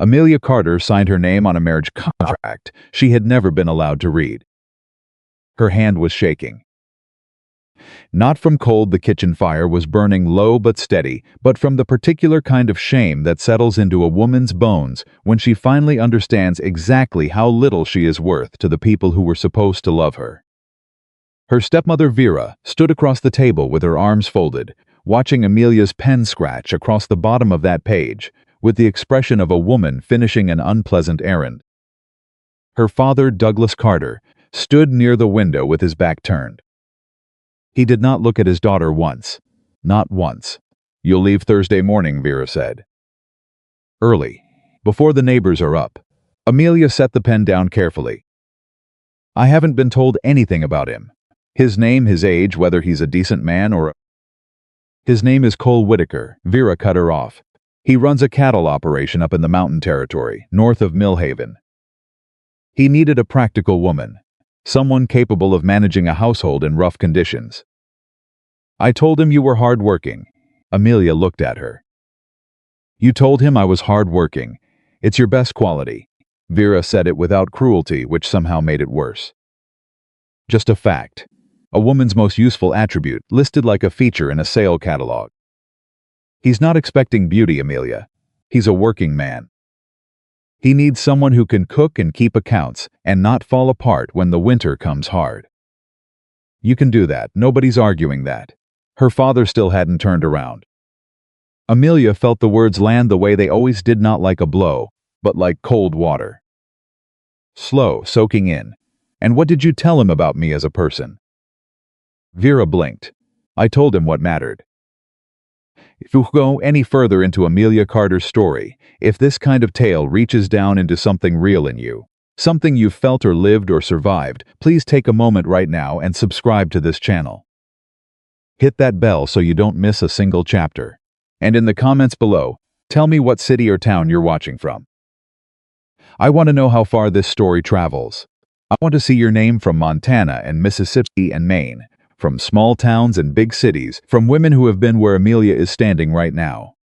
Amelia Carter signed her name on a marriage contract she had never been allowed to read. Her hand was shaking. Not from cold, the kitchen fire was burning low but steady, but from the particular kind of shame that settles into a woman's bones when she finally understands exactly how little she is worth to the people who were supposed to love her. Her stepmother Vera stood across the table with her arms folded, watching Amelia's pen scratch across the bottom of that page, with the expression of a woman finishing an unpleasant errand. Her father, Douglas Carter, stood near the window with his back turned. He did not look at his daughter once. Not once. "You'll leave Thursday morning," Vera said. "Early. Before the neighbors are up." Amelia set the pen down carefully. "I haven't been told anything about him. His name, his age, whether he's a decent man or a—" "His name is Cole Whitaker," Vera cut her off. "He runs a cattle operation up in the mountain territory, north of Millhaven. He needed a practical woman. Someone capable of managing a household in rough conditions. I told him you were hard-working." Amelia looked at her. "You told him I was hard-working. It's your best quality." Vera said it without cruelty, which somehow made it worse. "Just a fact. A woman's most useful attribute, listed like a feature in a sale catalog. He's not expecting beauty, Amelia. He's a working man. He needs someone who can cook and keep accounts and not fall apart when the winter comes hard. You can do that, nobody's arguing that." Her father still hadn't turned around. Amelia felt the words land the way they always did, not like a blow, but like cold water. Slow, soaking in. "And what did you tell him about me as a person?" Vera blinked. "I told him what mattered." If you go any further into Amelia Carter's story, if this kind of tale reaches down into something real in you, something you've felt or lived or survived, please take a moment right now and subscribe to this channel. Hit that bell so you don't miss a single chapter. And in the comments below, tell me what city or town you're watching from. I want to know how far this story travels. I want to see your name from Montana and Mississippi and Maine, from small towns and big cities, from women who have been where Amelia is standing right now.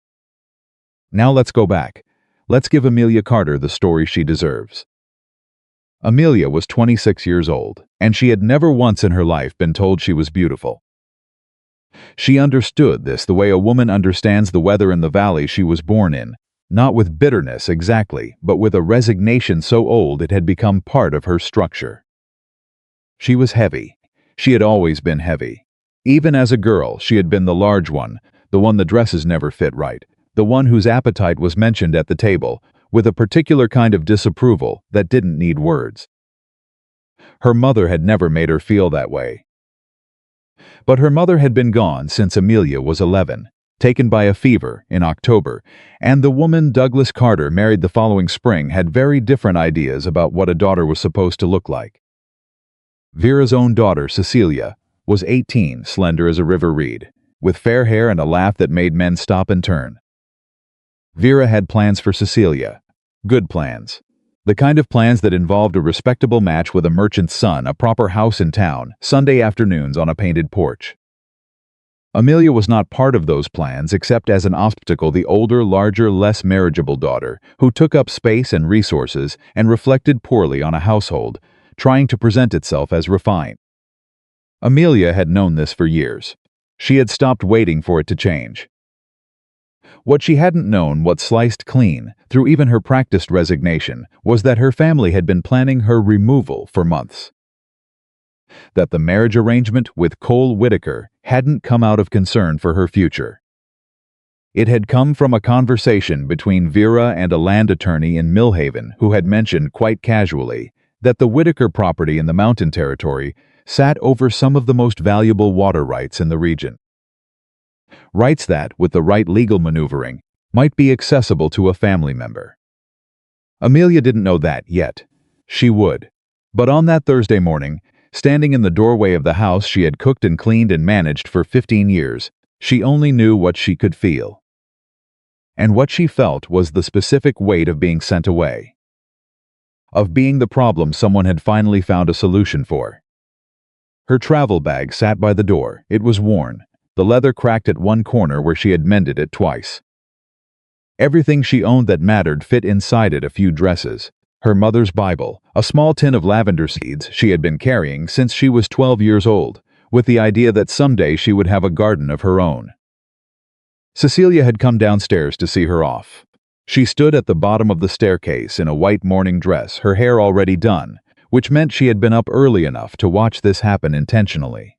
Now let's go back. Let's give Amelia Carter the story she deserves. Amelia was 26 years old, and she had never once in her life been told she was beautiful. She understood this the way a woman understands the weather in the valley she was born in, not with bitterness exactly, but with a resignation so old it had become part of her structure. She was heavy. She had always been heavy. Even as a girl, she had been the large one, the one the dresses never fit right, the one whose appetite was mentioned at the table, with a particular kind of disapproval that didn't need words. Her mother had never made her feel that way. But her mother had been gone since Amelia was 11, taken by a fever in October, and the woman Douglas Carter married the following spring had very different ideas about what a daughter was supposed to look like. Vera's own daughter, Cecilia, was 18, slender as a river reed, with fair hair and a laugh that made men stop and turn. Vera had plans for Cecilia. Good plans. The kind of plans that involved a respectable match with a merchant's son, a proper house in town, Sunday afternoons on a painted porch. Amelia was not part of those plans except as an obstacle, the older, larger, less marriageable daughter, who took up space and resources and reflected poorly on a household, trying to present itself as refined. Amelia had known this for years. She had stopped waiting for it to change. What she hadn't known, what sliced clean, through even her practiced resignation, was that her family had been planning her removal for months. That the marriage arrangement with Cole Whitaker hadn't come out of concern for her future. It had come from a conversation between Vera and a land attorney in Millhaven who had mentioned quite casually that the Whitaker property in the mountain territory sat over some of the most valuable water rights in the region. Rights that, with the right legal maneuvering, might be accessible to a family member. Amelia didn't know that yet. She would. But on that Thursday morning, standing in the doorway of the house she had cooked and cleaned and managed for 15 years, she only knew what she could feel. And what she felt was the specific weight of being sent away. Of being the problem someone had finally found a solution for. Her travel bag sat by the door. It was worn, the leather cracked at one corner where she had mended it twice. Everything she owned that mattered fit inside it: a few dresses, her mother's Bible, a small tin of lavender seeds she had been carrying since she was 12 years old, with the idea that someday she would have a garden of her own. Cecilia had come downstairs to see her off. She stood at the bottom of the staircase in a white morning dress, her hair already done, which meant she had been up early enough to watch this happen intentionally.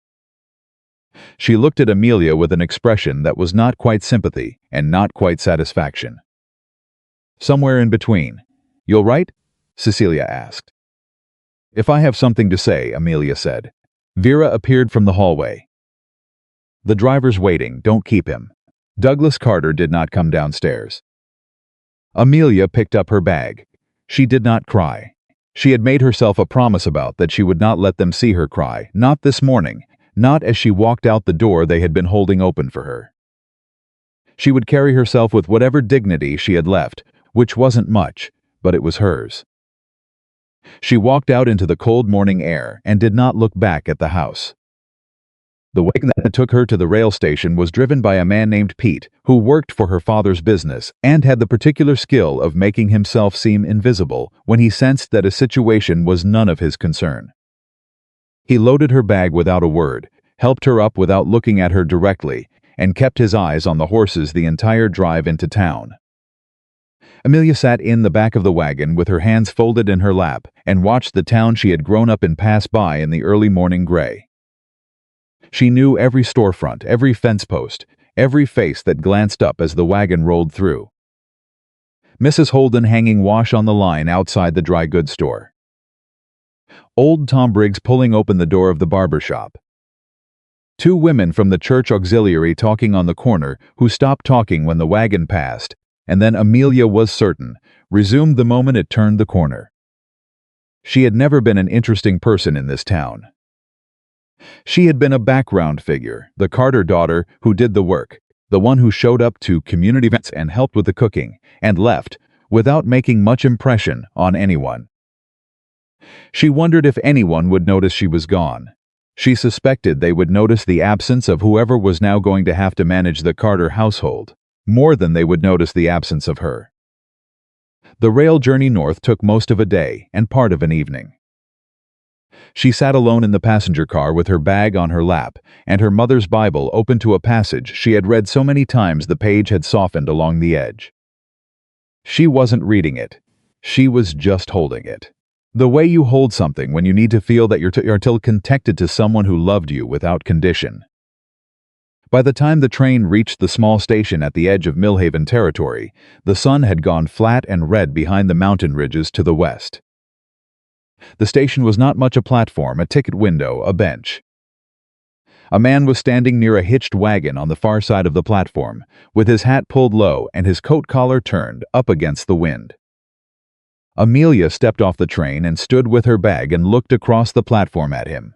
She looked at Amelia with an expression that was not quite sympathy and not quite satisfaction. "Somewhere in between. You'll write?" Cecilia asked. "If I have something to say," Amelia said. Vera appeared from the hallway. "The driver's waiting, don't keep him." Douglas Carter did not come downstairs. Amelia picked up her bag. She did not cry. She had made herself a promise about that she would not let them see her cry, not this morning, not as she walked out the door they had been holding open for her. She would carry herself with whatever dignity she had left, which wasn't much, but it was hers. She walked out into the cold morning air and did not look back at the house. The wagon that took her to the rail station was driven by a man named Pete, who worked for her father's business and had the particular skill of making himself seem invisible when he sensed that a situation was none of his concern. He loaded her bag without a word, helped her up without looking at her directly, and kept his eyes on the horses the entire drive into town. Amelia sat in the back of the wagon with her hands folded in her lap and watched the town she had grown up in pass by in the early morning gray. She knew every storefront, every fence post, every face that glanced up as the wagon rolled through. Mrs. Holden hanging wash on the line outside the dry goods store. Old Tom Briggs pulling open the door of the barber shop. Two women from the church auxiliary talking on the corner who stopped talking when the wagon passed, and then Amelia was certain, resumed the moment it turned the corner. She had never been an interesting person in this town. She had been a background figure, the Carter daughter who did the work, the one who showed up to community events and helped with the cooking, and left, without making much impression on anyone. She wondered if anyone would notice she was gone. She suspected they would notice the absence of whoever was now going to have to manage the Carter household, more than they would notice the absence of her. The rail journey north took most of a day and part of an evening. She sat alone in the passenger car with her bag on her lap and her mother's Bible open to a passage she had read so many times the page had softened along the edge. She wasn't reading it. She was just holding it. The way you hold something when you need to feel that you're still connected to someone who loved you without condition. By the time the train reached the small station at the edge of Millhaven territory, the sun had gone flat and red behind the mountain ridges to the west. The station was not much a platform, a ticket window, a bench. A man was standing near a hitched wagon on the far side of the platform, with his hat pulled low and his coat collar turned up against the wind. Amelia stepped off the train and stood with her bag and looked across the platform at him.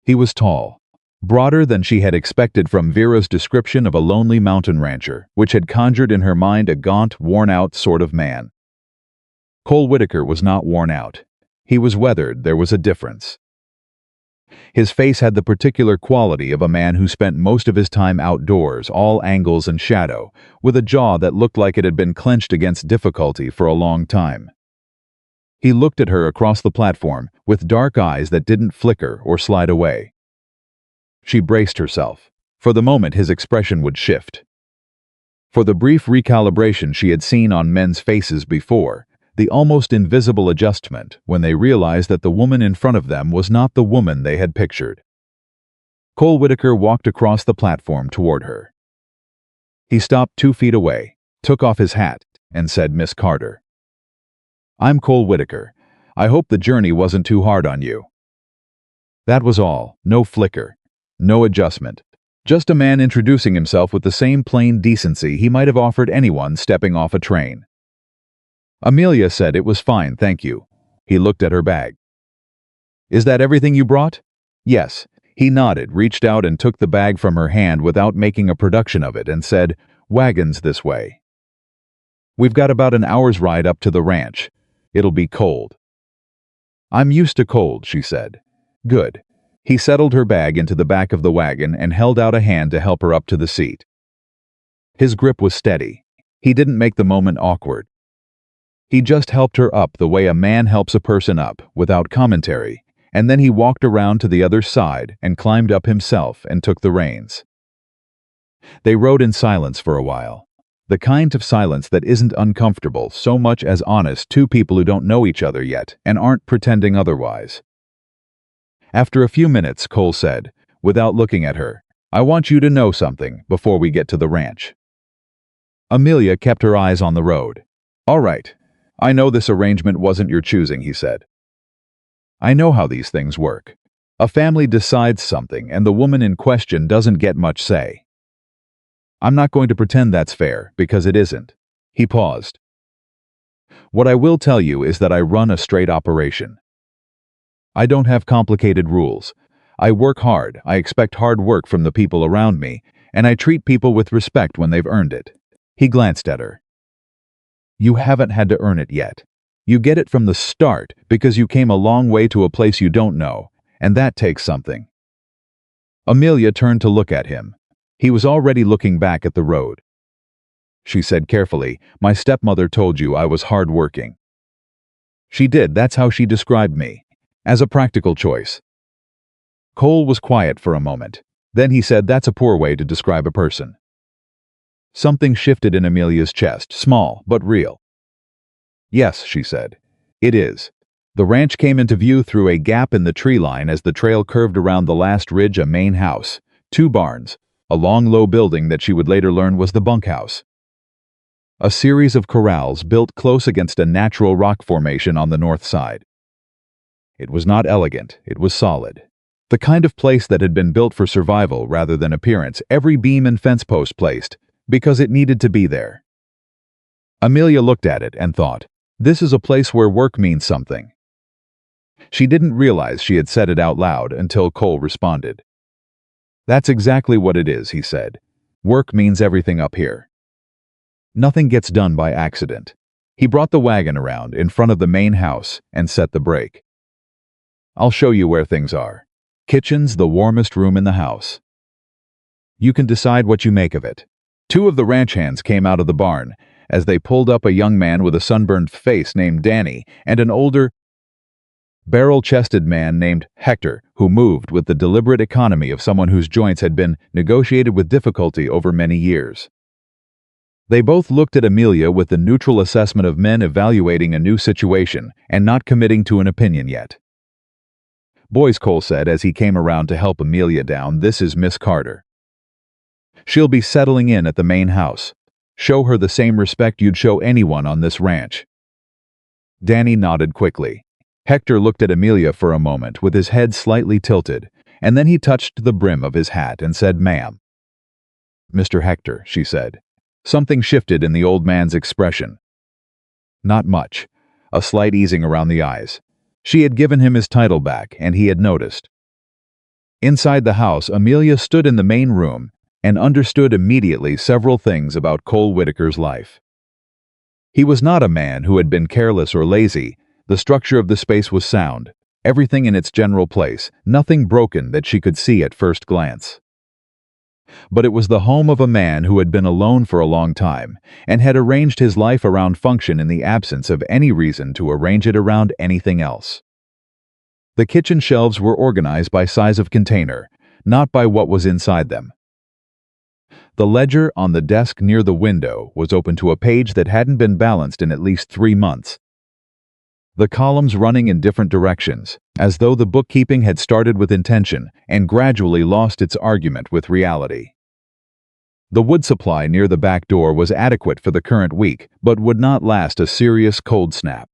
He was tall, broader than she had expected from Vera's description of a lonely mountain rancher, which had conjured in her mind a gaunt, worn-out sort of man. Cole Whitaker was not worn out. He was weathered. There was a difference. His face had the particular quality of a man who spent most of his time outdoors, all angles and shadow, with a jaw that looked like it had been clenched against difficulty for a long time. He looked at her across the platform with dark eyes that didn't flicker or slide away. She braced herself. For the moment his expression would shift. For the brief recalibration she had seen on men's faces before, the almost invisible adjustment when they realized that the woman in front of them was not the woman they had pictured. Cole Whitaker walked across the platform toward her. He stopped 2 feet away, took off his hat, and said, "Miss Carter." "I'm Cole Whitaker. I hope the journey wasn't too hard on you." That was all. No flicker. No adjustment. Just a man introducing himself with the same plain decency he might have offered anyone stepping off a train. Amelia said it was fine, thank you. He looked at her bag. "Is that everything you brought?" "Yes." He nodded, reached out and took the bag from her hand without making a production of it and said, "Wagons this way. We've got about an hour's ride up to the ranch. It'll be cold." "I'm used to cold," she said. "Good." He settled her bag into the back of the wagon and held out a hand to help her up to the seat. His grip was steady. He didn't make the moment awkward. He just helped her up the way a man helps a person up, without commentary, and then he walked around to the other side and climbed up himself and took the reins. They rode in silence for a while. The kind of silence that isn't uncomfortable so much as honest two people who don't know each other yet and aren't pretending otherwise. After a few minutes, Cole said, without looking at her, "I want you to know something before we get to the ranch." Amelia kept her eyes on the road. "All right. I know this arrangement wasn't your choosing," he said. "I know how these things work. A family decides something and the woman in question doesn't get much say. I'm not going to pretend that's fair, because it isn't." He paused. "What I will tell you is that I run a straight operation. I don't have complicated rules. I work hard, I expect hard work from the people around me, and I treat people with respect when they've earned it." He glanced at her. "You haven't had to earn it yet. You get it from the start because you came a long way to a place you don't know, and that takes something." Amelia turned to look at him. He was already looking back at the road. She said carefully, "My stepmother told you I was hard-working." "She did, that's how she described me. As a practical choice." Cole was quiet for a moment. Then he said, "That's a poor way to describe a person." Something shifted in Amelia's chest, small but real. "Yes," she said, "it is." The ranch came into view through a gap in the tree line as the trail curved around the last ridge. A main house, 2 barns, a long low building that she would later learn was the bunkhouse. A series of corrals built close against a natural rock formation on the north side. It was not elegant, it was solid. The kind of place that had been built for survival rather than appearance, every beam and fence post placed, because it needed to be there. Amelia looked at it and thought, this is a place where work means something. She didn't realize she had said it out loud until Cole responded. "That's exactly what it is," he said. "Work means everything up here. Nothing gets done by accident." He brought the wagon around in front of the main house and set the brake. "I'll show you where things are. Kitchen's the warmest room in the house. You can decide what you make of it." 2 of the ranch hands came out of the barn. As they pulled up, a young man with a sunburned face named Danny and an older, barrel-chested man named Hector, who moved with the deliberate economy of someone whose joints had been negotiated with difficulty over many years. They both looked at Amelia with the neutral assessment of men evaluating a new situation and not committing to an opinion yet. "Boys," Cole said as he came around to help Amelia down, "this is Miss Carter. She'll be settling in at the main house. Show her the same respect you'd show anyone on this ranch." Danny nodded quickly. Hector looked at Amelia for a moment with his head slightly tilted, and then he touched the brim of his hat and said, "Ma'am." "Mr. Hector," she said. Something shifted in the old man's expression. Not much. A slight easing around the eyes. She had given him his title back, and he had noticed. Inside the house, Amelia stood in the main room and understood immediately several things about Cole Whitaker's life. He was not a man who had been careless or lazy. The structure of the space was sound, everything in its general place, nothing broken that she could see at first glance. But it was the home of a man who had been alone for a long time and had arranged his life around function in the absence of any reason to arrange it around anything else. The kitchen shelves were organized by size of container, not by what was inside them. The ledger on the desk near the window was open to a page that hadn't been balanced in at least 3 months. The columns running in different directions, as though the bookkeeping had started with intention and gradually lost its argument with reality. The wood supply near the back door was adequate for the current week, but would not last a serious cold snap.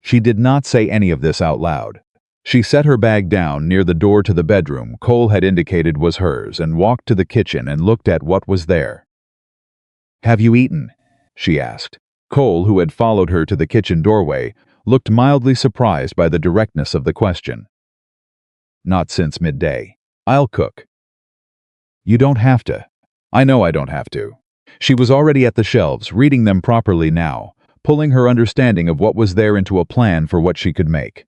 She did not say any of this out loud. She set her bag down near the door to the bedroom Cole had indicated was hers and walked to the kitchen and looked at what was there. "Have you eaten?" she asked. Cole, who had followed her to the kitchen doorway, looked mildly surprised by the directness of the question. "Not since midday. I'll cook." "You don't have to." "I know I don't have to." She was already at the shelves, reading them properly now, pulling her understanding of what was there into a plan for what she could make.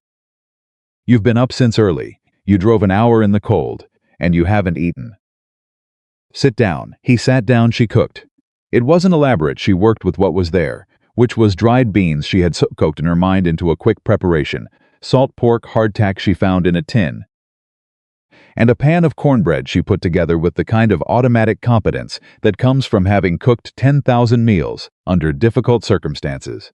"You've been up since early. You drove an hour in the cold, and you haven't eaten." "Sit down." He sat down. She cooked. It wasn't elaborate, she worked with what was there, which was dried beans she had cooked in her mind into a quick preparation, salt pork hardtack she found in a tin, and a pan of cornbread she put together with the kind of automatic competence that comes from having cooked 10,000 meals under difficult circumstances.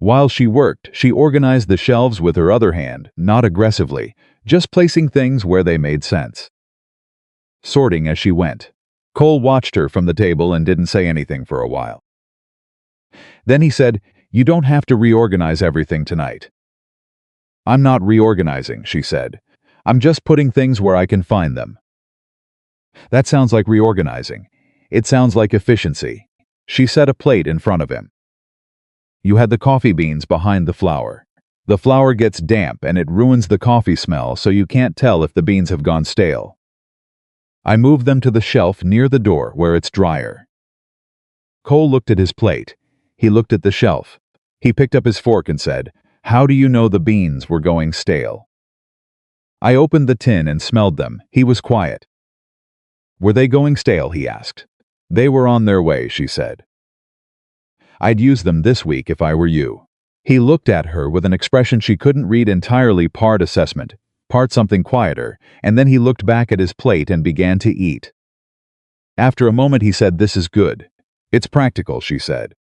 While she worked, she organized the shelves with her other hand, not aggressively, just placing things where they made sense. Sorting as she went. Cole watched her from the table and didn't say anything for a while. Then he said, "You don't have to reorganize everything tonight." "I'm not reorganizing," she said. "I'm just putting things where I can find them." "That sounds like reorganizing. It sounds like efficiency." She set a plate in front of him. "You had the coffee beans behind the flour. The flour gets damp and it ruins the coffee smell, so you can't tell if the beans have gone stale. I moved them to the shelf near the door where it's drier." Cole looked at his plate. He looked at the shelf. He picked up his fork and said, "How do you know the beans were going stale?" "I opened the tin and smelled them." He was quiet. "Were they going stale?" he asked. "They were on their way," she said. "I'd use them this week if I were you." He looked at her with an expression she couldn't read entirely, part assessment, part something quieter, and then he looked back at his plate and began to eat. After a moment he said, "This is good. It's practical," she said.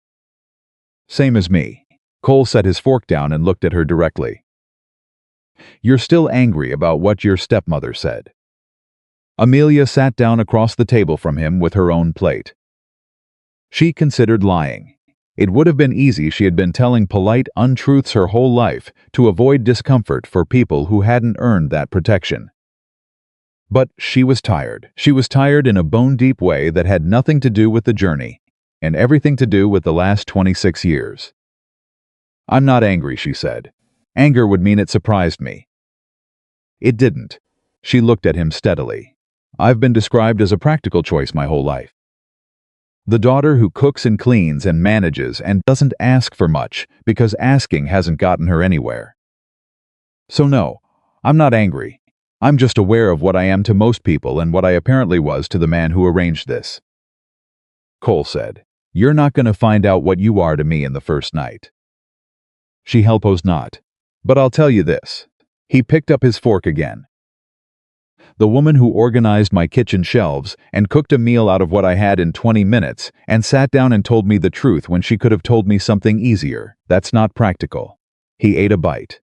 "Same as me." Cole set his fork down and looked at her directly. "You're still angry about what your stepmother said." Amelia sat down across the table from him with her own plate. She considered lying. It would have been easy, she had been telling polite untruths her whole life to avoid discomfort for people who hadn't earned that protection. But she was tired. She was tired in a bone-deep way that had nothing to do with the journey, and everything to do with the last 26 years. "I'm not angry," she said. "Anger would mean it surprised me." It didn't. She looked at him steadily. "I've been described as a practical choice my whole life. The daughter who cooks and cleans and manages and doesn't ask for much because asking hasn't gotten her anywhere. So no, I'm not angry. I'm just aware of what I am to most people and what I apparently was to the man who arranged this." Cole said, "You're not going to find out what you are to me in the first night." She helposed not. "But I'll tell you this." He picked up his fork again. "The woman who organized my kitchen shelves and cooked a meal out of what I had in 20 minutes and sat down and told me the truth when she could have told me something easier, that's not practical." He ate a bite.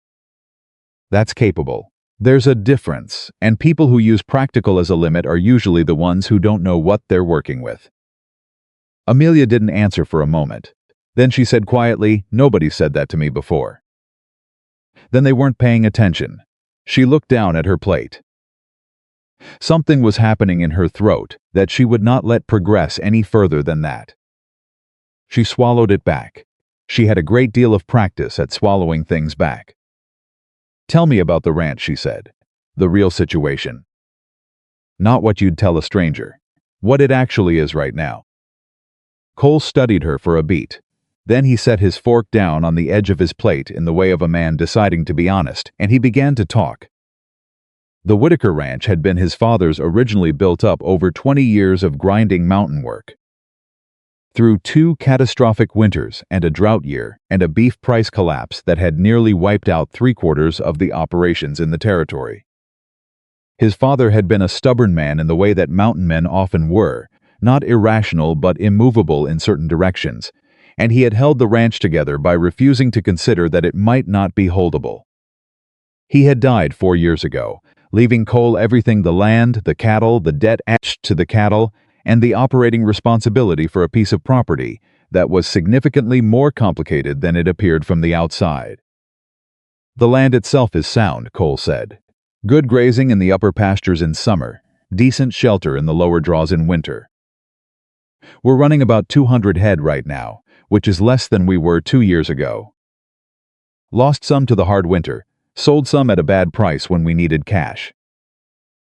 "That's capable. There's a difference, and people who use practical as a limit are usually the ones who don't know what they're working with." Amelia didn't answer for a moment. Then she said quietly, "Nobody said that to me before." Then they weren't paying attention. She looked down at her plate. Something was happening in her throat that she would not let progress any further than that. She swallowed it back. She had a great deal of practice at swallowing things back. "Tell me about the ranch," she said. "The real situation. Not what you'd tell a stranger. What it actually is right now." Cole studied her for a beat. Then he set his fork down on the edge of his plate in the way of a man deciding to be honest, and he began to talk. The Whitaker Ranch had been his father's, originally built up over 20 years of grinding mountain work. Through 2 catastrophic winters and a drought year and a beef price collapse that had nearly wiped out 3/4 of the operations in the territory. His father had been a stubborn man in the way that mountain men often were, not irrational but immovable in certain directions, and he had held the ranch together by refusing to consider that it might not be holdable. He had died 4 years ago, leaving Cole everything: the land, the cattle, the debt attached to the cattle, and the operating responsibility for a piece of property that was significantly more complicated than it appeared from the outside. "The land itself is sound," Cole said. "Good grazing in the upper pastures in summer, decent shelter in the lower draws in winter. We're running about 200 head right now, which is less than we were 2 years ago. Lost some to the hard winter, sold some at a bad price when we needed cash.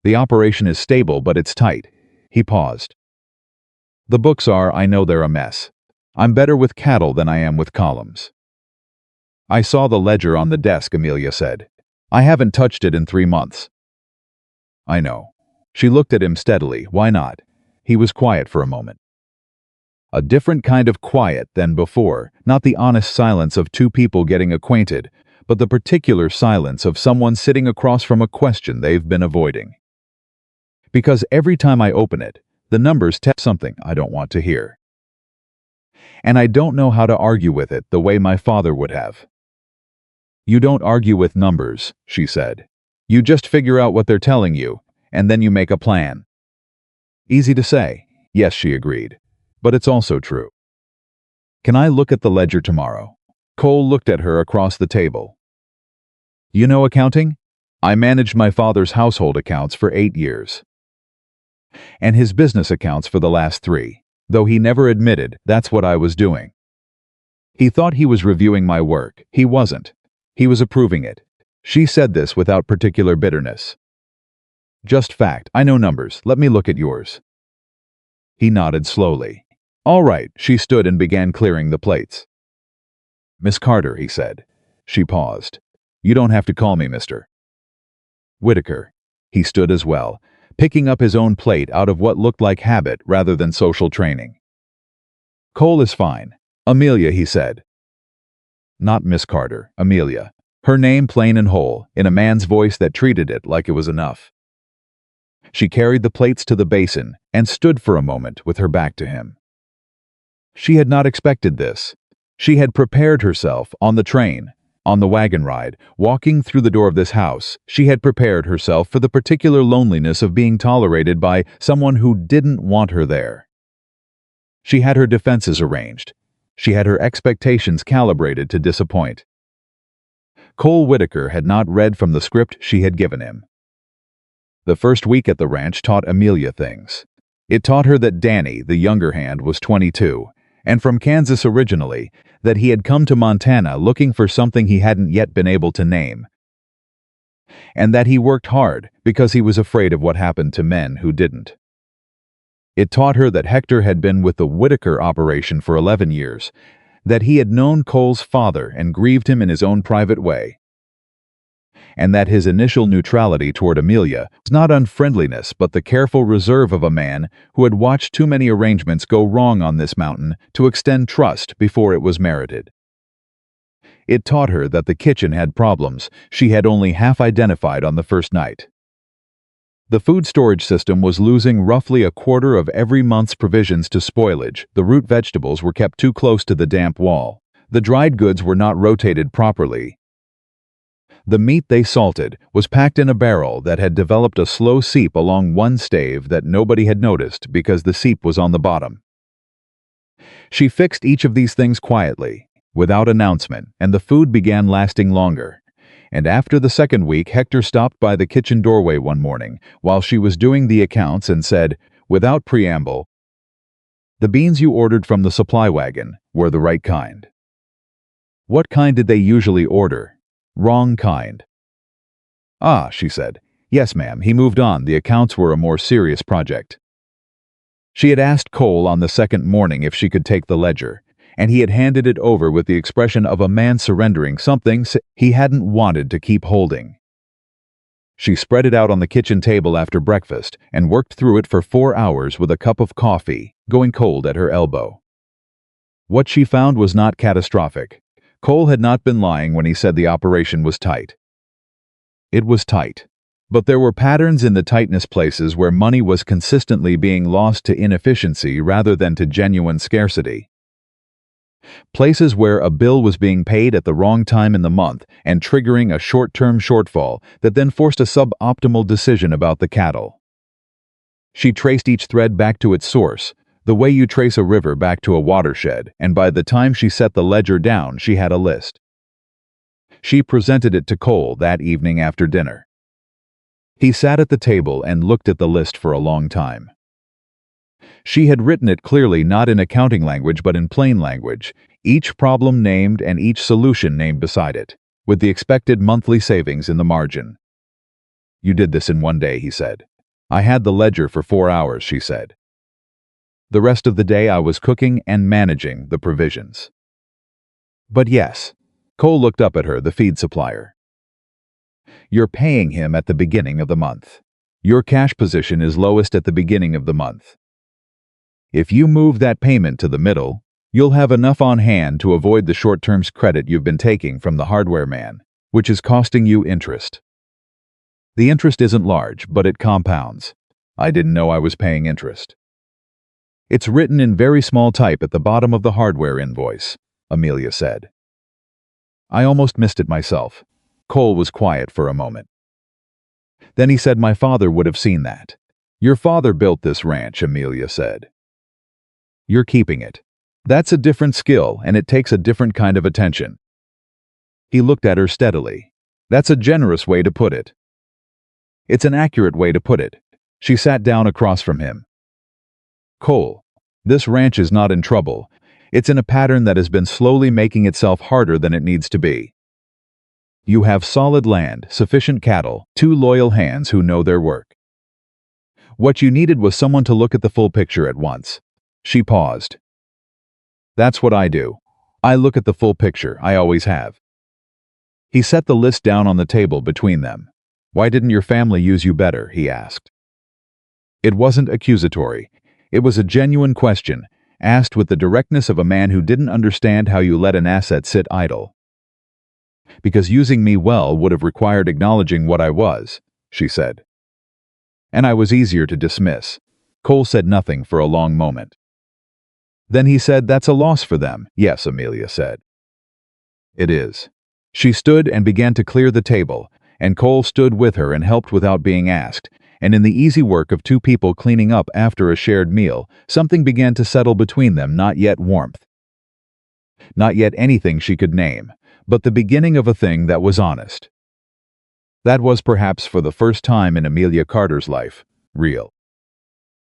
The operation is stable, but it's tight." He paused. "The books are, I know they're a mess. I'm better with cattle than I am with columns." "I saw the ledger on the desk," Amelia said. "I haven't touched it in 3 months." "I know." She looked at him steadily. "Why not?" He was quiet for a moment. A different kind of quiet than before, not the honest silence of two people getting acquainted, but the particular silence of someone sitting across from a question they've been avoiding. Because every time I open it, the numbers tell something I don't want to hear. And I don't know how to argue with it the way my father would have. You don't argue with numbers, she said. You just figure out what they're telling you, and then you make a plan. Easy to say, yes, she agreed. But it's also true. Can I look at the ledger tomorrow? Cole looked at her across the table. You know accounting? I managed my father's household accounts for 8 years. And his business accounts for the last 3, though he never admitted that's what I was doing. He thought he was reviewing my work. He wasn't. He was approving it. She said this without particular bitterness. Just fact, I know numbers. Let me look at yours. He nodded slowly. All right, she stood and began clearing the plates. Miss Carter, he said. She paused. You don't have to call me Mr. Whitaker. He stood as well, picking up his own plate out of what looked like habit rather than social training. Cole is fine. Amelia, he said. Not Miss Carter, Amelia. Her name plain and whole, in a man's voice that treated it like it was enough. She carried the plates to the basin and stood for a moment with her back to him. She had not expected this. She had prepared herself on the train, on the wagon ride, walking through the door of this house. She had prepared herself for the particular loneliness of being tolerated by someone who didn't want her there. She had her defenses arranged. She had her expectations calibrated to disappoint. Cole Whitaker had not read from the script she had given him. The first week at the ranch taught Amelia things. It taught her that Danny, the younger hand, was 22, and from Kansas originally, that he had come to Montana looking for something he hadn't yet been able to name, and that he worked hard because he was afraid of what happened to men who didn't. It taught her that Hector had been with the Whitaker operation for 11 years, that he had known Cole's father and grieved him in his own private way, and that his initial neutrality toward Amelia was not unfriendliness but the careful reserve of a man who had watched too many arrangements go wrong on this mountain to extend trust before it was merited. It taught her that the kitchen had problems she had only half identified on the first night. The food storage system was losing roughly a quarter of every month's provisions to spoilage. The root vegetables were kept too close to the damp wall. The dried goods were not rotated properly. The meat they salted was packed in a barrel that had developed a slow seep along one stave that nobody had noticed because the seep was on the bottom. She fixed each of these things quietly, without announcement, and the food began lasting longer. And after the second week, Hector stopped by the kitchen doorway one morning while she was doing the accounts and said, without preamble, "The beans you ordered from the supply wagon were the right kind." What kind did they usually order? Wrong kind. Ah, she said. Yes, ma'am. He moved on. The accounts were a more serious project. She had asked Cole on the second morning if she could take the ledger, and he had handed it over with the expression of a man surrendering something he hadn't wanted to keep holding. She spread it out on the kitchen table after breakfast and worked through it for 4 hours with a cup of coffee, going cold at her elbow. What she found was not catastrophic. Cole had not been lying when he said the operation was tight. It was tight. But there were patterns in the tightness, places where money was consistently being lost to inefficiency rather than to genuine scarcity. Places where a bill was being paid at the wrong time in the month and triggering a short-term shortfall that then forced a suboptimal decision about the cattle. She traced each thread back to its source, the way you trace a river back to a watershed, and by the time she set the ledger down, she had a list. She presented it to Cole that evening after dinner. He sat at the table and looked at the list for a long time. She had written it clearly, not in accounting language but in plain language, each problem named and each solution named beside it, with the expected monthly savings in the margin. You did this in one day, he said. I had the ledger for 4 hours, she said. The rest of the day I was cooking and managing the provisions. But yes, Cole looked up at her, the feed supplier. You're paying him at the beginning of the month. Your cash position is lowest at the beginning of the month. If you move that payment to the middle, you'll have enough on hand to avoid the short-term credit you've been taking from the hardware man, which is costing you interest. The interest isn't large, but it compounds. I didn't know I was paying interest. It's written in very small type at the bottom of the hardware invoice, Amelia said. I almost missed it myself. Cole was quiet for a moment. Then he said my father would have seen that. Your father built this ranch, Amelia said. You're keeping it. That's a different skill, and it takes a different kind of attention. He looked at her steadily. That's a generous way to put it. It's an accurate way to put it. She sat down across from him. Cole, this ranch is not in trouble. It's in a pattern that has been slowly making itself harder than it needs to be. You have solid land, sufficient cattle, 2 loyal hands who know their work. What you needed was someone to look at the full picture at once. She paused. That's what I do. I look at the full picture, I always have. He set the list down on the table between them. Why didn't your family use you better, he asked. It wasn't accusatory. It was a genuine question, asked with the directness of a man who didn't understand how you let an asset sit idle. Because using me well would have required acknowledging what I was, she said. And I was easier to dismiss. Cole said nothing for a long moment. Then he said, that's a loss for them. Yes, Amelia said. It is. She stood and began to clear the table, and Cole stood with her and helped without being asked, and in the easy work of 2 people cleaning up after a shared meal, something began to settle between them, not yet warmth. Not yet anything she could name, but the beginning of a thing that was honest. That was perhaps for the first time in Amelia Carter's life, real.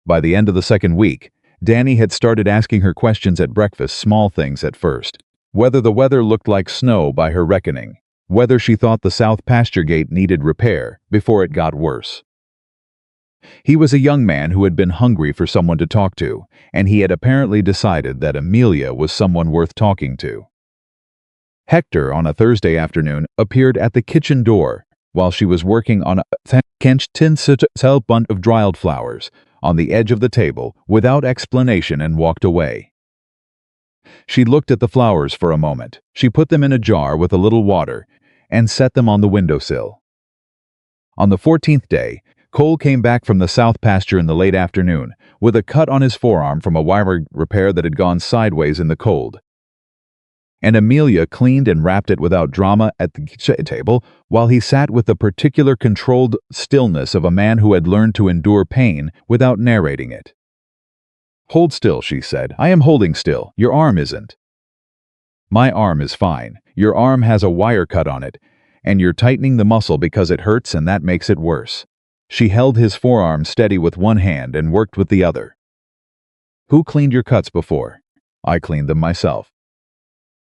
By the end of the second week, Danny had started asking her questions at breakfast, small things at first. Whether the weather looked like snow by her reckoning, whether she thought the south pasture gate needed repair before it got worse. He was a young man who had been hungry for someone to talk to, and he had apparently decided that Amelia was someone worth talking to. Hector, on a Thursday afternoon, appeared at the kitchen door while she was working on a tin bunch of dried flowers on the edge of the table without explanation and walked away. She looked at the flowers for a moment. She put them in a jar with a little water and set them on the windowsill. On the 14th day, Cole came back from the south pasture in the late afternoon with a cut on his forearm from a wire repair that had gone sideways in the cold. And Amelia cleaned and wrapped it without drama at the kitchen table while he sat with the particular controlled stillness of a man who had learned to endure pain without narrating it. Hold still, she said. I am holding still. Your arm isn't. My arm is fine. Your arm has a wire cut on it, and you're tightening the muscle because it hurts and that makes it worse. She held his forearm steady with one hand and worked with the other. Who cleaned your cuts before? I cleaned them myself.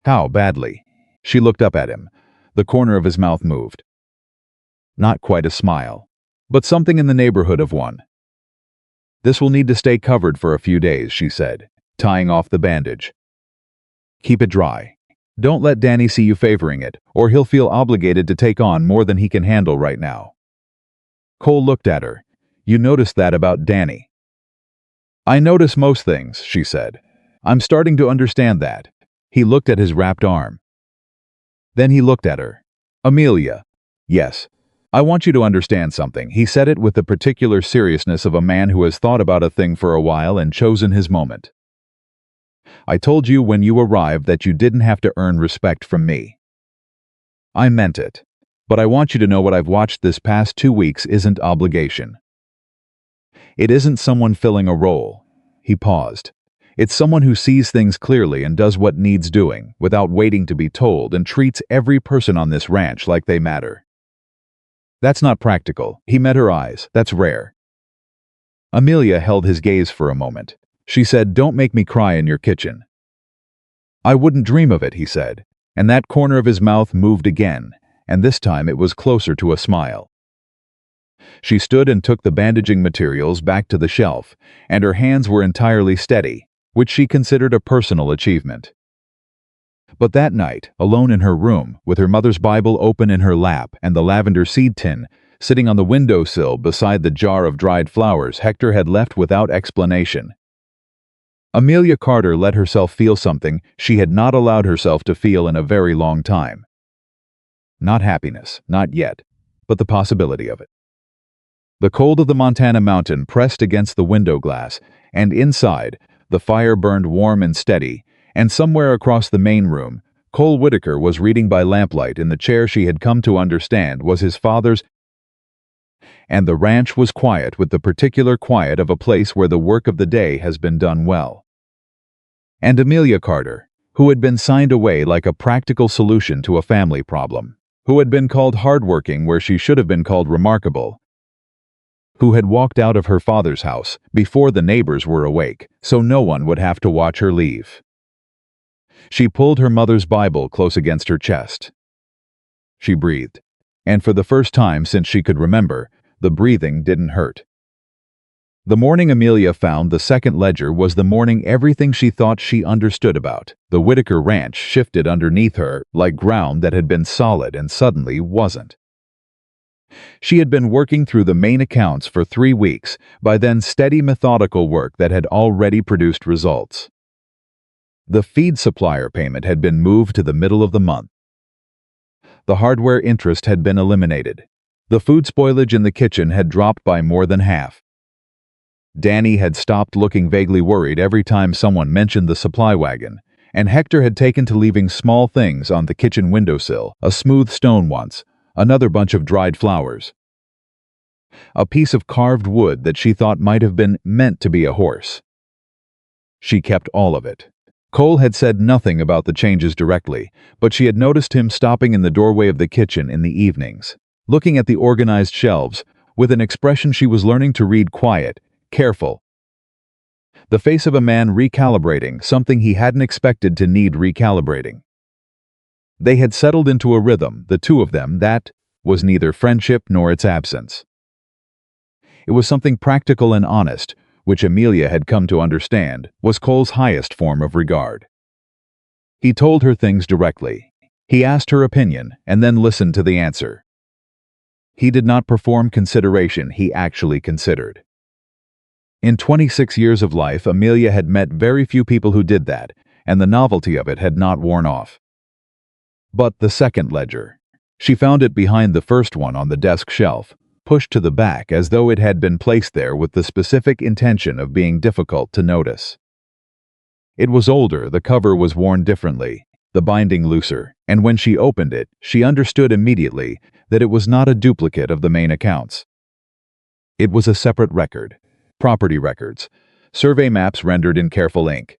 How badly? She looked up at him. The corner of his mouth moved. Not quite a smile, but something in the neighborhood of one. This will need to stay covered for a few days, she said, tying off the bandage. Keep it dry. Don't let Danny see you favoring it, or he'll feel obligated to take on more than he can handle right now. Cole looked at her. You noticed that about Danny? I notice most things, she said. I'm starting to understand that. He looked at his wrapped arm. Then he looked at her. Amelia. Yes. I want you to understand something. He said it with the particular seriousness of a man who has thought about a thing for a while and chosen his moment. I told you when you arrived that you didn't have to earn respect from me. I meant it. But I want you to know what I've watched this past 2 weeks isn't obligation. It isn't someone filling a role. He paused. It's someone who sees things clearly and does what needs doing, without waiting to be told, and treats every person on this ranch like they matter. That's not practical. He met her eyes. That's rare. Amelia held his gaze for a moment. She said, don't make me cry in your kitchen. I wouldn't dream of it, he said, and that corner of his mouth moved again, and this time it was closer to a smile. She stood and took the bandaging materials back to the shelf, and her hands were entirely steady, which she considered a personal achievement. But that night, alone in her room, with her mother's Bible open in her lap and the lavender seed tin sitting on the windowsill beside the jar of dried flowers, Hector had left without explanation. Amelia Carter let herself feel something she had not allowed herself to feel in a very long time. Not happiness, not yet, but the possibility of it. The cold of the Montana mountain pressed against the window glass, and inside, the fire burned warm and steady, and somewhere across the main room, Cole Whitaker was reading by lamplight in the chair she had come to understand was his father's, and the ranch was quiet with the particular quiet of a place where the work of the day has been done well. And Amelia Carter, who had been signed away like a practical solution to a family problem, who had been called hardworking where she should have been called remarkable, who had walked out of her father's house before the neighbors were awake, so no one would have to watch her leave. She pulled her mother's Bible close against her chest. She breathed, and for the first time since she could remember, the breathing didn't hurt. The morning Amelia found the second ledger was the morning everything she thought she understood about the Whitaker Ranch shifted underneath her like ground that had been solid and suddenly wasn't. She had been working through the main accounts for 3 weeks, by then steady methodical work that had already produced results. The feed supplier payment had been moved to the middle of the month. The hardware interest had been eliminated. The food spoilage in the kitchen had dropped by more than half. Danny had stopped looking vaguely worried every time someone mentioned the supply wagon, and Hector had taken to leaving small things on the kitchen windowsill, a smooth stone once, another bunch of dried flowers, a piece of carved wood that she thought might have been meant to be a horse. She kept all of it. Cole had said nothing about the changes directly, but she had noticed him stopping in the doorway of the kitchen in the evenings, looking at the organized shelves, with an expression she was learning to read quiet, careful. The face of a man recalibrating something he hadn't expected to need recalibrating. They had settled into a rhythm, the two of them, that was neither friendship nor its absence. It was something practical and honest, which Amelia had come to understand was Cole's highest form of regard. He told her things directly. He asked her opinion and then listened to the answer. He did not perform consideration, he actually considered. In 26 years of life, Amelia had met very few people who did that, and the novelty of it had not worn off. But the second ledger. She found it behind the first one on the desk shelf, pushed to the back as though it had been placed there with the specific intention of being difficult to notice. It was older, the cover was worn differently, the binding looser, and when she opened it, she understood immediately that it was not a duplicate of the main accounts. It was a separate record, property records, survey maps rendered in careful ink,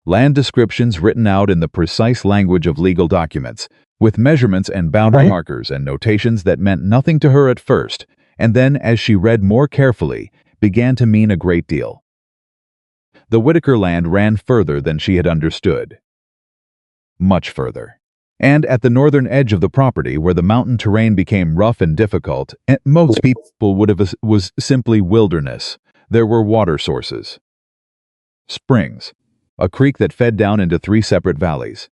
land descriptions written out in the precise language of legal documents, with measurements and boundary markers and notations that meant nothing to her at first, and then, as she read more carefully, began to mean a great deal. The Whitaker land ran further than she had understood. Much further. And at the northern edge of the property, where the mountain terrain became rough and difficult, and most people would have was simply wilderness, there were water sources. Springs, a creek that fed down into 3 separate valleys.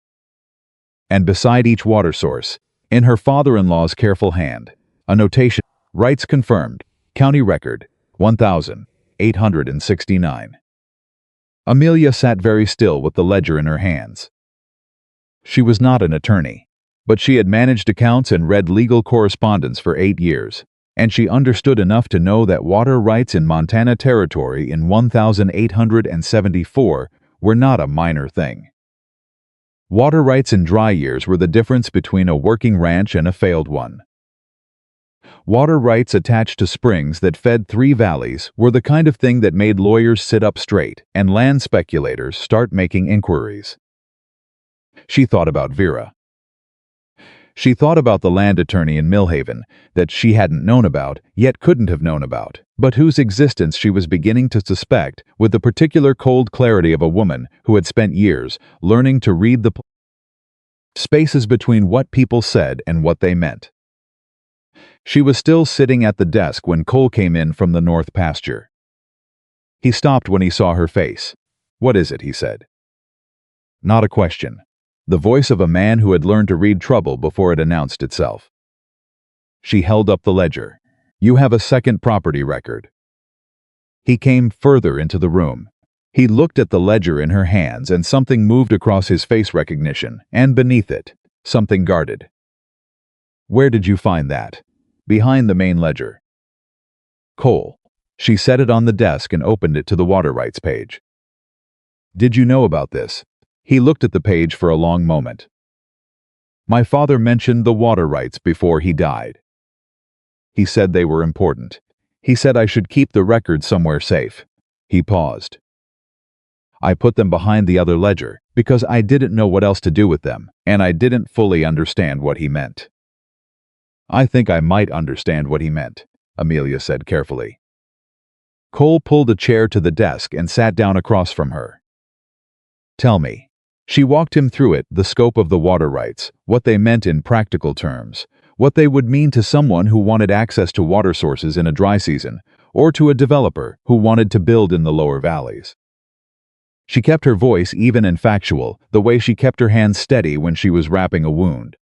And beside each water source, in her father-in-law's careful hand, a notation, rights confirmed, county record, 1,869. Amelia sat very still with the ledger in her hands. She was not an attorney, but she had managed accounts and read legal correspondence for 8 years, and she understood enough to know that water rights in Montana Territory in 1,874 were not a minor thing. Water rights in dry years were the difference between a working ranch and a failed one. Water rights attached to springs that fed 3 valleys were the kind of thing that made lawyers sit up straight and land speculators start making inquiries. She thought about Vera. She thought about the land attorney in Millhaven that she hadn't known about, yet couldn't have known about, but whose existence she was beginning to suspect with the particular cold clarity of a woman who had spent years learning to read the spaces between what people said and what they meant. She was still sitting at the desk when Cole came in from the north pasture. He stopped when he saw her face. "What is it?" he said. Not a question. The voice of a man who had learned to read trouble before it announced itself. She held up the ledger. "You have a second property record." He came further into the room. He looked at the ledger in her hands and something moved across his face recognition, and beneath it, something guarded. Where did you find that? Behind the main ledger. Cole. She set it on the desk and opened it to the water rights page. Did you know about this? He looked at the page for a long moment. My father mentioned the water rights before he died. He said they were important. He said I should keep the records somewhere safe. He paused. I put them behind the other ledger because I didn't know what else to do with them, and I didn't fully understand what he meant. I think I might understand what he meant, Amelia said carefully. Cole pulled a chair to the desk and sat down across from her. Tell me. She walked him through it, the scope of the water rights, what they meant in practical terms, what they would mean to someone who wanted access to water sources in a dry season, or to a developer who wanted to build in the lower valleys. She kept her voice even and factual, the way she kept her hands steady when she was wrapping a wound.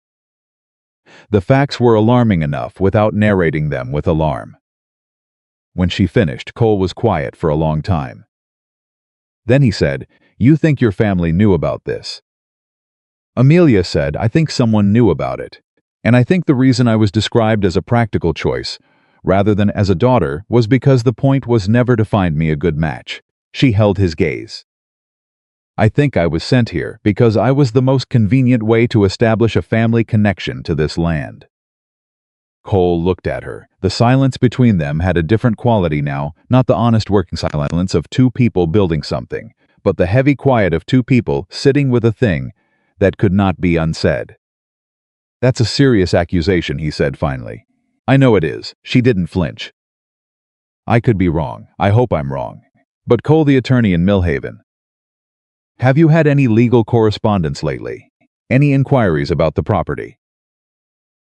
The facts were alarming enough without narrating them with alarm. When she finished, Cole was quiet for a long time. Then he said, You think your family knew about this? Amelia said, I think someone knew about it. And I think the reason I was described as a practical choice, rather than as a daughter, was because the point was never to find me a good match. She held his gaze. I think I was sent here because I was the most convenient way to establish a family connection to this land. Cole looked at her. The silence between them had a different quality now, not the honest working silence of two people building something, but the heavy quiet of two people sitting with a thing that could not be unsaid. That's a serious accusation, he said finally. I know it is. She didn't flinch. I could be wrong. I hope I'm wrong. But Cole, the attorney in Millhaven. Have you had any legal correspondence lately? Any inquiries about the property?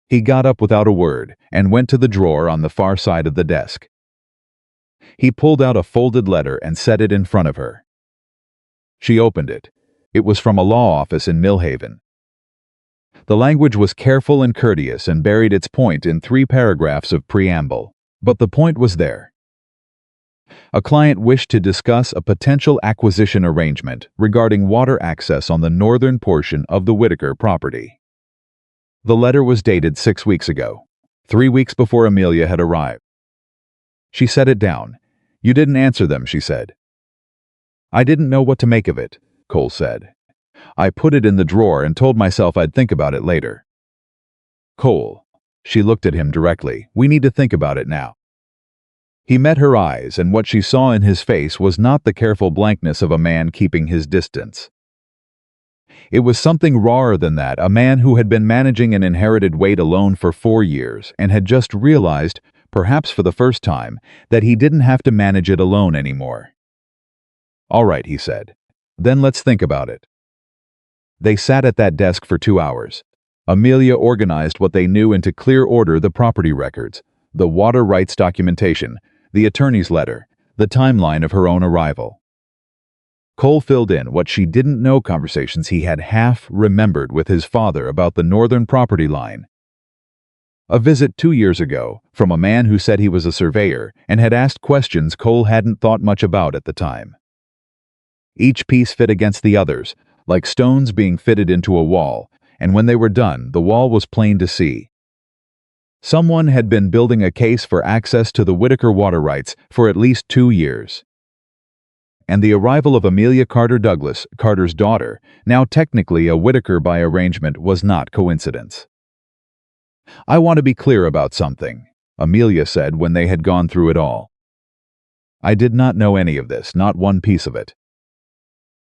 He got up without a word and went to the drawer on the far side of the desk. He pulled out a folded letter and set it in front of her. She opened it. It was from a law office in Millhaven. The language was careful and courteous and buried its point in 3 paragraphs of preamble, but the point was there. A client wished to discuss a potential acquisition arrangement regarding water access on the northern portion of the Whitaker property. The letter was dated 6 weeks ago, 3 weeks before Amelia had arrived. She set it down. You didn't answer them, she said. I didn't know what to make of it, Cole said. I put it in the drawer and told myself I'd think about it later. Cole. She looked at him directly. We need to think about it now. He met her eyes, and what she saw in his face was not the careful blankness of a man keeping his distance. It was something rawer than that, a man who had been managing an inherited weight alone for 4 years and had just realized, perhaps for the first time, that he didn't have to manage it alone anymore. All right, he said. Then let's think about it. They sat at that desk for 2 hours. Amelia organized what they knew into clear order: the property records, the water rights documentation, the attorney's letter, the timeline of her own arrival. Cole filled in what she didn't know: conversations he had half remembered with his father about the northern property line. A visit 2 years ago from a man who said he was a surveyor and had asked questions Cole hadn't thought much about at the time. Each piece fit against the others, like stones being fitted into a wall, and when they were done, the wall was plain to see. Someone had been building a case for access to the Whitaker water rights for at least 2 years. And the arrival of Amelia Carter Douglas, Carter's daughter, now technically a Whitaker by arrangement, was not coincidence. I want to be clear about something, Amelia said when they had gone through it all. I did not know any of this, not one piece of it.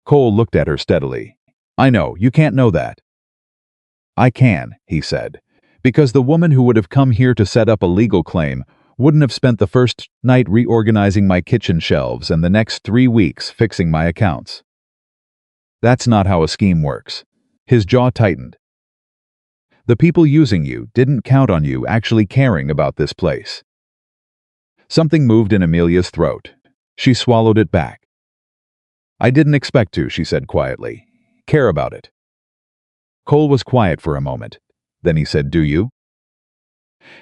Cole looked at her steadily. I know, you can't know that. I can, he said, because the woman who would have come here to set up a legal claim wouldn't have spent the first night reorganizing my kitchen shelves and the next 3 weeks fixing my accounts. That's not how a scheme works. His jaw tightened. The people using you didn't count on you actually caring about this place. Something moved in Amelia's throat. She swallowed it back. I didn't expect to, she said quietly. Care about it. Cole was quiet for a moment. Then he said, Do you?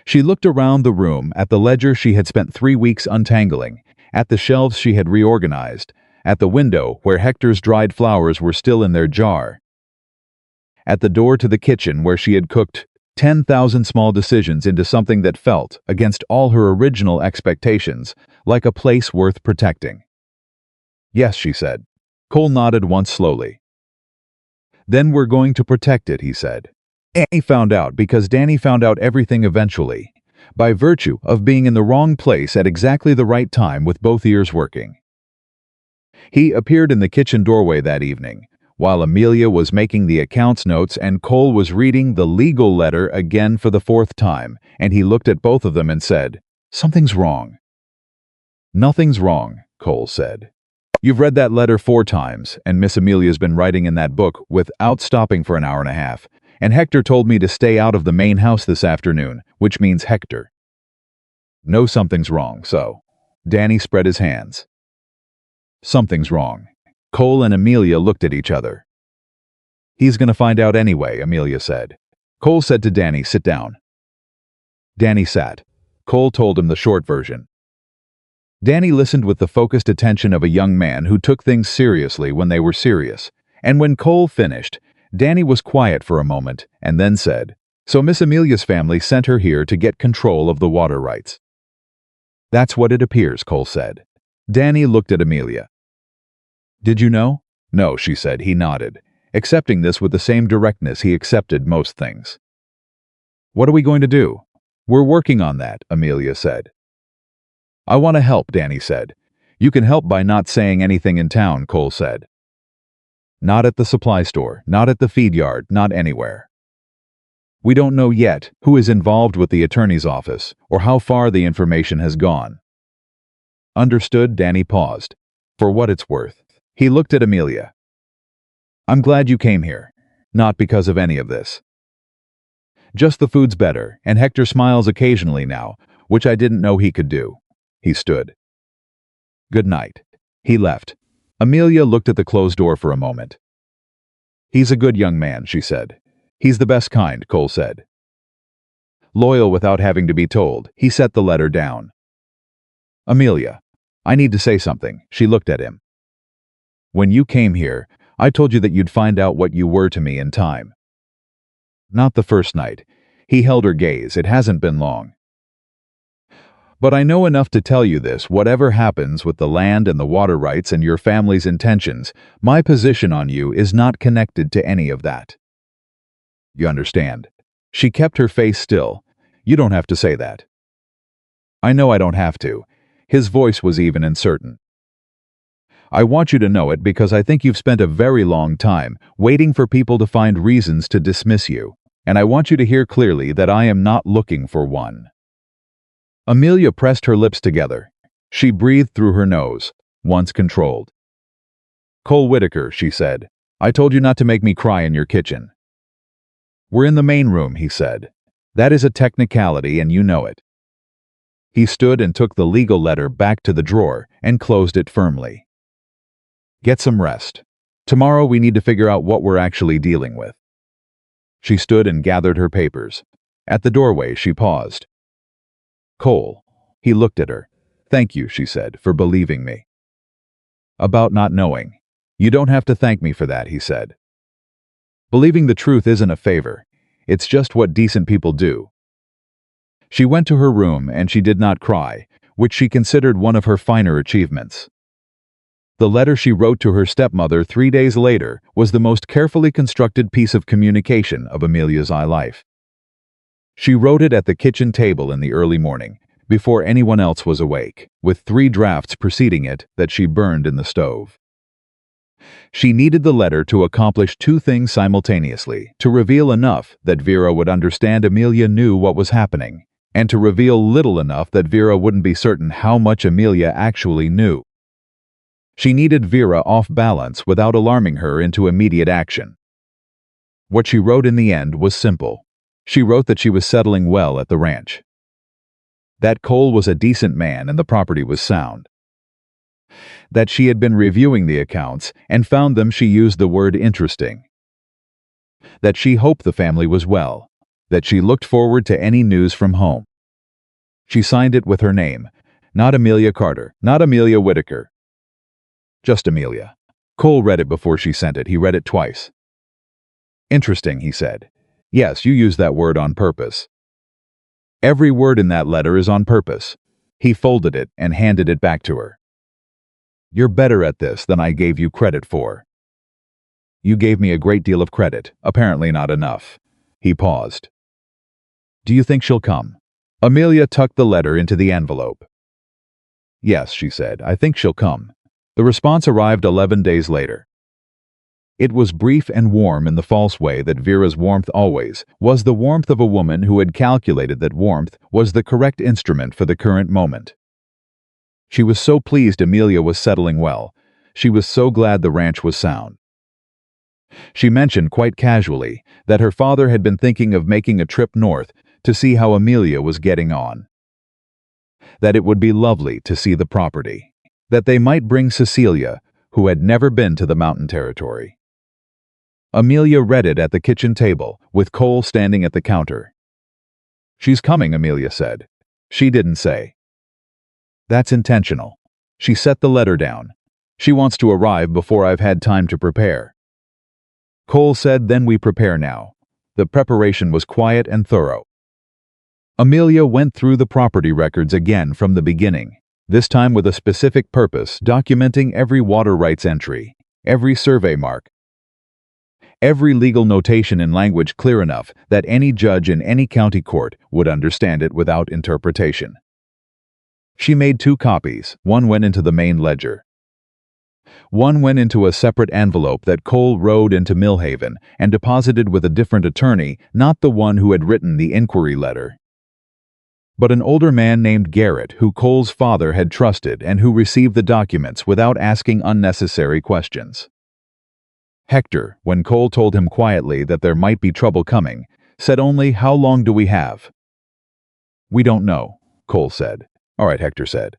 She looked around the room at the ledger she had spent 3 weeks untangling, at the shelves she had reorganized, at the window where Hector's dried flowers were still in their jar, at the door to the kitchen where she had cooked 10,000 small decisions into something that felt, against all her original expectations, like a place worth protecting. Yes, she said. Cole nodded once slowly. Then we're going to protect it, he said. Danny found out because Danny found out everything eventually, by virtue of being in the wrong place at exactly the right time with both ears working. He appeared in the kitchen doorway that evening, while Amelia was making the accounts notes and Cole was reading the legal letter again for the 4th time, and he looked at both of them and said, "Something's wrong." "Nothing's wrong," Cole said. "You've read that letter 4 times, and Miss Amelia's been writing in that book without stopping for an hour and a half, and Hector told me to stay out of the main house this afternoon, which means Hector. No, something's wrong, so." Danny spread his hands. "Something's wrong." Cole and Amelia looked at each other. "He's going to find out anyway," Amelia said. Cole said to Danny, "Sit down." Danny sat. Cole told him the short version. Danny listened with the focused attention of a young man who took things seriously when they were serious, and when Cole finished, Danny was quiet for a moment and then said, "So Miss Amelia's family sent her here to get control of the water rights." "That's what it appears," Cole said. Danny looked at Amelia. "Did you know?" "No," she said. He nodded, accepting this with the same directness he accepted most things. "What are we going to do?" "We're working on that," Amelia said. "I want to help," Danny said. "You can help by not saying anything in town," Cole said. "Not at the supply store, not at the feed yard, not anywhere. We don't know yet who is involved with the attorney's office or how far the information has gone." "Understood," Danny paused. "For what it's worth." He looked at Amelia. "I'm glad you came here. Not because of any of this. Just the food's better, and Hector smiles occasionally now, which I didn't know he could do." He stood. "Good night." He left. Amelia looked at the closed door for a moment. "He's a good young man," she said. "He's the best kind," Cole said. Loyal without having to be told, he set the letter down. "Amelia, I need to say something." She looked at him. "When you came here, I told you that you'd find out what you were to me in time." "Not the first night." He held her gaze. "It hasn't been long. But I know enough to tell you this: whatever happens with the land and the water rights and your family's intentions, my position on you is not connected to any of that. You understand?" She kept her face still. "You don't have to say that." "I know I don't have to." His voice was even and certain. "I want you to know it because I think you've spent a very long time waiting for people to find reasons to dismiss you, and I want you to hear clearly that I am not looking for one." Amelia pressed her lips together. She breathed through her nose, once controlled. "Cole Whitaker," she said, "I told you not to make me cry in your kitchen." "We're in the main room," he said. "That is a technicality, and you know it." He stood and took the legal letter back to the drawer and closed it firmly. "Get some rest. Tomorrow we need to figure out what we're actually dealing with." She stood and gathered her papers. At the doorway, she paused. "Cole." He looked at her. "Thank you," she said, "for believing me." "About not knowing. You don't have to thank me for that," he said. "Believing the truth isn't a favor. It's just what decent people do." She went to her room and she did not cry, which she considered one of her finer achievements. The letter she wrote to her stepmother 3 days later was the most carefully constructed piece of communication of Amelia's life. She wrote it at the kitchen table in the early morning, before anyone else was awake, with 3 drafts preceding it that she burned in the stove. She needed the letter to accomplish 2 things simultaneously: to reveal enough that Vera would understand Amelia knew what was happening, and to reveal little enough that Vera wouldn't be certain how much Amelia actually knew. She needed Vera off balance without alarming her into immediate action. What she wrote in the end was simple. She wrote that she was settling well at the ranch, that Cole was a decent man and the property was sound, that she had been reviewing the accounts and found them, she used the word, interesting, that she hoped the family was well, that she looked forward to any news from home. She signed it with her name, not Amelia Carter, not Amelia Whitaker. Just Amelia. Cole read it before she sent it. He read it twice. Interesting, he said. Yes, you used that word on purpose. Every word in that letter is on purpose. He folded it and handed it back to her. You're better at this than I gave you credit for. You gave me a great deal of credit, apparently not enough. He paused. Do you think she'll come? Amelia tucked the letter into the envelope. Yes, she said, I think she'll come. The response arrived 11 days later. It was brief and warm in the false way that Vera's warmth always was, the warmth of a woman who had calculated that warmth was the correct instrument for the current moment. She was so pleased Amelia was settling well. She was so glad the ranch was sound. She mentioned quite casually that her father had been thinking of making a trip north to see how Amelia was getting on. That it would be lovely to see the property. That they might bring Cecilia, who had never been to the mountain territory. Amelia read it at the kitchen table, with Cole standing at the counter. She's coming, Amelia said. She didn't say. That's intentional. She set the letter down. She wants to arrive before I've had time to prepare. Cole said, then we prepare now. The preparation was quiet and thorough. Amelia went through the property records again from the beginning, this time with a specific purpose, documenting every water rights entry, every survey mark, every legal notation in language clear enough that any judge in any county court would understand it without interpretation. She made 2 copies. One went into the main ledger. One went into a separate envelope that Cole rode into Millhaven and deposited with a different attorney, not the one who had written the inquiry letter, but an older man named Garrett, who Cole's father had trusted and who received the documents without asking unnecessary questions. Hector, when Cole told him quietly that there might be trouble coming, said only, "How long do we have?" "We don't know," Cole said. "All right," Hector said.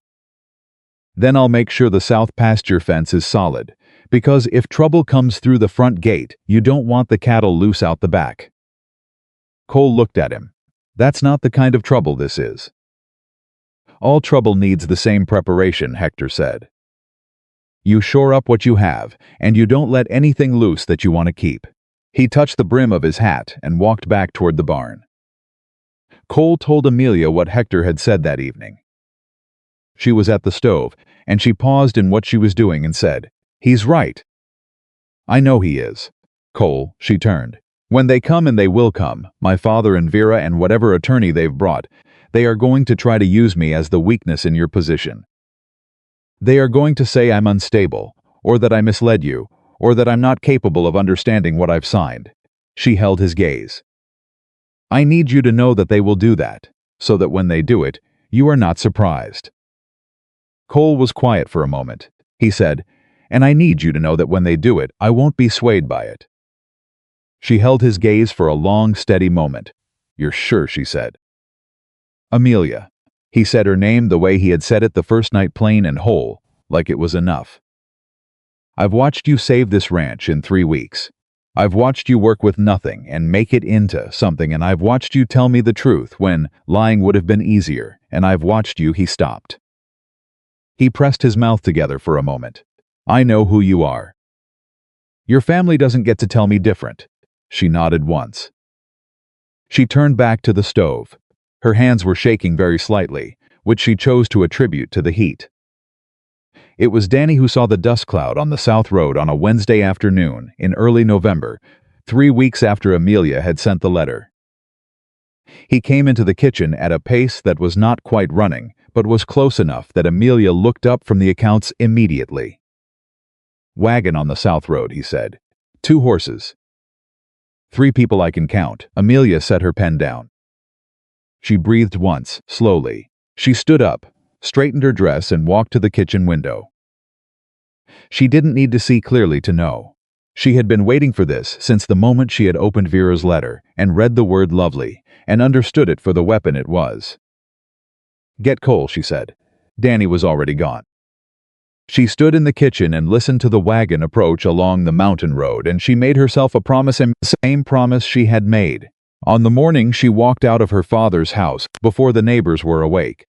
"Then I'll make sure the south pasture fence is solid, because if trouble comes through the front gate, you don't want the cattle loose out the back." Cole looked at him. "That's not the kind of trouble this is." "All trouble needs the same preparation," Hector said. "You shore up what you have, and you don't let anything loose that you want to keep." He touched the brim of his hat and walked back toward the barn. Cole told Amelia what Hector had said that evening. She was at the stove, and she paused in what she was doing and said, "He's right." "I know he is." "Cole," she turned. "When they come, and they will come, my father and Vera and whatever attorney they've brought, they are going to try to use me as the weakness in your position. They are going to say I'm unstable, or that I misled you, or that I'm not capable of understanding what I've signed." She held his gaze. "I need you to know that they will do that, so that when they do it, you are not surprised." Cole was quiet for a moment. He said, "And I need you to know that when they do it, I won't be swayed by it." She held his gaze for a long, steady moment. "You're sure?" she said. "Amelia." He said her name the way he had said it the first night, plain and whole, like it was enough. "I've watched you save this ranch in 3 weeks. I've watched you work with nothing and make it into something, and I've watched you tell me the truth when lying would have been easier, and I've watched you." He stopped. He pressed his mouth together for a moment. "I know who you are. Your family doesn't get to tell me different." She nodded once. She turned back to the stove. Her hands were shaking very slightly, which she chose to attribute to the heat. It was Danny who saw the dust cloud on the South Road on a Wednesday afternoon in early November, 3 weeks after Amelia had sent the letter. He came into the kitchen at a pace that was not quite running, but was close enough that Amelia looked up from the accounts immediately. "Wagon on the South Road," he said. 2 horses. 3 people I can count." Amelia set her pen down. She breathed once, slowly. She stood up, straightened her dress, and walked to the kitchen window. She didn't need to see clearly to know. She had been waiting for this since the moment she had opened Vera's letter and read the word lovely, and understood it for the weapon it was. "Get Cole," she said. Danny was already gone. She stood in the kitchen and listened to the wagon approach along the mountain road, and she made herself a promise, and the same promise she had made on the morning she walked out of her father's house before the neighbors were awake.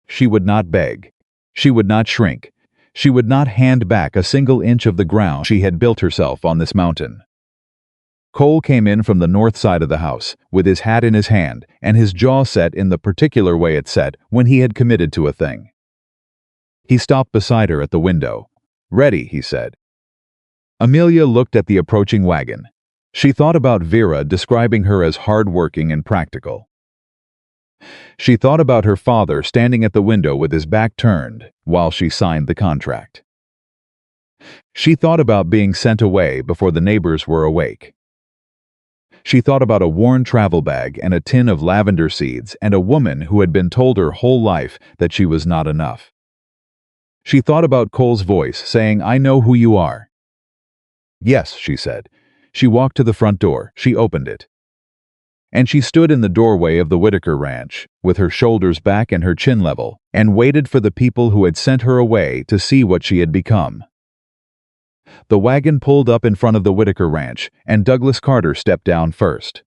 She would not beg. She would not shrink. She would not hand back a single inch of the ground she had built herself on this mountain. Cole came in from the north side of the house, with his hat in his hand and his jaw set in the particular way it set when he had committed to a thing. He stopped beside her at the window. "Ready," he said. Amelia looked at the approaching wagon. She thought about Vera describing her as hard-working and practical. She thought about her father standing at the window with his back turned while she signed the contract. She thought about being sent away before the neighbors were awake. She thought about a worn travel bag and a tin of lavender seeds and a woman who had been told her whole life that she was not enough. She thought about Cole's voice saying, "I know who you are." "Yes," she said. She walked to the front door. She opened it. And she stood in the doorway of the Whitaker Ranch, with her shoulders back and her chin level, and waited for the people who had sent her away to see what she had become. The wagon pulled up in front of the Whitaker Ranch, and Douglas Carter stepped down first.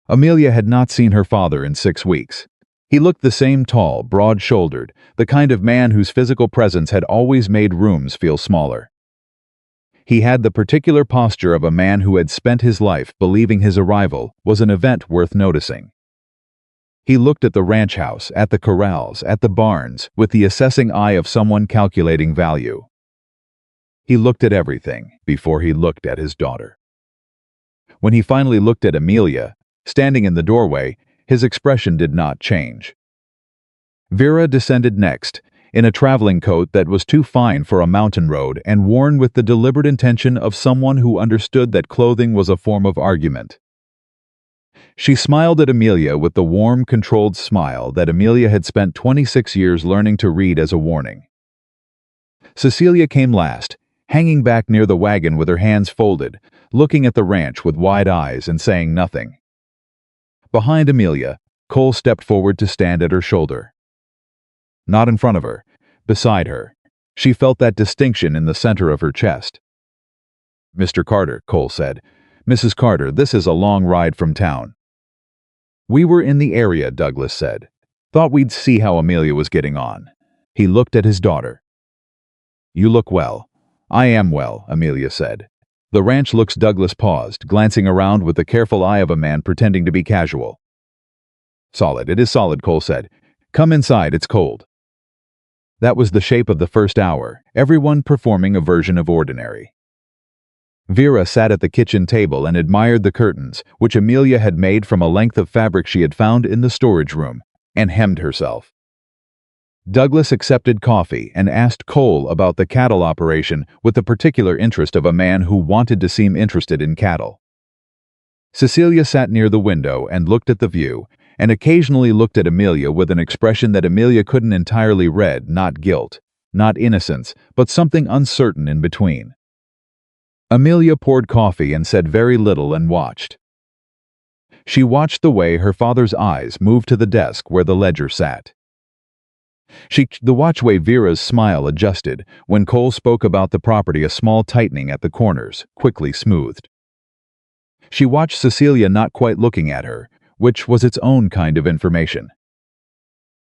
Amelia had not seen her father in 6 weeks. He looked the same tall, broad-shouldered, the kind of man whose physical presence had always made rooms feel smaller. He had the particular posture of a man who had spent his life believing his arrival was an event worth noticing. He looked at the ranch house, at the corrals, at the barns, with the assessing eye of someone calculating value. He looked at everything before he looked at his daughter. When he finally looked at Amelia, standing in the doorway, his expression did not change. Vera descended next, in a traveling coat that was too fine for a mountain road and worn with the deliberate intention of someone who understood that clothing was a form of argument. She smiled at Amelia with the warm, controlled smile that Amelia had spent 26 years learning to read as a warning. Cecilia came last, hanging back near the wagon with her hands folded, looking at the ranch with wide eyes and saying nothing. Behind Amelia, Cole stepped forward to stand at her shoulder. Not in front of her, beside her. She felt that distinction in the center of her chest. "Mr. Carter," Cole said. "Mrs. Carter, this is a long ride from town." "We were in the area," Douglas said. "Thought we'd see how Amelia was getting on." He looked at his daughter. "You look well." "I am well," Amelia said. "The ranch looks." Douglas paused, glancing around with the careful eye of a man pretending to be casual. "Solid. It is solid," Cole said. "Come inside, it's cold." That was the shape of the first hour, everyone performing a version of ordinary. Vera sat at the kitchen table and admired the curtains, which Amelia had made from a length of fabric she had found in the storage room, and hemmed herself. Douglas accepted coffee and asked Cole about the cattle operation with the particular interest of a man who wanted to seem interested in cattle. Cecilia sat near the window and looked at the view, and occasionally looked at Amelia with an expression that Amelia couldn't entirely read, not guilt, not innocence, but something uncertain in between. Amelia poured coffee and said very little and watched. She watched the way her father's eyes moved to the desk where the ledger sat. The watchway Vera's smile adjusted when Cole spoke about the property, a small tightening at the corners, quickly smoothed. She watched Cecilia not quite looking at her, which was its own kind of information.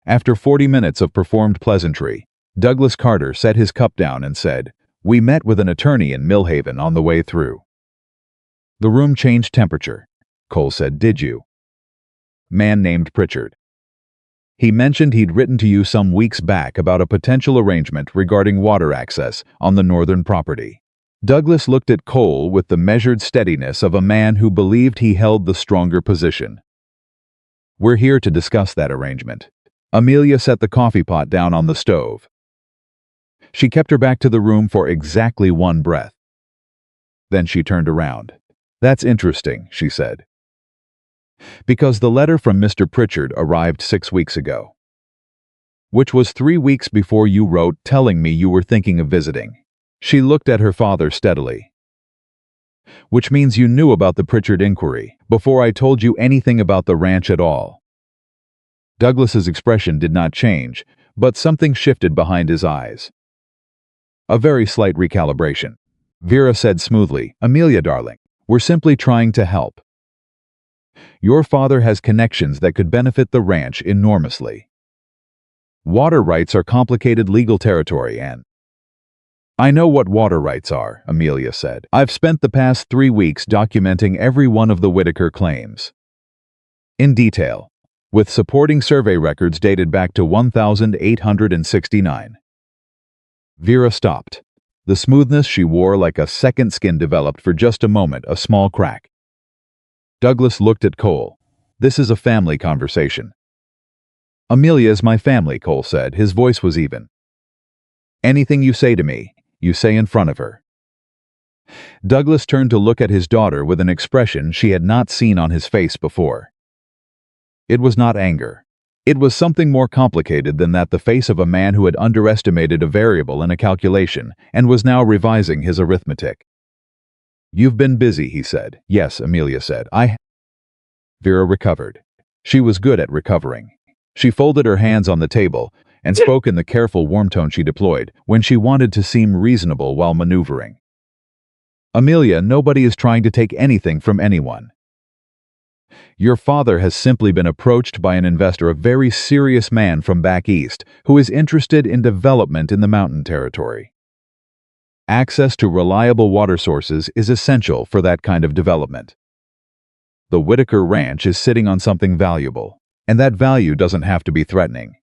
After 40 minutes of performed pleasantry, Douglas Carter set his cup down and said, "We met with an attorney in Millhaven on the way through." The room changed temperature. Cole said, "Did you?" "Man named Pritchard. He mentioned he'd written to you some weeks back about a potential arrangement regarding water access on the northern property." Douglas looked at Cole with the measured steadiness of a man who believed he held the stronger position. "We're here to discuss that arrangement." Amelia set the coffee pot down on the stove. She kept her back to the room for exactly one breath. Then she turned around. "That's interesting," she said. "Because the letter from Mr. Pritchard arrived 6 weeks ago. Which was 3 weeks before you wrote telling me you were thinking of visiting." She looked at her father steadily. "Which means you knew about the Pritchard inquiry before I told you anything about the ranch at all." Douglas's expression did not change, but something shifted behind his eyes. "A very slight recalibration." Vera said smoothly, "Amelia, darling, we're simply trying to help. Your father has connections that could benefit the ranch enormously. Water rights are complicated legal territory, and I know what water rights are, Amelia said. I've spent the past 3 weeks documenting every one of the Whitaker claims. In detail, with supporting survey records dated back to 1869. Vera stopped. The smoothness she wore like a second skin developed for just a moment, a small crack. Douglas looked at Cole. This is a family conversation. Amelia is my family, Cole said. His voice was even. Anything you say to me, you say in front of her. Douglas turned to look at his daughter with an expression she had not seen on his face before. It was not anger. It was something more complicated than that, the face of a man who had underestimated a variable in a calculation and was now revising his arithmetic. You've been busy, he said. Yes, Amelia said. Vera recovered. She was good at recovering. She folded her hands on the table and spoke in the careful, warm tone she deployed when she wanted to seem reasonable while maneuvering. Amelia, nobody is trying to take anything from anyone. Your father has simply been approached by an investor, a very serious man from back east, who is interested in development in the mountain territory. Access to reliable water sources is essential for that kind of development. The Whitaker Ranch is sitting on something valuable, and that value doesn't have to be threatening.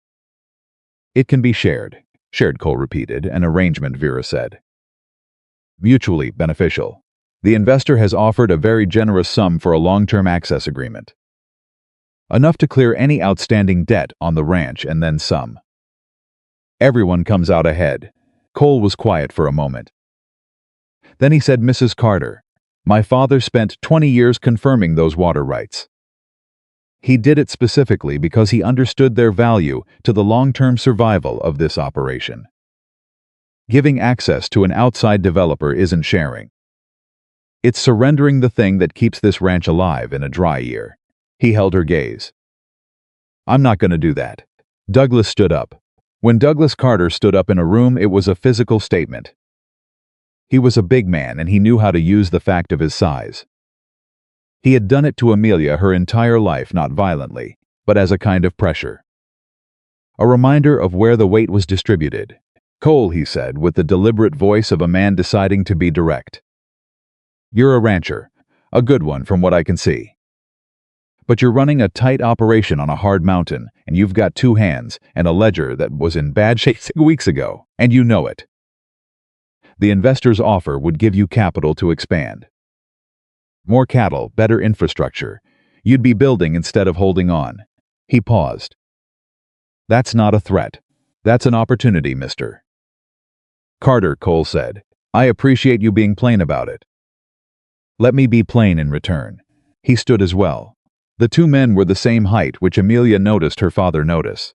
It can be shared. Shared, Cole repeated. An arrangement, Vera said. Mutually beneficial. The investor has offered a very generous sum for a long-term access agreement. Enough to clear any outstanding debt on the ranch and then some. Everyone comes out ahead. Cole was quiet for a moment. Then he said, Mrs. Carter, my father spent 20 years confirming those water rights. He did it specifically because he understood their value to the long-term survival of this operation. Giving access to an outside developer isn't sharing. It's surrendering the thing that keeps this ranch alive in a dry year. He held her gaze. I'm not going to do that. Douglas stood up. When Douglas Carter stood up in a room, it was a physical statement. He was a big man, and he knew how to use the fact of his size. He had done it to Amelia her entire life, not violently, but as a kind of pressure. A reminder of where the weight was distributed. Cole, he said, with the deliberate voice of a man deciding to be direct. You're a rancher, a good one from what I can see. But you're running a tight operation on a hard mountain, and you've got 2 hands and a ledger that was in bad shape 6 weeks ago, and you know it. The investor's offer would give you capital to expand. More cattle, better infrastructure. You'd be building instead of holding on. He paused. That's not a threat. That's an opportunity, mister. Carter, Cole said. I appreciate you being plain about it. Let me be plain in return. He stood as well. The 2 men were the same height, which Amelia noticed her father notice.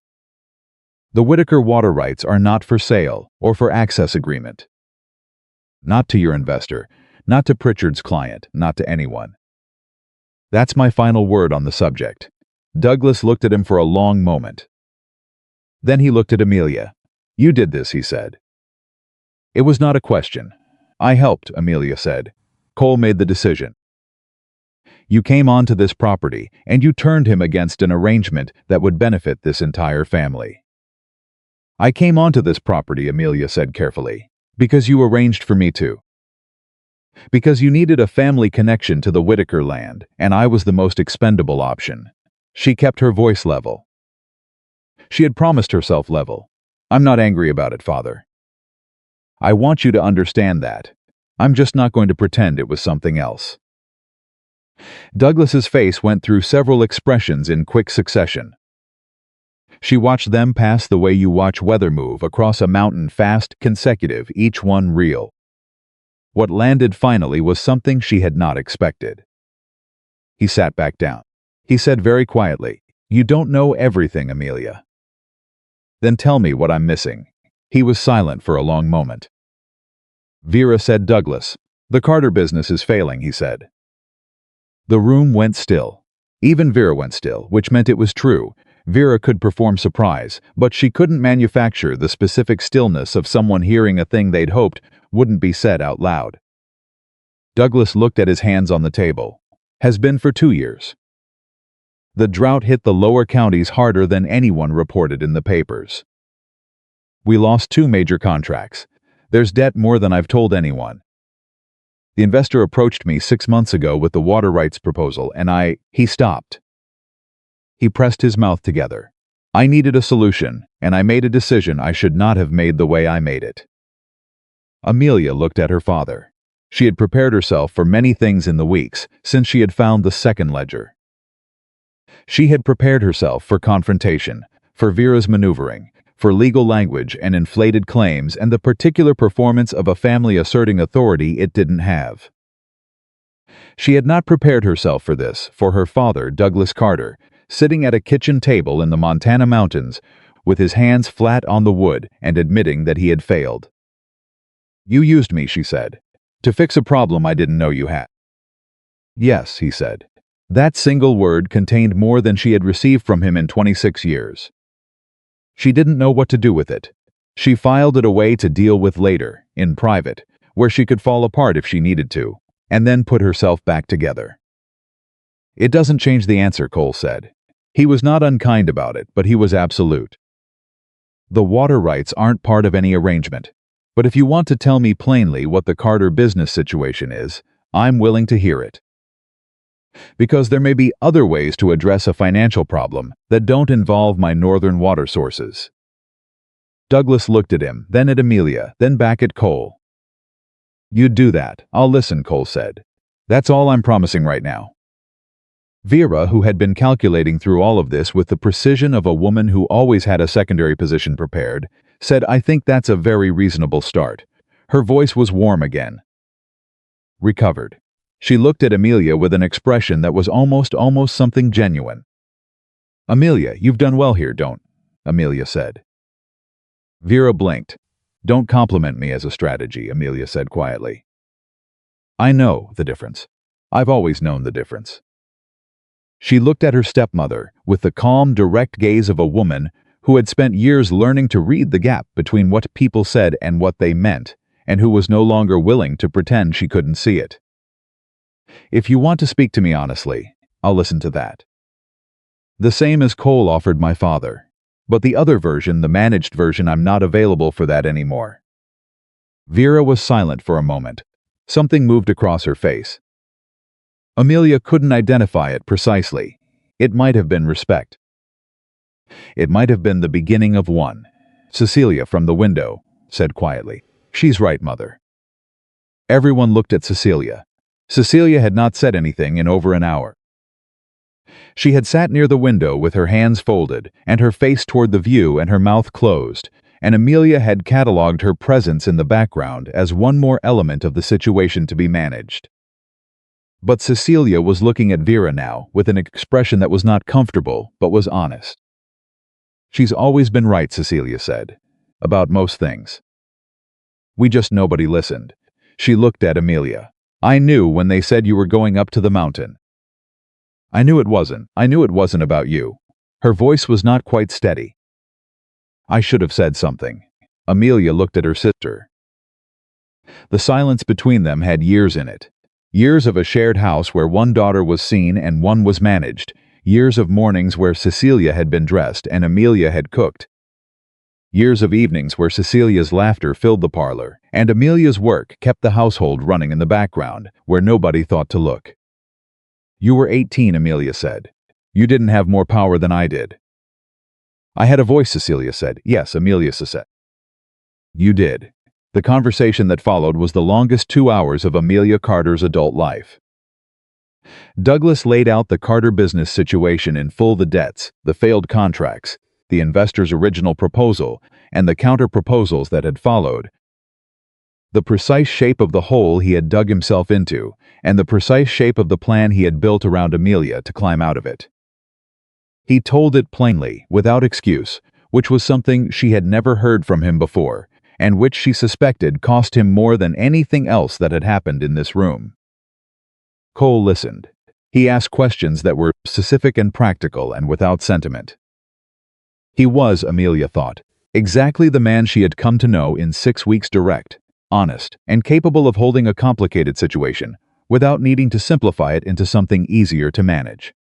The Whitaker water rights are not for sale or for access agreement. Not to your investor, not to Pritchard's client, not to anyone. That's my final word on the subject. Douglas looked at him for a long moment. Then he looked at Amelia. You did this, he said. It was not a question. I helped, Amelia said. Cole made the decision. You came onto this property, and you turned him against an arrangement that would benefit this entire family. I came onto this property, Amelia said carefully, because you arranged for me to. Because you needed a family connection to the Whitaker land, and I was the most expendable option. She kept her voice level. She had promised herself level. I'm not angry about it, Father. I want you to understand that. I'm just not going to pretend it was something else. Douglas's face went through several expressions in quick succession. She watched them pass the way you watch weather move across a mountain, fast, consecutive, each one real. What landed finally was something she had not expected. He sat back down. He said very quietly, You don't know everything, Amelia. Then tell me what I'm missing. He was silent for a long moment. Vera said, Douglas, the Carter business is failing, he said. The room went still. Even Vera went still, which meant it was true. Vera could perform surprise, but she couldn't manufacture the specific stillness of someone hearing a thing they'd hoped wouldn't be said out loud. Douglas looked at his hands on the table. Has been for 2 years. The drought hit the lower counties harder than anyone reported in the papers. We lost 2 major contracts. There's debt more than I've told anyone. The investor approached me 6 months ago with the water rights proposal, and He stopped. He pressed his mouth together. I needed a solution, and I made a decision I should not have made the way I made it. Amelia looked at her father. She had prepared herself for many things in the weeks since she had found the second ledger. She had prepared herself for confrontation, for Vera's maneuvering, for legal language and inflated claims and the particular performance of a family asserting authority it didn't have. She had not prepared herself for this, for her father, Douglas Carter, sitting at a kitchen table in the Montana mountains, with his hands flat on the wood and admitting that he had failed. You used me, she said, to fix a problem I didn't know you had. Yes, he said. That single word contained more than she had received from him in 26 years. She didn't know what to do with it. She filed it away to deal with later, in private, where she could fall apart if she needed to, and then put herself back together. It doesn't change the answer, Cole said. He was not unkind about it, but he was absolute. The water rights aren't part of any arrangement, but if you want to tell me plainly what the Carter business situation is, I'm willing to hear it. Because there may be other ways to address a financial problem that don't involve my northern water sources. Douglas looked at him, then at Amelia, then back at Cole. You'd do that. I'll listen, Cole said. That's all I'm promising right now. Vera, who had been calculating through all of this with the precision of a woman who always had a secondary position prepared, said, I think that's a very reasonable start. Her voice was warm again. Recovered. She looked at Amelia with an expression that was almost something genuine. Amelia, you've done well here, don't? Amelia said. Vera blinked. Don't compliment me as a strategy, Amelia said quietly. I know the difference. I've always known the difference. She looked at her stepmother with the calm, direct gaze of a woman who had spent years learning to read the gap between what people said and what they meant, and who was no longer willing to pretend she couldn't see it. If you want to speak to me honestly, I'll listen to that. The same as Cole offered my father, but the other version, the managed version, I'm not available for that anymore. Vera was silent for a moment. Something moved across her face. Amelia couldn't identify it precisely. It might have been respect. It might have been the beginning of one. Cecilia from the window said quietly, She's right, Mother. Everyone looked at Cecilia. Cecilia had not said anything in over an hour. She had sat near the window with her hands folded and her face toward the view and her mouth closed, and Amelia had catalogued her presence in the background as one more element of the situation to be managed. But Cecilia was looking at Vera now with an expression that was not comfortable but was honest. She's always been right, Cecilia said, about most things. Nobody listened. She looked at Amelia. I knew when they said you were going up to the mountain. I knew it wasn't about you. Her voice was not quite steady. I should have said something. Amelia looked at her sister. The silence between them had years in it. Years of a shared house where one daughter was seen and one was managed. Years of mornings where Cecilia had been dressed and Amelia had cooked. Years of evenings where Cecilia's laughter filled the parlor, and Amelia's work kept the household running in the background, where nobody thought to look. You were 18, Amelia said. You didn't have more power than I did. I had a voice, Cecilia said. Yes, Amelia said. You did. The conversation that followed was the longest 2 hours of Amelia Carter's adult life. Douglas laid out the Carter business situation in full: the debts, the failed contracts, the investor's original proposal, and the counter-proposals that had followed. The precise shape of the hole he had dug himself into, and the precise shape of the plan he had built around Amelia to climb out of it. He told it plainly, without excuse, which was something she had never heard from him before, and which she suspected cost him more than anything else that had happened in this room. Cole listened. He asked questions that were specific and practical and without sentiment. He was, Amelia thought, exactly the man she had come to know in 6 weeks: direct, honest, and capable of holding a complicated situation without needing to simplify it into something easier to manage.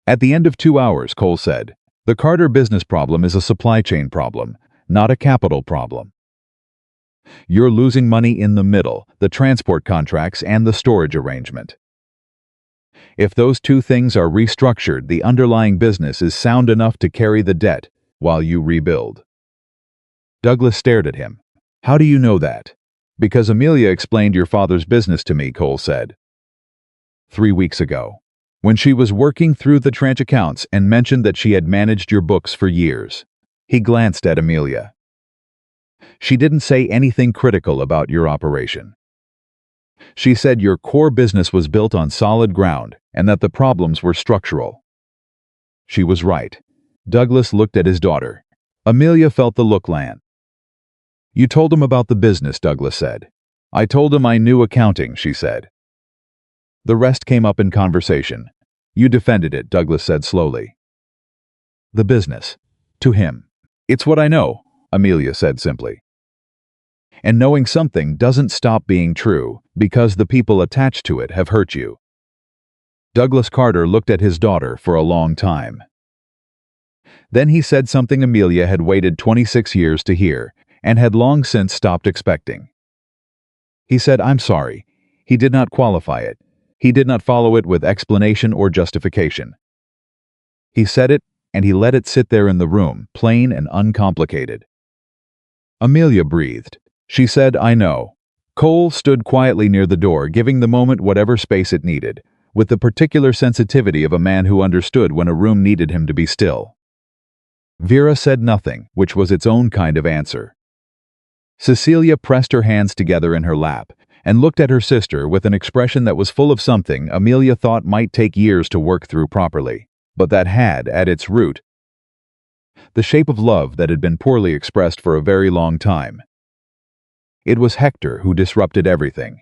At the end of 2 hours, Cole said, the Carter business problem is a supply chain problem, not a capital problem. You're losing money in the middle, the transport contracts and the storage arrangement. If those two things are restructured, the underlying business is sound enough to carry the debt while you rebuild. Douglas stared at him. How do you know that? Because Amelia explained your father's business to me, Cole said. 3 weeks ago, when she was working through the tranche accounts and mentioned that she had managed your books for years. He glanced at Amelia. She didn't say anything critical about your operation. She said your core business was built on solid ground and that the problems were structural. She was right. Douglas looked at his daughter. Amelia felt the look land. You told him about the business, Douglas said. I told him I knew accounting, she said. The rest came up in conversation. You defended it, Douglas said slowly. The business. To him. It's what I know, Amelia said simply. And knowing something doesn't stop being true because the people attached to it have hurt you. Douglas Carter looked at his daughter for a long time. Then he said something Amelia had waited 26 years to hear and had long since stopped expecting. He said, I'm sorry. He did not qualify it. He did not follow it with explanation or justification. He said it, and he let it sit there in the room, plain and uncomplicated. Amelia breathed. She said, I know. Cole stood quietly near the door, giving the moment whatever space it needed, with the particular sensitivity of a man who understood when a room needed him to be still. Vera said nothing, which was its own kind of answer. Cecilia pressed her hands together in her lap and looked at her sister with an expression that was full of something Amelia thought might take years to work through properly, but that had, at its root, the shape of love that had been poorly expressed for a very long time. It was Hector who disrupted everything.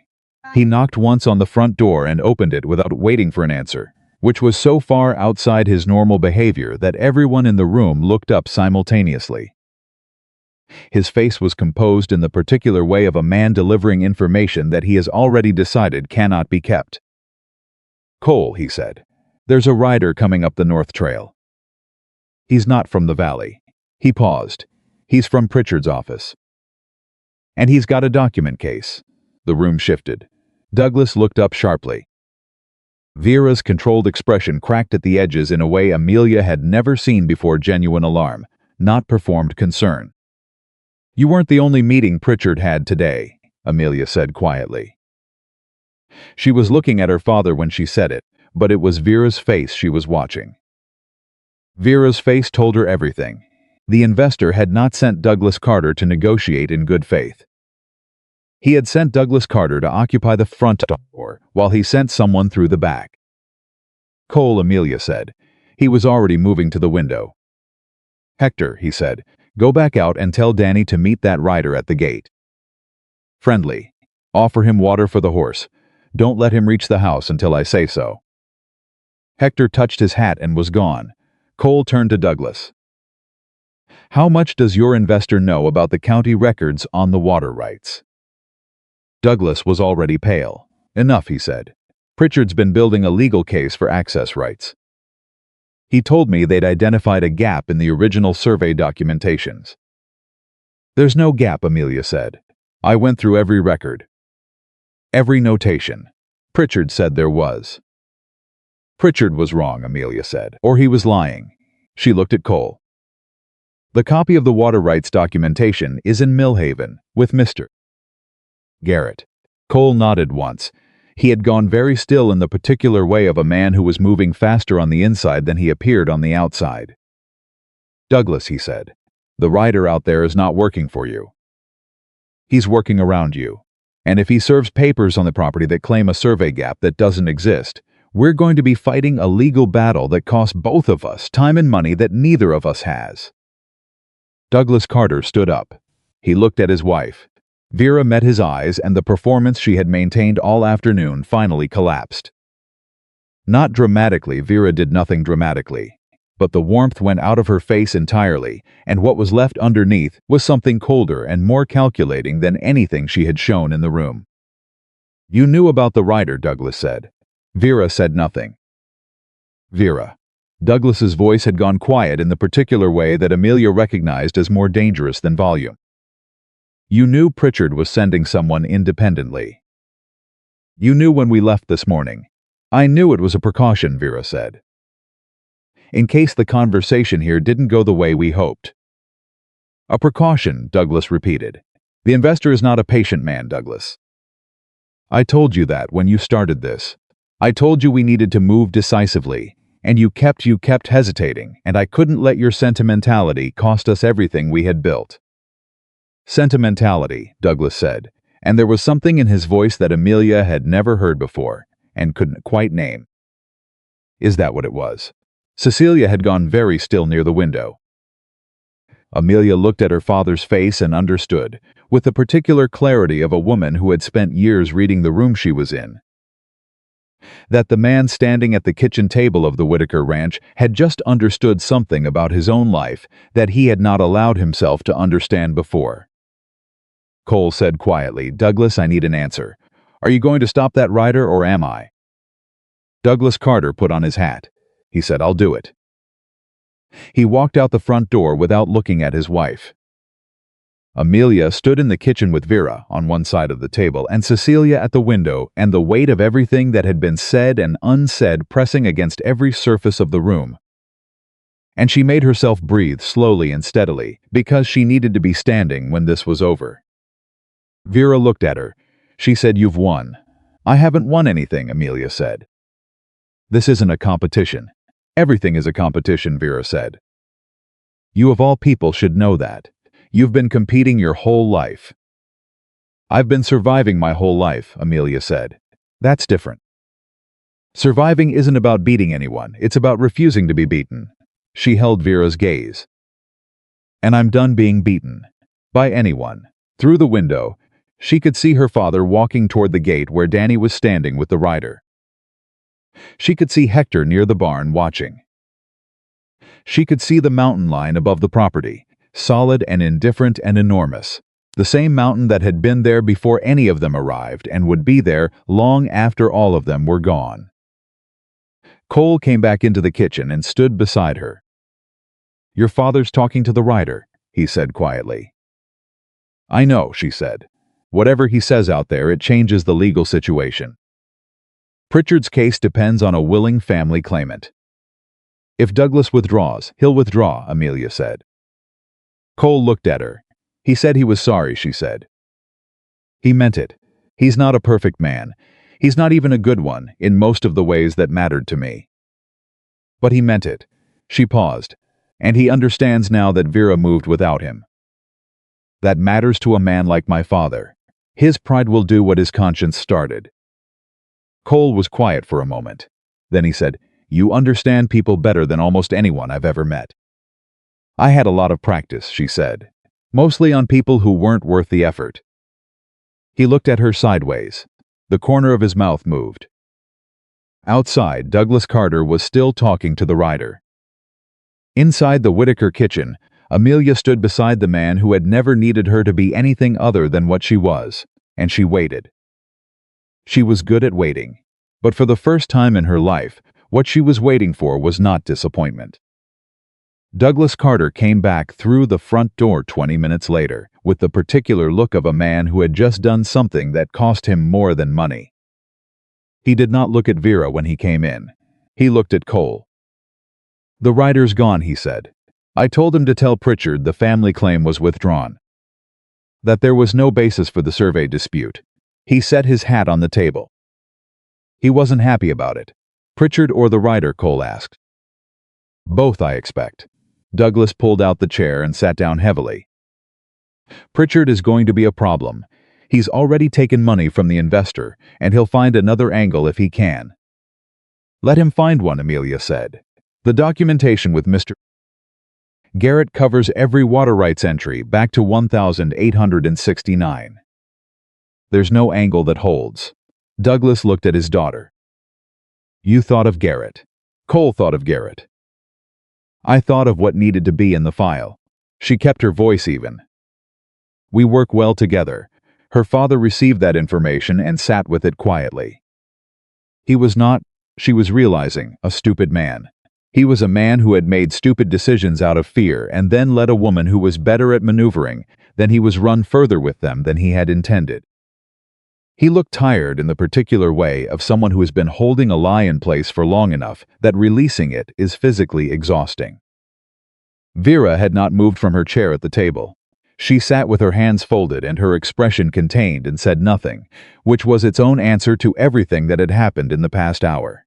He knocked once on the front door and opened it without waiting for an answer, which was so far outside his normal behavior that everyone in the room looked up simultaneously. His face was composed in the particular way of a man delivering information that he has already decided cannot be kept. Cole, he said, there's a rider coming up the North Trail. He's not from the valley. He paused. He's from Pritchard's office. And he's got a document case. The room shifted. Douglas looked up sharply. Vera's controlled expression cracked at the edges in a way Amelia had never seen before. Genuine alarm, not performed concern. You weren't the only meeting Pritchard had today, Amelia said quietly. She was looking at her father when she said it, but it was Vera's face she was watching. Vera's face told her everything. The investor had not sent Douglas Carter to negotiate in good faith. He had sent Douglas Carter to occupy the front door while he sent someone through the back. Cole, Amelia said. He was already moving to the window. Hector, he said, go back out and tell Danny to meet that rider at the gate. Friendly. Offer him water for the horse. Don't let him reach the house until I say so. Hector touched his hat and was gone. Cole turned to Douglas. How much does your investor know about the county records on the water rights? Douglas was already pale. Enough, he said. Pritchard's been building a legal case for access rights. He told me they'd identified a gap in the original survey documentations. There's no gap, Amelia said. I went through every record. Every notation. Pritchard said there was. Pritchard was wrong, Amelia said, or he was lying. She looked at Cole. The copy of the water rights documentation is in Millhaven, with Mr. Garrett. Cole nodded once. He had gone very still in the particular way of a man who was moving faster on the inside than he appeared on the outside. Douglas, he said, the rider out there is not working for you. He's working around you. And if he serves papers on the property that claim a survey gap that doesn't exist, we're going to be fighting a legal battle that costs both of us time and money that neither of us has. Douglas Carter stood up. He looked at his wife. Vera met his eyes, and the performance she had maintained all afternoon finally collapsed. Not dramatically, Vera did nothing dramatically, but the warmth went out of her face entirely, and what was left underneath was something colder and more calculating than anything she had shown in the room. You knew about the rider, Douglas said. Vera said nothing. Vera. Douglas's voice had gone quiet in the particular way that Amelia recognized as more dangerous than volume. You knew Pritchard was sending someone independently. You knew when we left this morning. I knew it was a precaution, Vera said. In case the conversation here didn't go the way we hoped. A precaution, Douglas repeated. The investor is not a patient man, Douglas. I told you that when you started this. I told you we needed to move decisively, and you kept hesitating, and I couldn't let your sentimentality cost us everything we had built. Sentimentality, Douglas said, and there was something in his voice that Amelia had never heard before, and couldn't quite name. Is that what it was? Cecilia had gone very still near the window. Amelia looked at her father's face and understood, with the particular clarity of a woman who had spent years reading the room she was in, that the man standing at the kitchen table of the Whitaker Ranch had just understood something about his own life that he had not allowed himself to understand before. Cole said quietly, Douglas, I need an answer. Are you going to stop that rider, or am I? Douglas Carter put on his hat. He said, I'll do it. He walked out the front door without looking at his wife. Amelia stood in the kitchen with Vera on one side of the table and Cecilia at the window, and the weight of everything that had been said and unsaid pressing against every surface of the room. And she made herself breathe slowly and steadily, because she needed to be standing when this was over. Vera looked at her. She said, You've won. I haven't won anything, Amelia said. This isn't a competition. Everything is a competition, Vera said. You of all people should know that. You've been competing your whole life. I've been surviving my whole life, Amelia said. That's different. Surviving isn't about beating anyone, it's about refusing to be beaten. She held Vera's gaze. And I'm done being beaten. By anyone. Through the window, she could see her father walking toward the gate where Danny was standing with the rider. She could see Hector near the barn watching. She could see the mountain line above the property, solid and indifferent and enormous, the same mountain that had been there before any of them arrived and would be there long after all of them were gone. Cole came back into the kitchen and stood beside her. Your father's talking to the rider, he said quietly. I know, she said. Whatever he says out there, it changes the legal situation. Pritchard's case depends on a willing family claimant. If Douglas withdraws, he'll withdraw, Amelia said. Cole looked at her. He said he was sorry, she said. He meant it. He's not a perfect man. He's not even a good one, in most of the ways that mattered to me. But he meant it. She paused. And he understands now that Vera moved without him. That matters to a man like my father. His pride will do what his conscience started. Cole was quiet for a moment. Then he said, You understand people better than almost anyone I've ever met. I had a lot of practice, she said, mostly on people who weren't worth the effort. He looked at her sideways. The corner of his mouth moved. Outside, Douglas Carter was still talking to the rider. Inside the Whitaker kitchen, Amelia stood beside the man who had never needed her to be anything other than what she was, and she waited. She was good at waiting, but for the first time in her life, what she was waiting for was not disappointment. Douglas Carter came back through the front door 20 minutes later, with the particular look of a man who had just done something that cost him more than money. He did not look at Vera when he came in. He looked at Cole. The rider's gone, he said. I told him to tell Pritchard the family claim was withdrawn. That there was no basis for the survey dispute. He set his hat on the table. He wasn't happy about it. Pritchard or the rider, Cole asked. Both, I expect. Douglas pulled out the chair and sat down heavily. Pritchard is going to be a problem. He's already taken money from the investor, and he'll find another angle if he can. Let him find one, Amelia said. The documentation with Mr. Garrett covers every water rights entry back to 1869. There's no angle that holds. Douglas looked at his daughter. You thought of Garrett. Cole thought of Garrett. I thought of what needed to be in the file. She kept her voice even. We work well together. Her father received that information and sat with it quietly. He was not, she was realizing, a stupid man. He was a man who had made stupid decisions out of fear and then led a woman who was better at maneuvering then he was run further with them than he had intended. He looked tired in the particular way of someone who has been holding a lie in place for long enough that releasing it is physically exhausting. Vera had not moved from her chair at the table. She sat with her hands folded and her expression contained and said nothing, which was its own answer to everything that had happened in the past hour.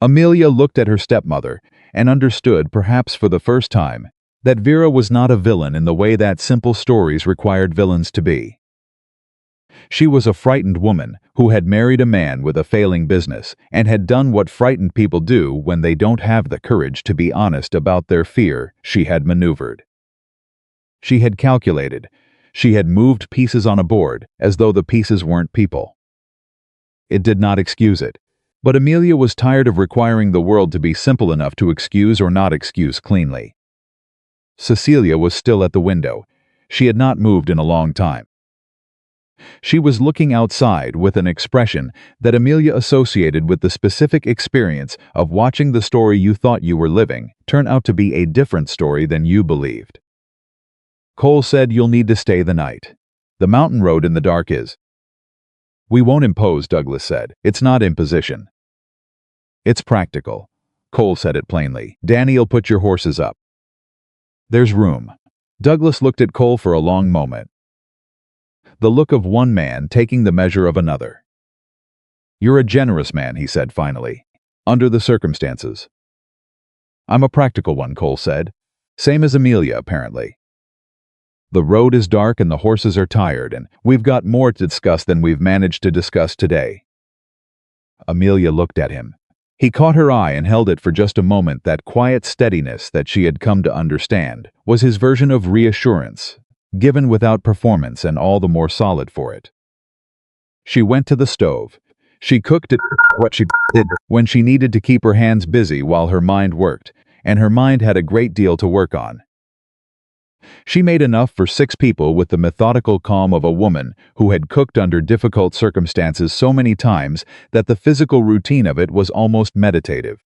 Amelia looked at her stepmother and understood, perhaps for the first time, that Vera was not a villain in the way that simple stories required villains to be. She was a frightened woman who had married a man with a failing business and had done what frightened people do when they don't have the courage to be honest about their fear. She had maneuvered. She had calculated. She had moved pieces on a board as though the pieces weren't people. It did not excuse it, but Amelia was tired of requiring the world to be simple enough to excuse or not excuse cleanly. Cecilia was still at the window. She had not moved in a long time. She was looking outside with an expression that Amelia associated with the specific experience of watching the story you thought you were living turn out to be a different story than you believed. Cole said, "You'll need to stay the night. The mountain road in the dark is." "We won't impose," Douglas said. "It's not imposition. It's practical." Cole said it plainly. "Danny'll put your horses up. There's room." Douglas looked at Cole for a long moment. The look of one man taking the measure of another. "You're a generous man," he said finally, "under the circumstances." "I'm a practical one," Cole said. "Same as Amelia, apparently. The road is dark and the horses are tired, and we've got more to discuss than we've managed to discuss today." Amelia looked at him. He caught her eye and held it for just a moment. That quiet steadiness that she had come to understand was his version of reassurance, given without performance and all the more solid for it. She went to the stove. She cooked it, what she did when she needed to keep her hands busy while her mind worked, and her mind had a great deal to work on. She made enough for 6 people with the methodical calm of a woman who had cooked under difficult circumstances so many times that the physical routine of it was almost meditative.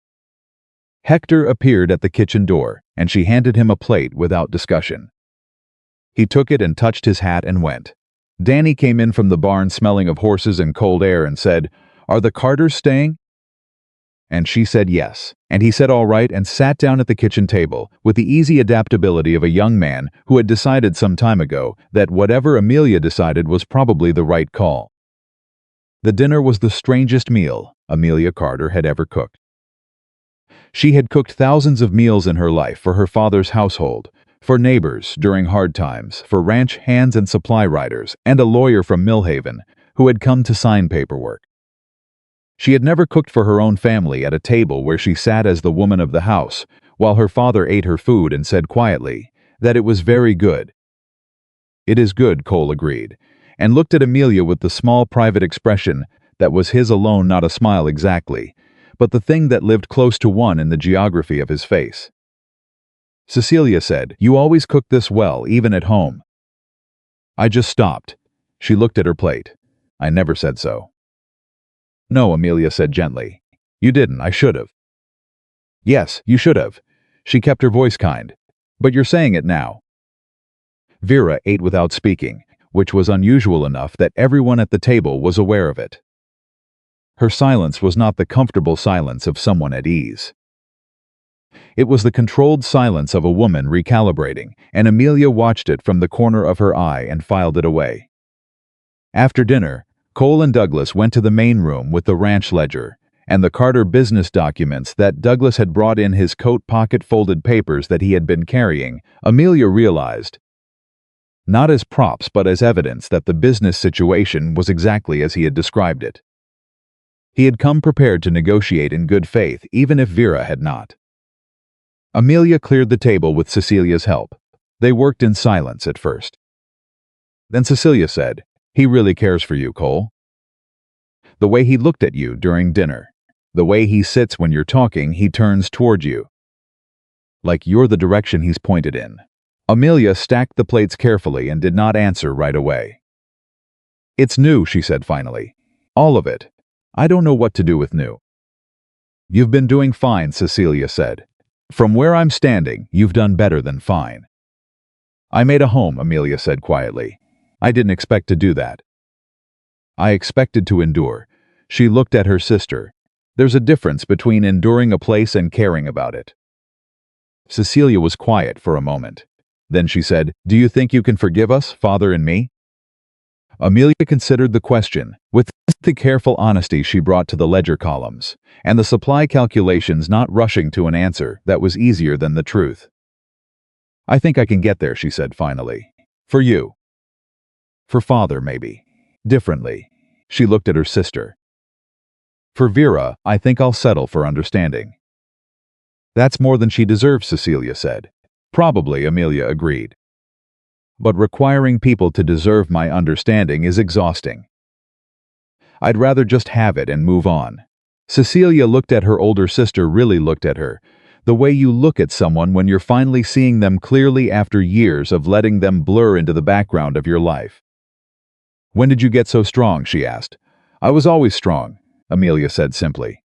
Hector appeared at the kitchen door, and she handed him a plate without discussion. He took it and touched his hat and went. Danny came in from the barn smelling of horses and cold air and said, "Are the Carters staying?" And she said yes, and he said all right and sat down at the kitchen table with the easy adaptability of a young man who had decided some time ago that whatever Amelia decided was probably the right call. The dinner was the strangest meal Amelia Carter had ever cooked. She had cooked thousands of meals in her life for her father's household, for neighbors during hard times, for ranch hands and supply riders, and a lawyer from Millhaven who had come to sign paperwork. She had never cooked for her own family at a table where she sat as the woman of the house, while her father ate her food and said quietly that it was very good. "It is good," Cole agreed, and looked at Amelia with the small private expression that was his alone, not a smile exactly, but the thing that lived close to one in the geography of his face. Cecilia said, "You always cook this well, even at home." "I just stopped." She looked at her plate. "I never said so." "No," Amelia said gently. "You didn't. I should have." "Yes, you should have." She kept her voice kind. "But you're saying it now." Vera ate without speaking, which was unusual enough that everyone at the table was aware of it. Her silence was not the comfortable silence of someone at ease. It was the controlled silence of a woman recalibrating, and Amelia watched it from the corner of her eye and filed it away. After dinner, Cole and Douglas went to the main room with the ranch ledger and the Carter business documents that Douglas had brought in his coat pocket, folded papers that he had been carrying, Amelia realized, not as props but as evidence that the business situation was exactly as he had described it. He had come prepared to negotiate in good faith, even if Vera had not. Amelia cleared the table with Cecilia's help. They worked in silence at first. Then Cecilia said, "He really cares for you, Cole. The way he looked at you during dinner, the way he sits when you're talking, he turns toward you. Like you're the direction he's pointed in." Amelia stacked the plates carefully and did not answer right away. "It's new," she said finally. "All of it. I don't know what to do with new." "You've been doing fine," Cecilia said. "From where I'm standing, you've done better than fine." I made a home, Amelia said quietly. I didn't expect to do that. I expected to endure. She looked at her sister. There's a difference between enduring a place and caring about it. Cecilia was quiet for a moment. Then she said, "Do you think you can forgive us, Father and me?" Amelia considered the question, with the careful honesty she brought to the ledger columns, and the supply calculations not rushing to an answer that was easier than the truth. "I think I can get there," she said finally. "For you. For Father, maybe. Differently." She looked at her sister. "For Vera, I think I'll settle for understanding." "That's more than she deserves," Cecilia said. "Probably," Amelia agreed. "But requiring people to deserve my understanding is exhausting. I'd rather just have it and move on." Cecilia looked at her older sister, really looked at her, the way you look at someone when you're finally seeing them clearly after years of letting them blur into the background of your life. "When did you get so strong?" she asked. "I was always strong," Amelia said simply.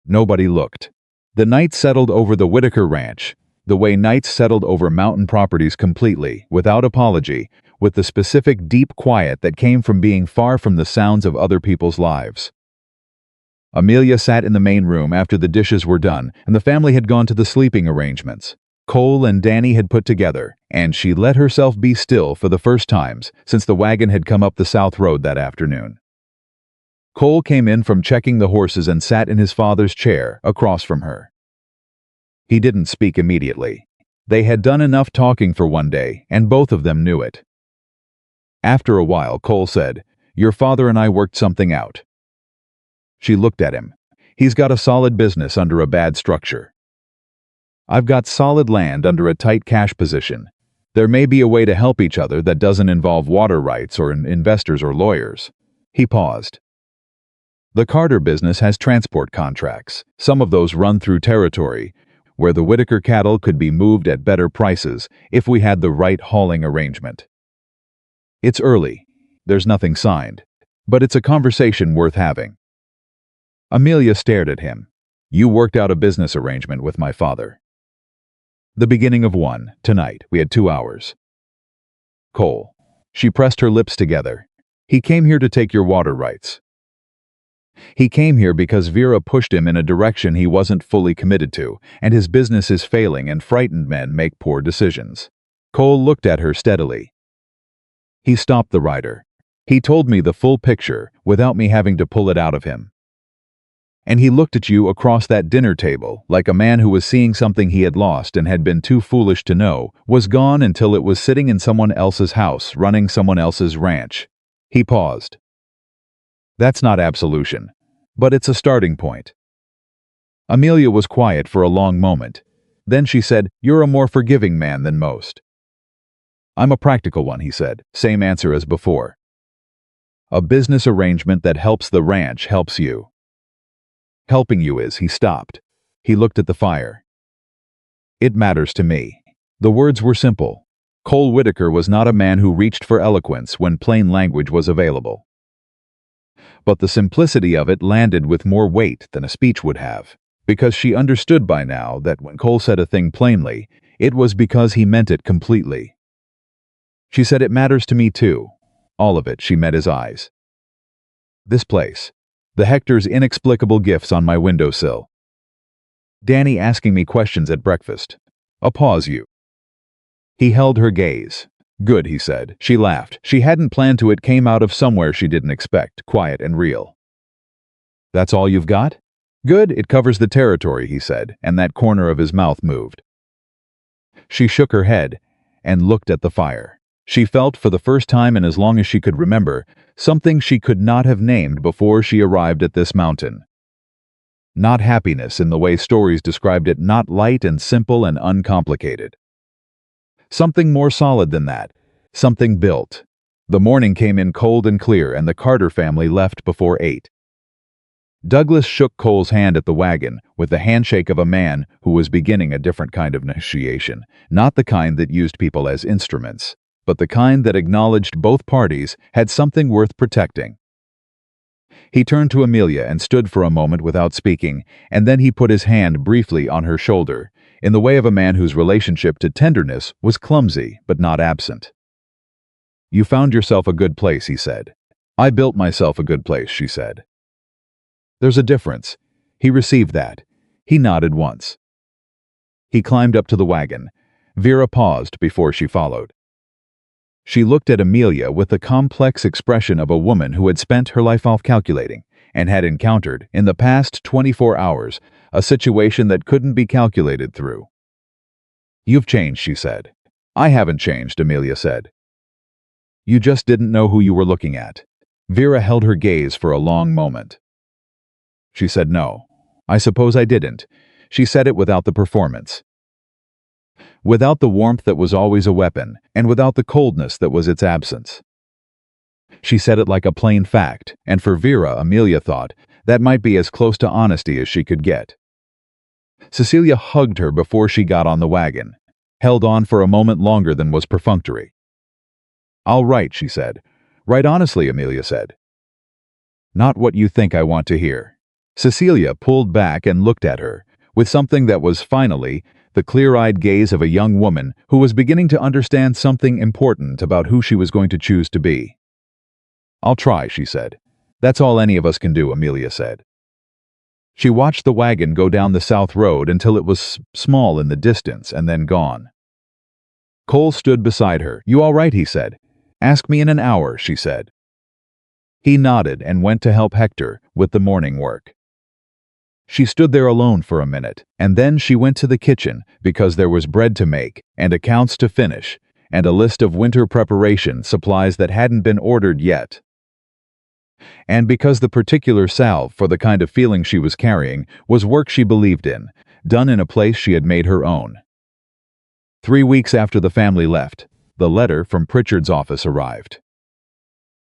Nobody looked. The night settled over the Whitaker Ranch, the way nights settled over mountain properties completely, without apology, with the specific deep quiet that came from being far from the sounds of other people's lives. Amelia sat in the main room after the dishes were done and the family had gone to the sleeping arrangements Cole and Danny had put together, and she let herself be still for the first times since the wagon had come up the south road that afternoon. Cole came in from checking the horses and sat in his father's chair across from her. He didn't speak immediately. They had done enough talking for one day, and both of them knew it. After a while, Cole said, "Your father and I worked something out." She looked at him. "He's got a solid business under a bad structure. I've got solid land under a tight cash position. There may be a way to help each other that doesn't involve water rights or investors or lawyers." He paused. "The Carter business has transport contracts. Some of those run through territory where the Whitaker cattle could be moved at better prices if we had the right hauling arrangement. It's early. There's nothing signed. But it's a conversation worth having." Amelia stared at him. "You worked out a business arrangement with my father." "The beginning of one, tonight. We had 2 hours." "Cole." She pressed her lips together. "He came here to take your water rights. He came here because Vera pushed him in a direction he wasn't fully committed to, and his business is failing and frightened men make poor decisions." Cole looked at her steadily. "He stopped the rider. He told me the full picture without me having to pull it out of him. And he looked at you across that dinner table like a man who was seeing something he had lost and had been too foolish to know was gone until it was sitting in someone else's house running someone else's ranch." He paused. "That's not absolution, but it's a starting point." Amelia was quiet for a long moment. Then she said, "You're a more forgiving man than most." "I'm a practical one," he said. Same answer as before. "A business arrangement that helps the ranch helps you." "Helping you is," he stopped. He looked at the fire. "It matters to me." The words were simple. Cole Whitaker was not a man who reached for eloquence when plain language was available. But the simplicity of it landed with more weight than a speech would have, because she understood by now that when Cole said a thing plainly, it was because he meant it completely. She said, "It matters to me too." All of it. She met his eyes. "This place. The Hector's inexplicable gifts on my windowsill. Danny asking me questions at breakfast. A pause you." He held her gaze. "Good," he said. She laughed. She hadn't planned to. It came out of somewhere she didn't expect, quiet and real. "That's all you've got?" "Good, it covers the territory," he said, and that corner of his mouth moved. She shook her head and looked at the fire. She felt, for the first time in as long as she could remember, something she could not have named before she arrived at this mountain. Not happiness in the way stories described it, not light and simple and uncomplicated. Something more solid than that. Something built. The morning came in cold and clear, and the Carter family left before 8. Douglas shook Cole's hand at the wagon with the handshake of a man who was beginning a different kind of negotiation, not the kind that used people as instruments, but the kind that acknowledged both parties had something worth protecting. He turned to Amelia and stood for a moment without speaking, and then he put his hand briefly on her shoulder. in the way of a man whose relationship to tenderness was clumsy but not absent. "You found yourself a good place," he said. "I built myself a good place," she said. "There's a difference." He received that. He nodded once. He climbed up to the wagon. Vera paused before she followed. She looked at Amelia with the complex expression of a woman who had spent her life off calculating and had encountered, in the past 24 hours, a situation that couldn't be calculated through. "You've changed," she said. "I haven't changed," Amelia said. "You just didn't know who you were looking at." Vera held her gaze for a long moment. She said, "No, I suppose I didn't." She said it without the performance. Without the warmth that was always a weapon, and without the coldness that was its absence. She said it like a plain fact, and for Vera, Amelia thought, that might be as close to honesty as she could get. Cecilia hugged her before she got on the wagon, held on for a moment longer than was perfunctory. "I'll write," she said. "Write honestly," Amelia said. "Not what you think I want to hear." Cecilia pulled back and looked at her, with something that was finally the clear-eyed gaze of a young woman who was beginning to understand something important about who she was going to choose to be. "I'll try," she said. "That's all any of us can do," Amelia said. She watched the wagon go down the south road until it was small in the distance and then gone. Cole stood beside her. "You all right?" he said. "Ask me in an hour," she said. He nodded and went to help Hector with the morning work. She stood there alone for a minute, and then she went to the kitchen because there was bread to make and accounts to finish and a list of winter preparation supplies that hadn't been ordered yet. And because the particular salve for the kind of feeling she was carrying was work she believed in, done in a place she had made her own. 3 weeks after the family left, the letter from Pritchard's office arrived.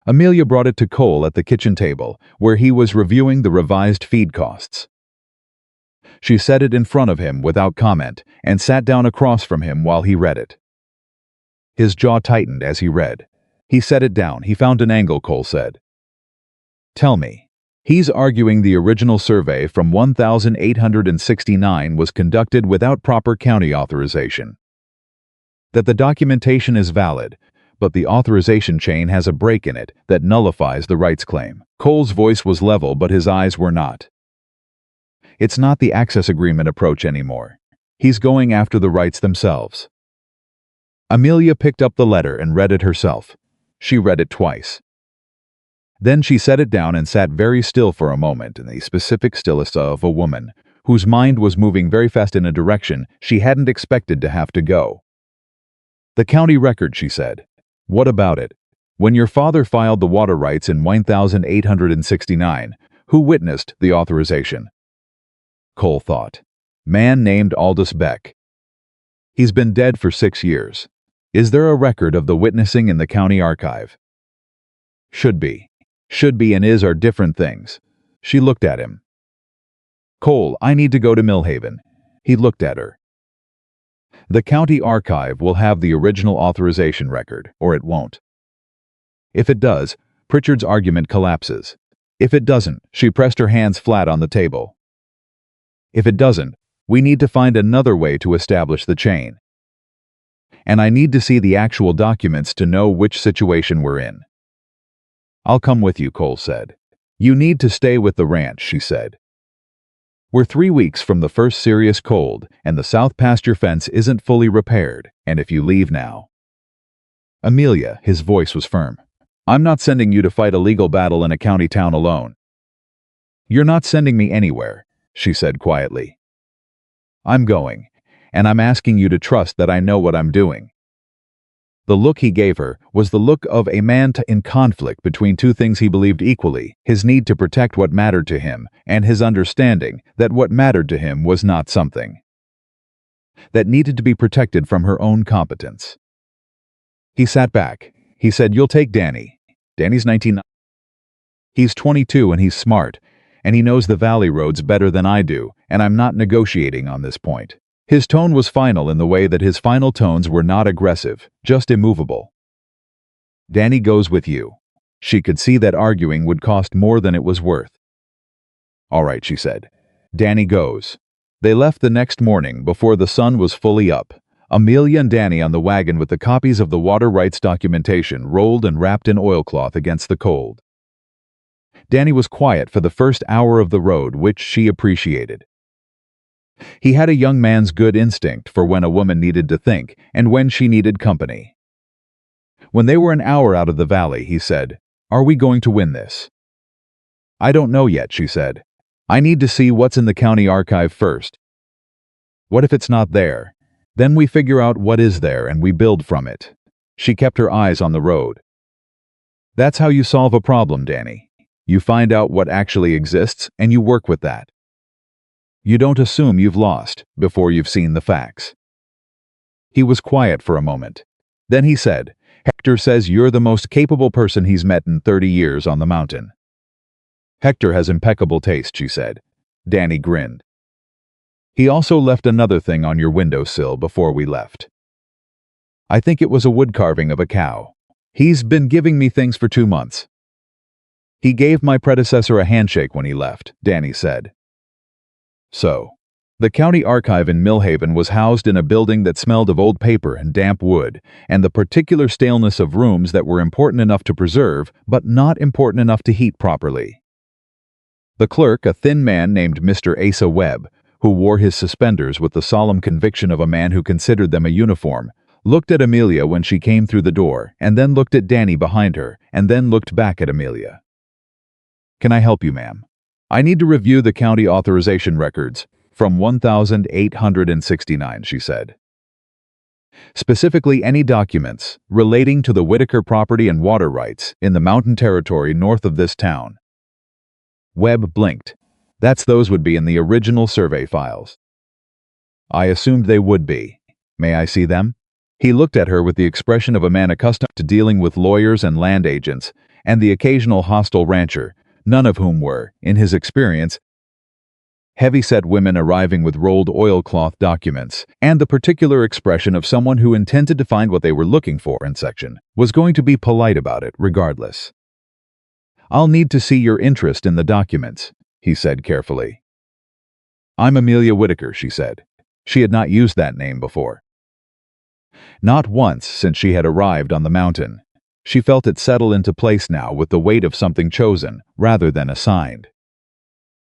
Amelia brought it to Cole at the kitchen table, where he was reviewing the revised feed costs. She set it in front of him without comment and sat down across from him while he read it. His jaw tightened as he read. He set it down. He found an angle, Cole said. "Tell me." He's arguing the original survey from 1869 was conducted without proper county authorization. That the documentation is valid, but the authorization chain has a break in it that nullifies the rights claim. Cole's voice was level, but his eyes were not. It's not the access agreement approach anymore. He's going after the rights themselves. Amelia picked up the letter and read it herself. She read it twice. Then she set it down and sat very still for a moment in the specific stillness of a woman whose mind was moving very fast in a direction she hadn't expected to have to go. "The county record," she said. "What about it? When your father filed the water rights in 1869, who witnessed the authorization?" Cole thought. "Man named Aldous Beck. He's been dead for 6 years. Is there a record of the witnessing in the county archive?" Should be and is are different things. She looked at him. "Cole, I need to go to Millhaven." He looked at her. "The county archive will have the original authorization record, or it won't. If it does, Pritchard's argument collapses. If it doesn't," she pressed her hands flat on the table. "If it doesn't, we need to find another way to establish the chain. And I need to see the actual documents to know which situation we're in." "I'll come with you," Cole said. "You need to stay with the ranch," she said. "We're 3 weeks from the first serious cold, and the south pasture fence isn't fully repaired, and if you leave now—" "Amelia," his voice was firm. "I'm not sending you to fight a legal battle in a county town alone." "You're not sending me anywhere," she said quietly. "I'm going, and I'm asking you to trust that I know what I'm doing." The look he gave her was the look of a man in conflict between two things he believed equally: his need to protect what mattered to him, and his understanding that what mattered to him was not something that needed to be protected from her own competence. He sat back. He said, "You'll take Danny. Danny's 19. He's 22 and he's smart, and he knows the valley roads better than I do, and I'm not negotiating on this point." His tone was final in the way that his final tones were not aggressive, just immovable. "Danny goes with you." She could see that arguing would cost more than it was worth. "All right," she said. "Danny goes. They left the next morning before the sun was fully up. Amelia and Danny on the wagon with the copies of the water rights documentation rolled and wrapped in oilcloth against the cold. Danny was quiet for the first hour of the road, which she appreciated. He had a young man's good instinct for when a woman needed to think and when she needed company. When they were an hour out of the valley, he said, "Are we going to win this?" "I don't know yet," she said. "I need to see what's in the county archive first. What if it's not there? Then we figure out what is there and we build from it." She kept her eyes on the road. "That's how you solve a problem, Danny. You find out what actually exists and you work with that. You don't assume you've lost before you've seen the facts." He was quiet for a moment. Then he said, "Hector says you're the most capable person he's met in 30 years on the mountain." "Hector has impeccable taste," she said. Danny grinned. "He also left another thing on your windowsill before we left. I think it was a wood carving of a cow. He's been giving me things for 2 months. He gave my predecessor a handshake when he left," Danny said. So, the county archive in Millhaven was housed in a building that smelled of old paper and damp wood, and the particular staleness of rooms that were important enough to preserve, but not important enough to heat properly. The clerk, a thin man named Mr. Asa Webb, who wore his suspenders with the solemn conviction of a man who considered them a uniform, looked at Amelia when she came through the door, and then looked at Danny behind her, and then looked back at Amelia. "Can I help you, ma'am? I need to review the county authorization records from 1869, she said. "Specifically any documents relating to the Whitaker property and water rights in the mountain territory north of this town." Webb blinked. Those would be in the original survey files." "I assumed they would be. May I see them?" He looked at her with the expression of a man accustomed to dealing with lawyers and land agents, and the occasional hostile rancher, none of whom were, in his experience, heavy-set women arriving with rolled oilcloth documents, and the particular expression of someone who intended to find what they were looking for in section, was going to be polite about it regardless. "I'll need to see your interest in the documents," he said carefully. "I'm Amelia Whitaker," she said. She had not used that name before. Not once since she had arrived on the mountain. She felt it settle into place now with the weight of something chosen, rather than assigned.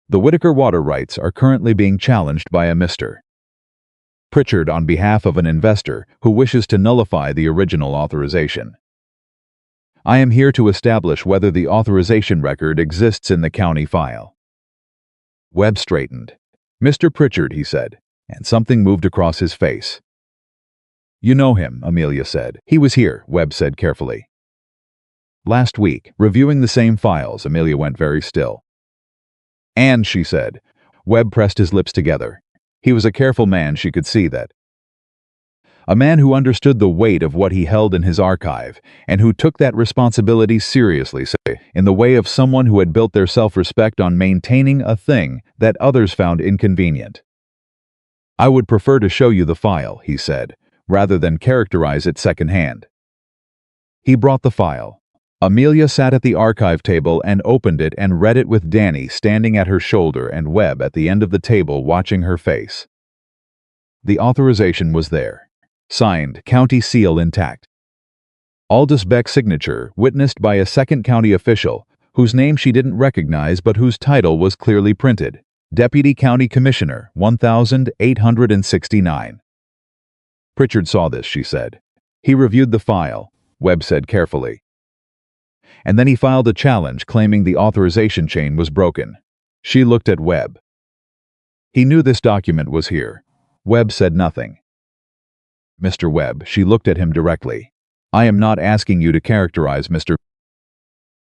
"The Whitaker water rights are currently being challenged by a Mr. Pritchard on behalf of an investor who wishes to nullify the original authorization. I am here to establish whether the authorization record exists in the county file." Webb straightened. "Mr. Pritchard," he said, and something moved across his face. "You know him," Amelia said. "He was here," Webb said carefully. "Last week, reviewing the same files." Amelia went very still. "And," she said. Webb pressed his lips together. He was a careful man, she could see that. A man who understood the weight of what he held in his archive, and who took that responsibility seriously, in the way of someone who had built their self-respect on maintaining a thing that others found inconvenient. "I would prefer to show you the file," he said, rather than characterize it secondhand. He brought the file. Amelia sat at the archive table and opened it and read it with Danny standing at her shoulder and Webb at the end of the table watching her face. The authorization was there. Signed, county seal intact. Aldous Beck's signature, witnessed by a second county official, whose name she didn't recognize but whose title was clearly printed. Deputy County Commissioner, 1869. Pritchard saw this, she said. He reviewed the file, Webb said carefully. And then he filed a challenge claiming the authorization chain was broken. She looked at Webb. He knew this document was here. Webb said nothing. "Mr. Webb," she looked at him directly. "I am not asking you to characterize Mr.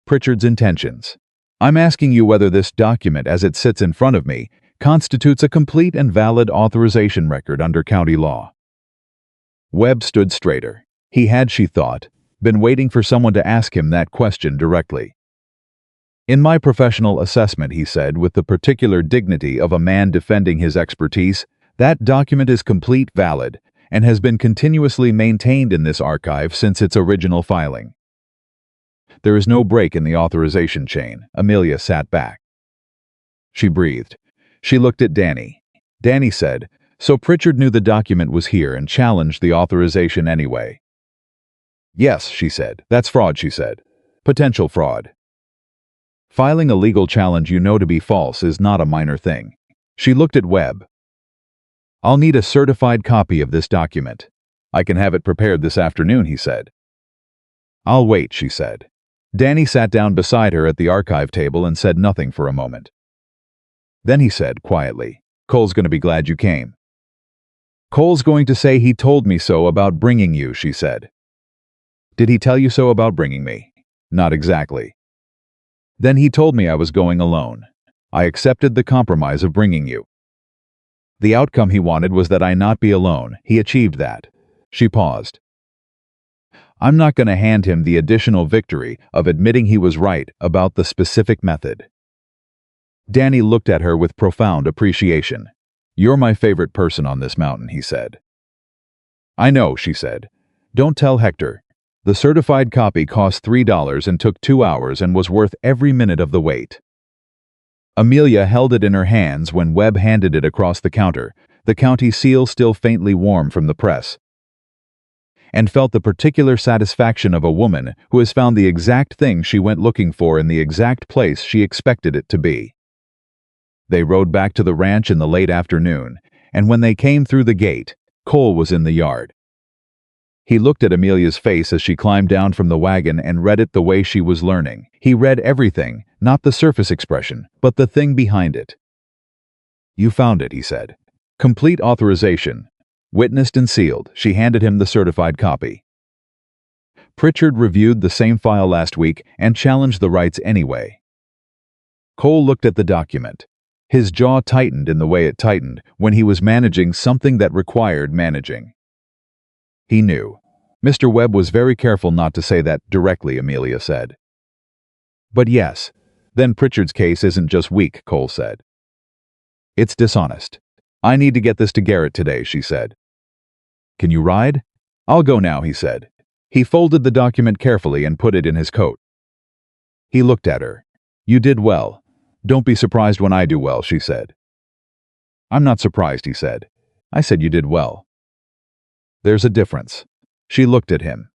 Pritchard's intentions. I'm asking you whether this document, as it sits in front of me, constitutes a complete and valid authorization record under county law." Webb stood straighter. He had, she thought, been waiting for someone to ask him that question directly. "In my professional assessment," he said with the particular dignity of a man defending his expertise, "that document is complete, valid, and has been continuously maintained in this archive since its original filing. There is no break in the authorization chain." Amelia sat back. She breathed. She looked at Danny. Danny said, so Pritchard knew the document was here and challenged the authorization anyway. Yes, she said. That's fraud, she said. Potential fraud. Filing a legal challenge you know to be false is not a minor thing. She looked at Webb. I'll need a certified copy of this document. I can have it prepared this afternoon, he said. I'll wait, she said. Danny sat down beside her at the archive table and said nothing for a moment. Then he said quietly, Cole's going to be glad you came. Cole's going to say he told me so about bringing you, she said. Did he tell you so about bringing me? Not exactly. Then he told me I was going alone. I accepted the compromise of bringing you. The outcome he wanted was that I not be alone. He achieved that. She paused. I'm not going to hand him the additional victory of admitting he was right about the specific method. Danny looked at her with profound appreciation. You're my favorite person on this mountain, he said. I know, she said. Don't tell Hector. The certified copy cost $3 and took 2 hours and was worth every minute of the wait. Amelia held it in her hands when Webb handed it across the county seal still faintly warm from the press, and felt the particular satisfaction of a woman who has found the exact thing she went looking for in the exact place she expected it to be. They rode back to the ranch in the late afternoon, and when they came through the gate, Cole was in the yard. He looked at Amelia's face as she climbed down from the wagon and read it the way she was learning. He read everything, not the surface expression, but the thing behind it. You found it, he said. Complete authorization. Witnessed and sealed. She handed him the certified copy. Pritchard reviewed the same file last week and challenged the rights anyway. Cole looked at the document. His jaw tightened in the way it tightened when he was managing something that required managing. He knew. Mr. Webb was very careful not to say that directly, Amelia said. But yes, then Pritchard's case isn't just weak, Cole said. It's dishonest. I need to get this to Garrett today, she said. Can you ride? I'll go now, he said. He folded the document carefully and put it in his coat. He looked at her. You did well. Don't be surprised when I do well, she said. I'm not surprised, he said. I said you did well. There's a difference. She looked at him.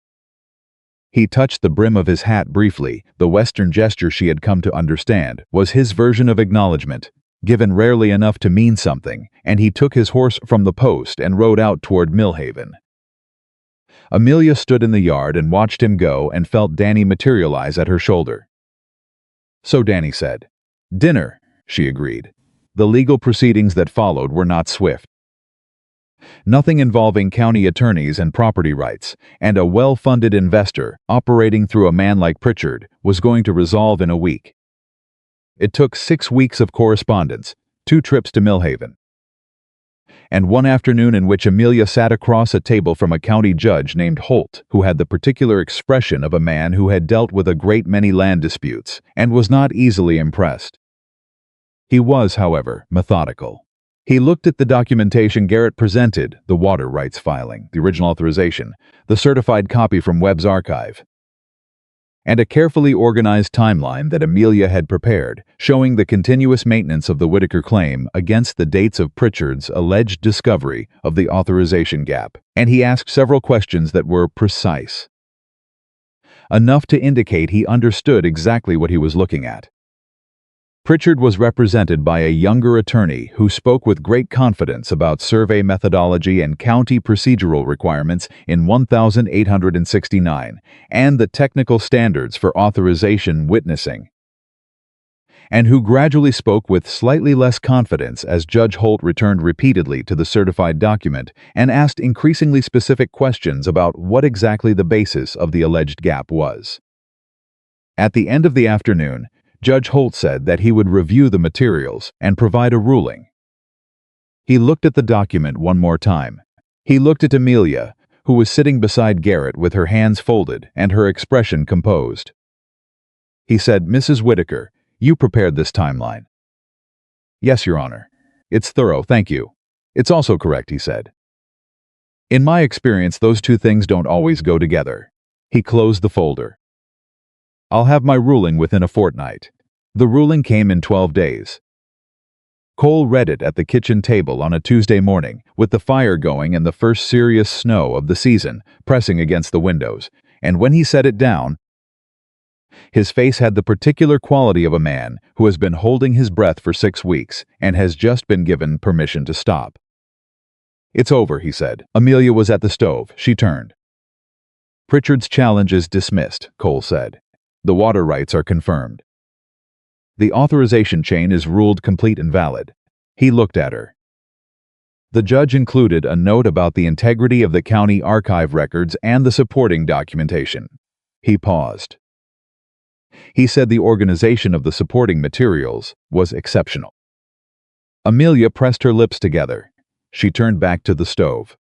He touched the brim of his hat briefly. The Western gesture she had come to understand was his version of acknowledgement, given rarely enough to mean something, and he took his horse from the post and rode out toward Millhaven. Amelia stood in the yard and watched him go and felt Danny materialize at her shoulder. So Danny said, Dinner, she agreed. The legal proceedings that followed were not swift. Nothing involving county attorneys and property rights, and a well-funded investor operating through a man like Pritchard was going to resolve in a week. It took 6 weeks of correspondence, 2 trips to Millhaven, and one afternoon in which Amelia sat across a table from a county judge named Holt, who had the particular expression of a man who had dealt with a great many land disputes and was not easily impressed. He was, however, methodical. He looked at the documentation Garrett presented, the water rights filing, the original authorization, the certified copy from Webb's archive, and a carefully organized timeline that Amelia had prepared, showing the continuous maintenance of the Whitaker claim against the dates of Pritchard's alleged discovery of the authorization gap, and he asked several questions that were precise, enough to indicate he understood exactly what he was looking at. Pritchard was represented by a younger attorney who spoke with great confidence about survey methodology and county procedural requirements in 1869 and the technical standards for authorization witnessing, and who gradually spoke with slightly less confidence as Judge Holt returned repeatedly to the certified document and asked increasingly specific questions about what exactly the basis of the alleged gap was. At the end of the afternoon, Judge Holt said that he would review the materials and provide a ruling. He looked at the document one more time. He looked at Amelia, who was sitting beside Garrett with her hands folded and her expression composed. He said, Mrs. Whitaker, you prepared this timeline. Yes, Your Honor. It's thorough, thank you. It's also correct, he said. In my experience, those two things don't always go together. He closed the folder. I'll have my ruling within a fortnight. The ruling came in 12 days. Cole read it at the kitchen table on a Tuesday morning, with the fire going and the first serious snow of the season pressing against the windows, and when he set it down, his face had the particular quality of a man who has been holding his breath for 6 weeks and has just been given permission to stop. "It's over," he said. Amelia was at the stove. She turned. "Pritchard's challenge is dismissed," Cole said. "The water rights are confirmed. The authorization chain is ruled complete and valid." He looked at her. The judge included a note about the integrity of the county archive records and the supporting documentation. He paused. He said the organization of the supporting materials was exceptional. Amelia pressed her lips together. She turned back to the stove.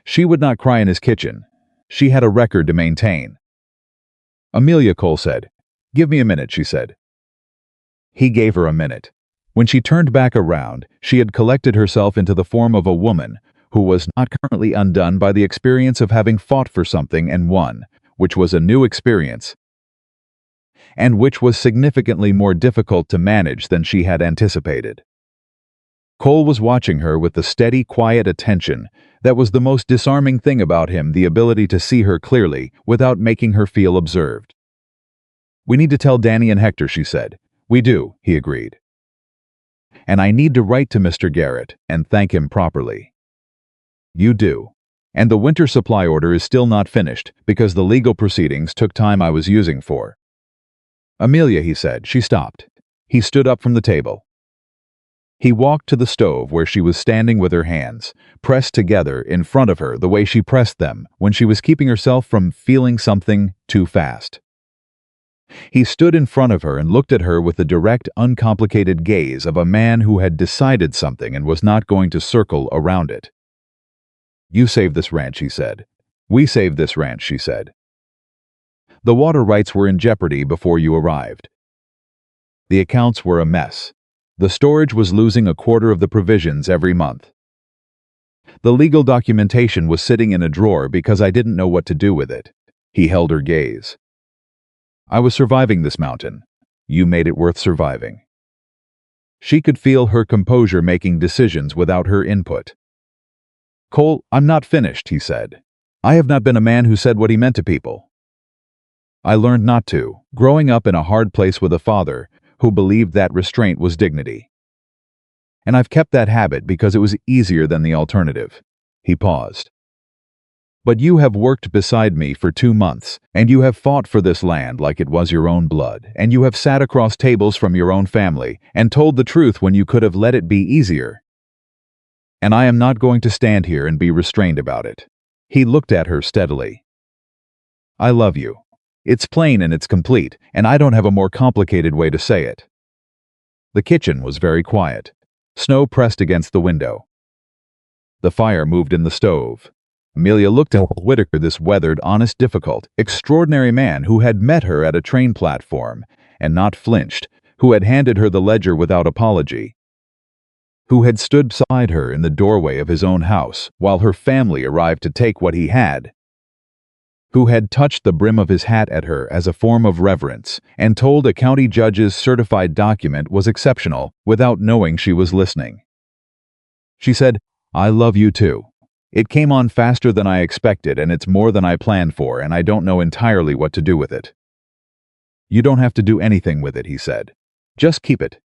She would not cry in his kitchen. She had a record to maintain. "Amelia," Cole said. "Give me a minute," she said. He gave her a minute. When she turned back around, she had collected herself into the form of a woman who was not currently undone by the experience of having fought for something and won, which was a new experience, and which was significantly more difficult to manage than she had anticipated. Cole was watching her with the steady, quiet attention that was the most disarming thing about him, the ability to see her clearly without making her feel observed. "We need to tell Danny and Hector," she said. "We do," he agreed. "And I need to write to Mr. Garrett and thank him properly." "You do. And the winter supply order is still not finished because the legal proceedings took time I was using for." "Amelia," he said. She stopped. He stood up from the table. He walked to the stove where she was standing with her hands pressed together in front of her the way she pressed them when she was keeping herself from feeling something too fast. He stood in front of her and looked at her with the direct, uncomplicated gaze of a man who had decided something and was not going to circle around it. "You saved this ranch," he said. "We saved this ranch," she said. "The water rights were in jeopardy before you arrived. The accounts were a mess. The storage was losing a quarter of the provisions every month. The legal documentation was sitting in a drawer because I didn't know what to do with it." He held her gaze. "I was surviving this mountain. You made it worth surviving." She could feel her composure making decisions without her input. "Cole, I'm not finished," he said. "I have not been a man who said what he meant to people. I learned not to, growing up in a hard place with a father who believed that restraint was dignity. And I've kept that habit because it was easier than the alternative." He paused. "But you have worked beside me for 2 months, and you have fought for this land like it was your own blood, and you have sat across tables from your own family and told the truth when you could have let it be easier. And I am not going to stand here and be restrained about it." He looked at her steadily. "I love you. It's plain and it's complete, and I don't have a more complicated way to say it." The kitchen was very quiet. Snow pressed against the window. The fire moved in the stove. Amelia looked at Whitaker, this weathered, honest, difficult, extraordinary man who had met her at a train platform and not flinched, who had handed her the ledger without apology, who had stood beside her in the doorway of his own house while her family arrived to take what he had, who had touched the brim of his hat at her as a form of reverence and told a county judge's certified document was exceptional without knowing she was listening. She said, "I love you too. It came on faster than I expected, and it's more than I planned for, and I don't know entirely what to do with it." "You don't have to do anything with it," he said. "Just keep it."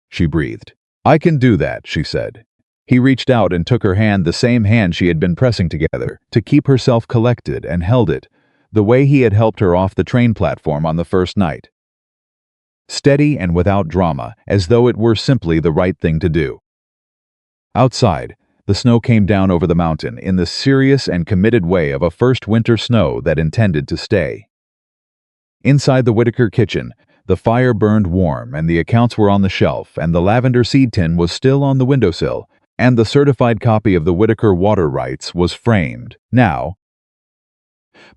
She breathed. "I can do that," she said. He reached out and took her hand, the same hand she had been pressing together, to keep herself collected, and held it, the way he had helped her off the train platform on the first night. Steady and without drama, as though it were simply the right thing to do. Outside, the snow came down over the mountain in the serious and committed way of a first winter snow that intended to stay. Inside the Whitaker kitchen, the fire burned warm and the accounts were on the shelf and the lavender seed tin was still on the windowsill, and the certified copy of the Whitaker water rights was framed, now,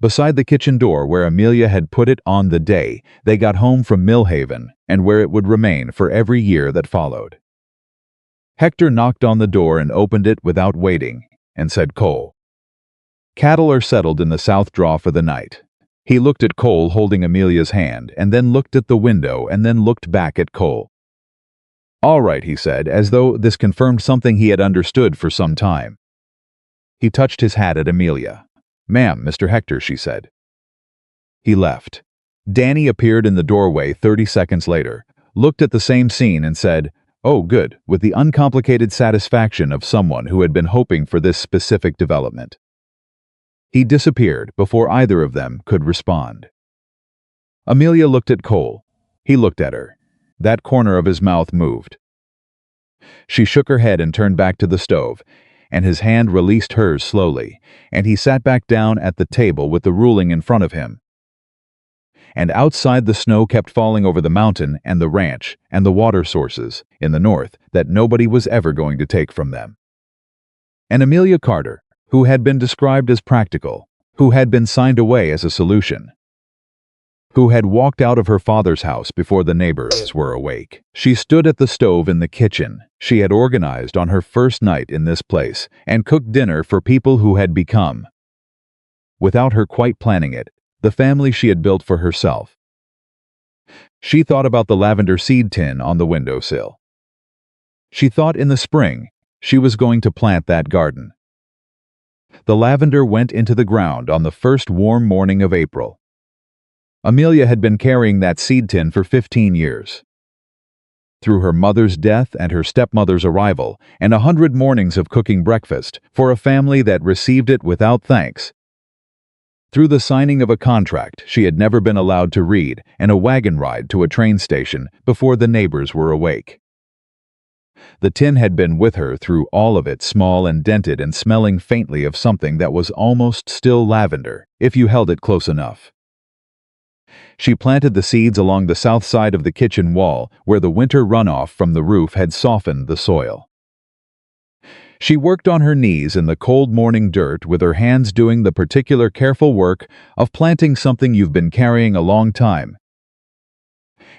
beside the kitchen door where Amelia had put it on the day they got home from Millhaven and where it would remain for every year that followed. Hector knocked on the door and opened it without waiting and said, "Cole." "Cattle are settled in the south draw for the night." He looked at Cole holding Amelia's hand and then looked at the window and then looked back at Cole. "All right," he said, as though this confirmed something he had understood for some time. He touched his hat at Amelia. "Ma'am, Mr. Hector," she said. He left. Danny appeared in the doorway 30 seconds later, looked at the same scene and said, "Oh, good," with the uncomplicated satisfaction of someone who had been hoping for this specific development. He disappeared before either of them could respond. Amelia looked at Cole. He looked at her. That corner of his mouth moved. She shook her head and turned back to the stove, and his hand released hers slowly, and he sat back down at the table with the ruling in front of him. And outside, the snow kept falling over the mountain and the ranch and the water sources in the north that nobody was ever going to take from them. And Amelia Carter, who had been described as practical, who had been signed away as a solution, who had walked out of her father's house before the neighbors were awake. She stood at the stove in the kitchen she had organized on her first night in this place and cooked dinner for people who had become, without her quite planning it, the family she had built for herself. She thought about the lavender seed tin on the windowsill. She thought in the spring she was going to plant that garden. The lavender went into the ground on the first warm morning of April. Amelia had been carrying that seed tin for 15 years. Through her mother's death and her stepmother's arrival, and 100 mornings of cooking breakfast for a family that received it without thanks. Through the signing of a contract she had never been allowed to read and a wagon ride to a train station before the neighbors were awake. The tin had been with her through all of it, small and dented and smelling faintly of something that was almost still lavender, if you held it close enough. She planted the seeds along the south side of the kitchen wall where the winter runoff from the roof had softened the soil. She worked on her knees in the cold morning dirt with her hands doing the particular careful work of planting something you've been carrying a long time.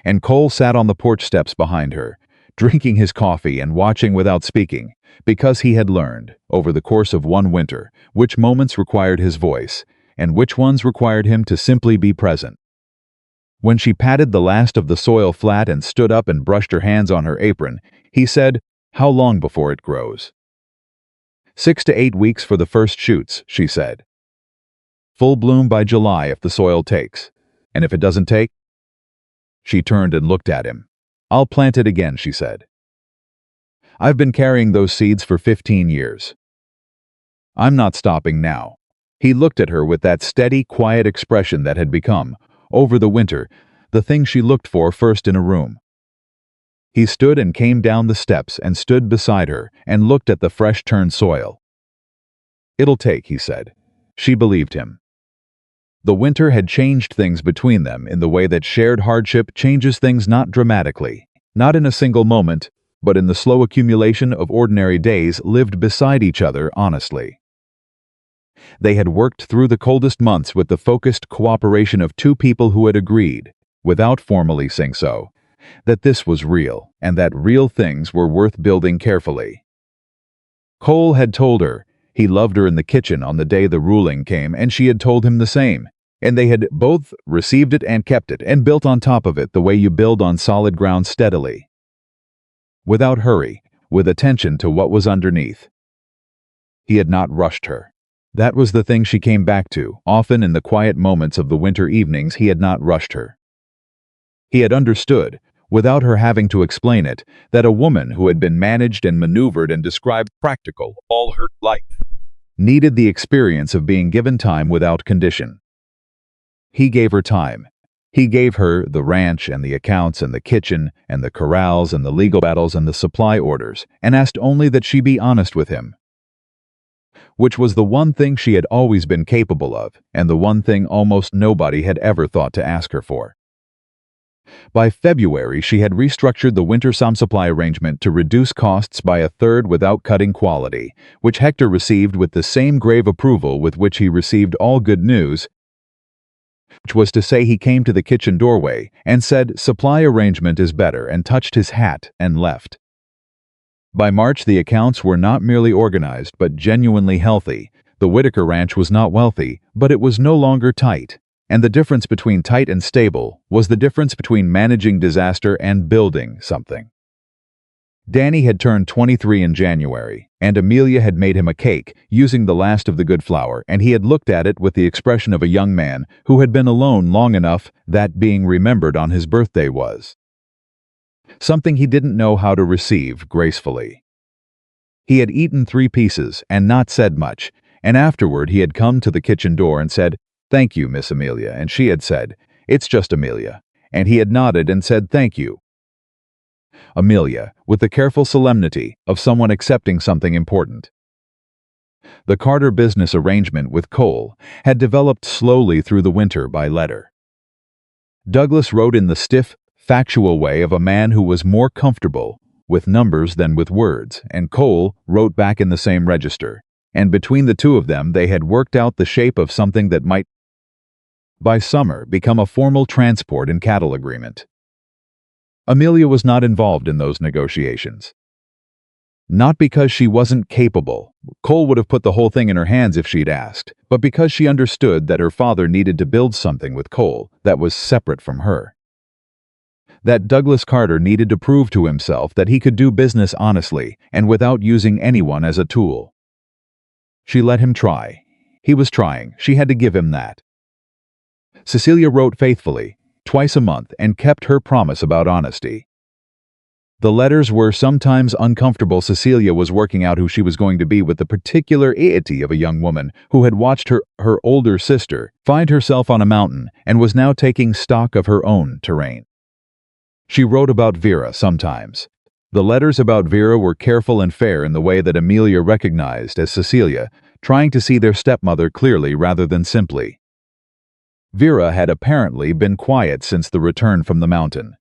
And Cole sat on the porch steps behind her, drinking his coffee and watching without speaking, because he had learned, over the course of one winter, which moments required his voice, and which ones required him to simply be present. When she patted the last of the soil flat and stood up and brushed her hands on her apron, he said, "How long before it grows?" 6 to 8 weeks for the first shoots, she said. Full bloom by July if the soil takes. And if it doesn't take? She turned and looked at him. "I'll plant it again," she said. "I've been carrying those seeds for 15 years. I'm not stopping now." He looked at her with that steady, quiet expression that had become, over the winter, the thing she looked for first in a room. He stood and came down the steps and stood beside her and looked at the fresh-turned soil. "It'll take," he said. She believed him. The winter had changed things between them in the way that shared hardship changes things, not dramatically, not in a single moment, but in the slow accumulation of ordinary days lived beside each other honestly. They had worked through the coldest months with the focused cooperation of two people who had agreed, without formally saying so, that this was real, and that real things were worth building carefully. Cole had told her he loved her in the kitchen on the day the ruling came, and she had told him the same, and they had both received it and kept it and built on top of it the way you build on solid ground steadily. Without hurry, with attention to what was underneath. He had not rushed her. That was the thing she came back to, often in the quiet moments of the winter evenings. He had not rushed her. He had understood, without her having to explain it, that a woman who had been managed and maneuvered and described practical all her life needed the experience of being given time without condition. He gave her time. He gave her the ranch and the accounts and the kitchen and the corrals and the legal battles and the supply orders, and asked only that she be honest with him, which was the one thing she had always been capable of, and the one thing almost nobody had ever thought to ask her for. By February, she had restructured the winter supply arrangement to reduce costs by a third without cutting quality, which Hector received with the same grave approval with which he received all good news, which was to say he came to the kitchen doorway and said, "Supply arrangement is better," and touched his hat and left. By March, the accounts were not merely organized but genuinely healthy. The Whitaker Ranch was not wealthy, but it was no longer tight. And the difference between tight and stable was the difference between managing disaster and building something. Danny had turned 23 in January, and Amelia had made him a cake, using the last of the good flour, and he had looked at it with the expression of a young man who had been alone long enough that being remembered on his birthday was something he didn't know how to receive gracefully. He had eaten 3 pieces and not said much, and afterward he had come to the kitchen door and said, "Thank you, Miss Amelia," and she had said, "It's just Amelia," and he had nodded and said, "Thank you." Amelia, with the careful solemnity of someone accepting something important. The Carter business arrangement with Cole had developed slowly through the winter by letter. Douglas wrote in the stiff, factual way of a man who was more comfortable with numbers than with words, and Cole wrote back in the same register, and between the two of them they had worked out the shape of something that might, by summer, become a formal transport and cattle agreement. Amelia was not involved in those negotiations. Not because she wasn't capable, Cole would have put the whole thing in her hands if she'd asked, but because she understood that her father needed to build something with Cole that was separate from her. That Douglas Carter needed to prove to himself that he could do business honestly and without using anyone as a tool. She let him try. He was trying. She had to give him that. Cecilia wrote faithfully, twice a month, and kept her promise about honesty. The letters were sometimes uncomfortable. Cecilia was working out who she was going to be with the particular deity of a young woman who had watched her older sister find herself on a mountain and was now taking stock of her own terrain. She wrote about Vera sometimes. The letters about Vera were careful and fair in the way that Amelia recognized as Cecilia, trying to see their stepmother clearly rather than simply. Vera had apparently been quiet since the return from the mountain.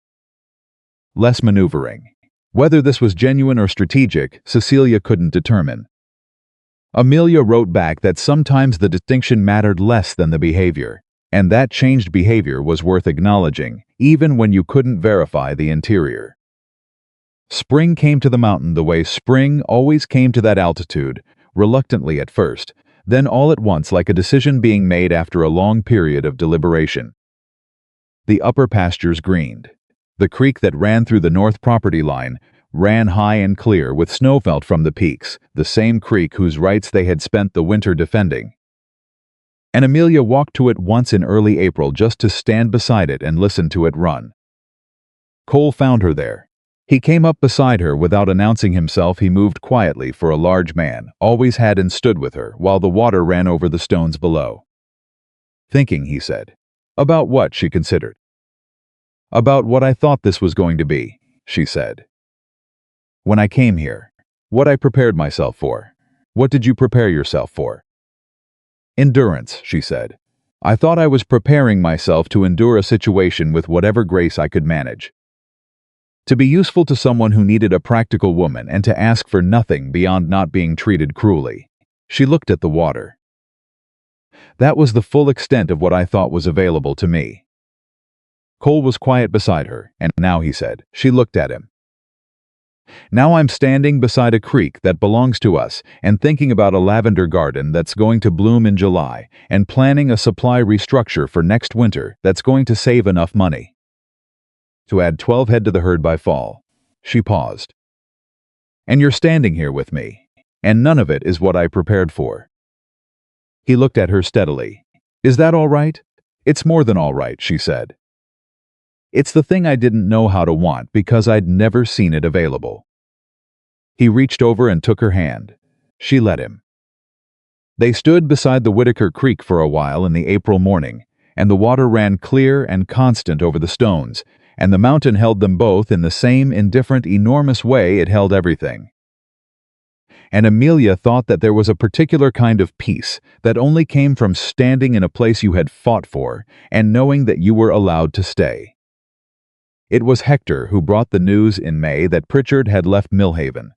Less maneuvering. Whether this was genuine or strategic, Cecilia couldn't determine. Amelia wrote back that sometimes the distinction mattered less than the behavior, and that changed behavior was worth acknowledging, even when you couldn't verify the interior. Spring came to the mountain the way spring always came to that altitude, reluctantly at first, then all at once like a decision being made after a long period of deliberation. The upper pastures greened. The creek that ran through the north property line ran high and clear with snow felt from the peaks, the same creek whose rights they had spent the winter defending. And Amelia walked to it once in early April just to stand beside it and listen to it run. Cole found her there. He came up beside her without announcing himself. He moved quietly for a large man, always had, and stood with her while the water ran over the stones below. "Thinking," he said. "About what?" she considered. "About what I thought this was going to be," she said. "When I came here. What I prepared myself for. What did you prepare yourself for?" "Endurance," she said. "I thought I was preparing myself to endure a situation with whatever grace I could manage. To be useful to someone who needed a practical woman and to ask for nothing beyond not being treated cruelly." She looked at the water. "That was the full extent of what I thought was available to me." Cole was quiet beside her, and now, he said. She looked at him. "Now I'm standing beside a creek that belongs to us and thinking about a lavender garden that's going to bloom in July and planning a supply restructure for next winter that's going to save enough money to add 12 head to the herd by fall." She paused. "And you're standing here with me, and none of it is what I prepared for." He looked at her steadily. "Is that all right?" "It's more than all right," she said. "It's the thing I didn't know how to want because I'd never seen it available." He reached over and took her hand. She let him. They stood beside the Whitaker Creek for a while in the April morning, and the water ran clear and constant over the stones, and the mountain held them both in the same indifferent, enormous way it held everything. And Amelia thought that there was a particular kind of peace that only came from standing in a place you had fought for and knowing that you were allowed to stay. It was Hector who brought the news in May that Pritchard had left Millhaven.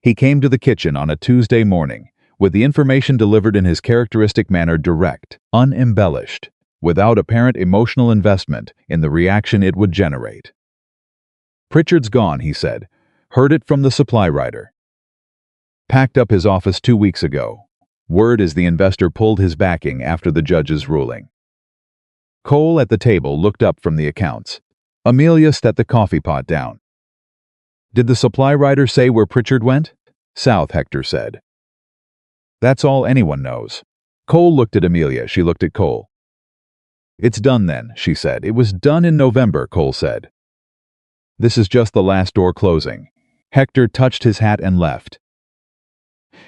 He came to the kitchen on a Tuesday morning, with the information delivered in his characteristic manner, direct, unembellished, without apparent emotional investment in the reaction it would generate. "Pritchard's gone," he said. "Heard it from the supply rider. Packed up his office 2 weeks ago. Word is the investor pulled his backing after the judge's ruling." Cole at the table looked up from the accounts. Amelia set the coffee pot down. Did the supply rider say where Pritchard went? South, Hector said. That's all anyone knows. Cole looked at Amelia. She looked at Cole. It's done then, she said. It was done in November, Cole said. This is just the last door closing. Hector touched his hat and left.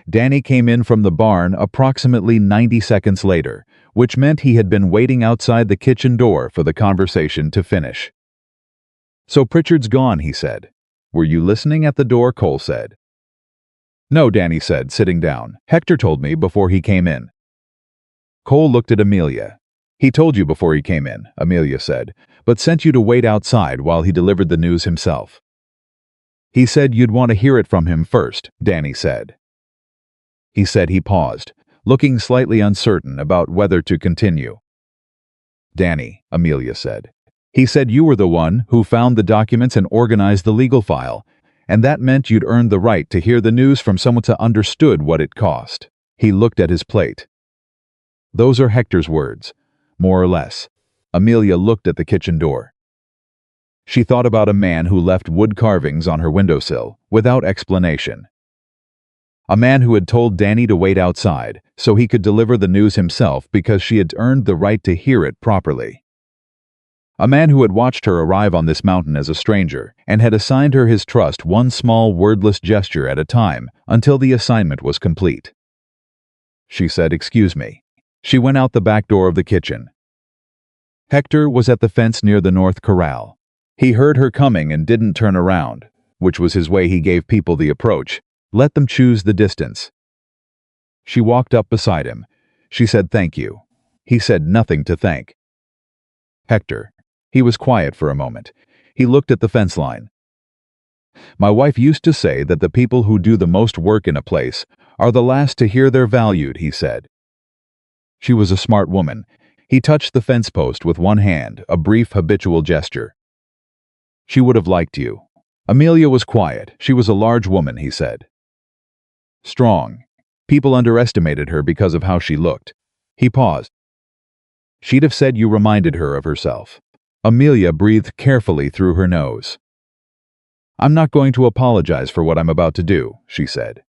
Danny came in from the barn approximately 90 seconds later, which meant he had been waiting outside the kitchen door for the conversation to finish. So Pritchard's gone, he said. Were you listening at the door? Cole said. No, Danny said, sitting down. Hector told me before he came in. Cole looked at Amelia. He told you before he came in, Amelia said, but sent you to wait outside while he delivered the news himself. He said you'd want to hear it from him first, Danny said. He said he paused, looking slightly uncertain about whether to continue. Danny, Amelia said. He said you were the one who found the documents and organized the legal file, and that meant you'd earned the right to hear the news from someone who understood what it cost. He looked at his plate. Those are Hector's words, more or less. Amelia looked at the kitchen door. She thought about a man who left wood carvings on her windowsill, without explanation. A man who had told Danny to wait outside, so he could deliver the news himself because she had earned the right to hear it properly. A man who had watched her arrive on this mountain as a stranger, and had assigned her his trust one small wordless gesture at a time until the assignment was complete. She said, "Excuse me." She went out the back door of the kitchen. Hector was at the fence near the north corral. He heard her coming and didn't turn around, which was his way. He gave people the approach, let them choose the distance. She walked up beside him. She said, "Thank you." He said nothing to thank. Hector. He was quiet for a moment. He looked at the fence line. My wife used to say that the people who do the most work in a place are the last to hear they're valued, he said. She was a smart woman. He touched the fence post with one hand, a brief habitual gesture. She would have liked you. Amelia was quiet. She was a large woman, he said. Strong. People underestimated her because of how she looked. He paused. She'd have said you reminded her of herself. Amelia breathed carefully through her nose. I'm not going to apologize for what I'm about to do, she said.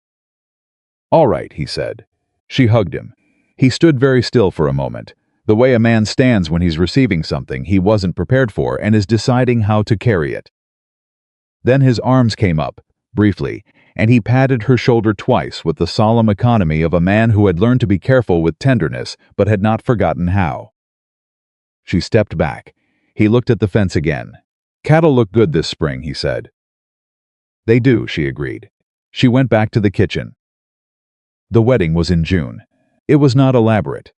All right, he said. She hugged him. He stood very still for a moment, the way a man stands when he's receiving something he wasn't prepared for and is deciding how to carry it. Then his arms came up, briefly, and he patted her shoulder twice with the solemn economy of a man who had learned to be careful with tenderness but had not forgotten how. She stepped back. He looked at the fence again. Cattle look good this spring, he said. They do, she agreed. She went back to the kitchen. The wedding was in June. It was not elaborate.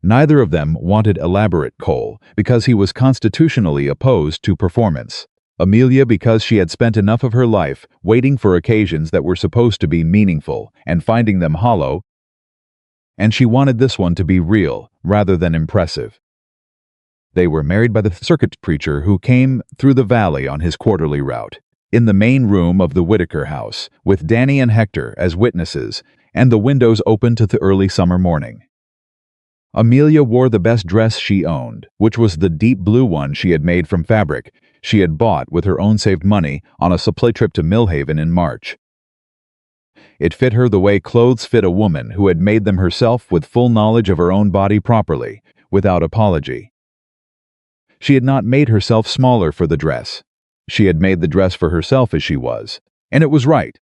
Neither of them wanted elaborate Cole because he was constitutionally opposed to performance. Amelia because she had spent enough of her life waiting for occasions that were supposed to be meaningful and finding them hollow, and she wanted this one to be real rather than impressive. They were married by the circuit preacher who came through the valley on his quarterly route, in the main room of the Whitaker house, with Danny and Hector as witnesses, and the windows open to the early summer morning. Amelia wore the best dress she owned, which was the deep blue one she had made from fabric she had bought with her own saved money on a supply trip to Millhaven in March. It fit her the way clothes fit a woman who had made them herself with full knowledge of her own body properly, without apology. She had not made herself smaller for the dress. She had made the dress for herself as she was, and it was right.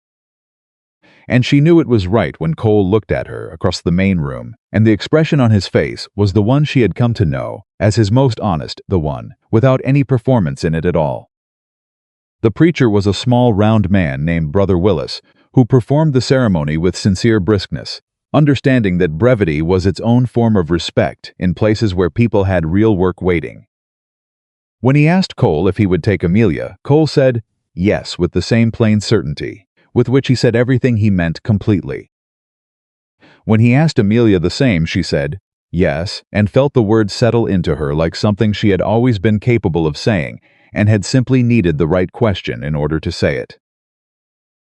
And she knew it was right when Cole looked at her across the main room, and the expression on his face was the one she had come to know as his most honest, the one, without any performance in it at all. The preacher was a small round man named Brother Willis, who performed the ceremony with sincere briskness, understanding that brevity was its own form of respect in places where people had real work waiting. When he asked Cole if he would take Amelia, Cole said yes with the same plain certainty, with which he said everything he meant completely. When he asked Amelia the same, she said yes, and felt the word settle into her like something she had always been capable of saying, and had simply needed the right question in order to say it.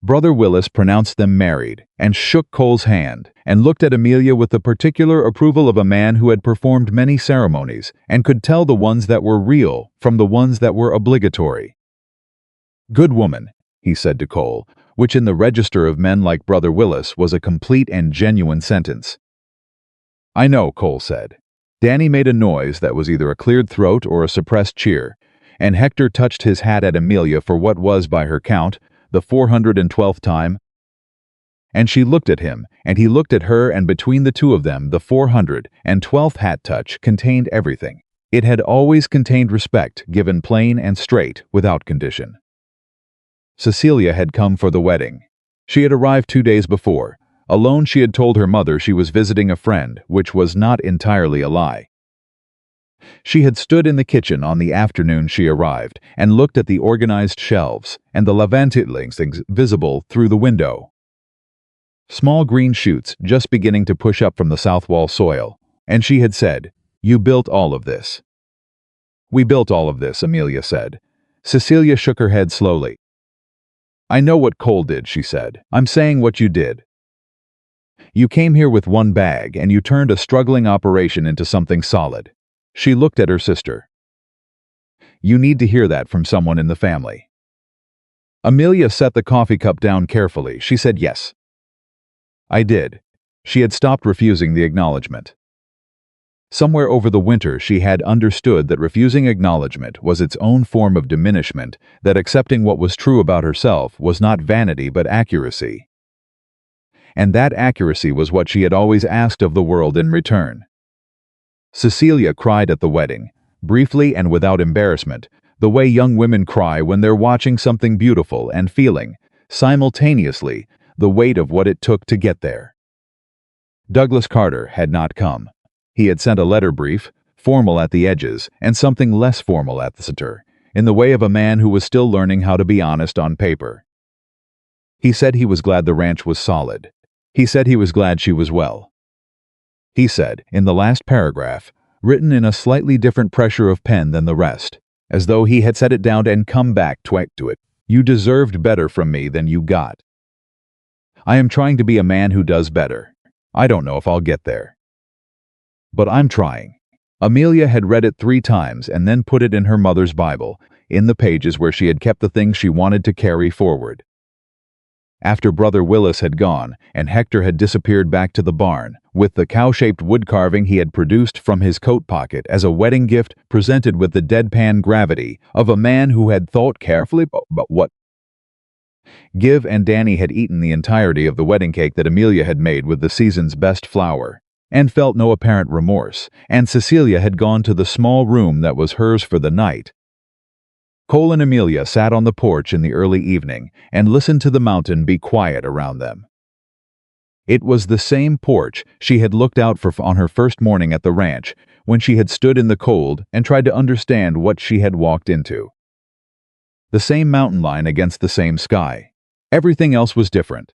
Brother Willis pronounced them married, and shook Cole's hand, and looked at Amelia with the particular approval of a man who had performed many ceremonies, and could tell the ones that were real from the ones that were obligatory. Good woman, he said to Cole, which in the register of men like Brother Willis was a complete and genuine sentence. "I know," Cole said. Danny made a noise that was either a cleared throat or a suppressed cheer, and Hector touched his hat at Amelia for what was, by her count, the 412th time. And she looked at him, and he looked at her, and between the two of them, the 412th hat touch contained everything. It had always contained respect, given plain and straight, without condition. Cecilia had come for the wedding. She had arrived 2 days before. Alone, she had told her mother she was visiting a friend, which was not entirely a lie. She had stood in the kitchen on the afternoon she arrived and looked at the organized shelves and the lavandillings visible through the window. Small green shoots just beginning to push up from the south wall soil, and she had said, "You built all of this." "We built all of this," Amelia said. Cecilia shook her head slowly. "I know what Cole did," she said. "I'm saying what you did. You came here with one bag, and you turned a struggling operation into something solid." She looked at her sister. "You need to hear that from someone in the family." Amelia set the coffee cup down carefully. She said yes. "I did." She had stopped refusing the acknowledgement. Somewhere over the winter she had understood that refusing acknowledgement was its own form of diminishment, that accepting what was true about herself was not vanity but accuracy. And that accuracy was what she had always asked of the world in return. Cecilia cried at the wedding, briefly and without embarrassment, the way young women cry when they're watching something beautiful and feeling, simultaneously, the weight of what it took to get there. Douglas Carter had not come. He had sent a letter brief, formal at the edges, and something less formal at the center, in the way of a man who was still learning how to be honest on paper. He said he was glad the ranch was solid. He said he was glad she was well. He said, in the last paragraph, written in a slightly different pressure of pen than the rest, as though he had set it down and come back to it, "You deserved better from me than you got. I am trying to be a man who does better. I don't know if I'll get there. But I'm trying." Amelia had read it 3 times and then put it in her mother's Bible, in the pages where she had kept the things she wanted to carry forward. After Brother Willis had gone, and Hector had disappeared back to the barn, with the cow-shaped wood carving he had produced from his coat pocket as a wedding gift presented with the deadpan gravity of a man who had thought carefully about what give, and Danny had eaten the entirety of the wedding cake that Amelia had made with the season's best flour, and felt no apparent remorse, and Cecilia had gone to the small room that was hers for the night. Cole and Amelia sat on the porch in the early evening and listened to the mountain be quiet around them. It was the same porch she had looked out for on her first morning at the ranch, when she had stood in the cold and tried to understand what she had walked into. The same mountain line against the same sky. Everything else was different.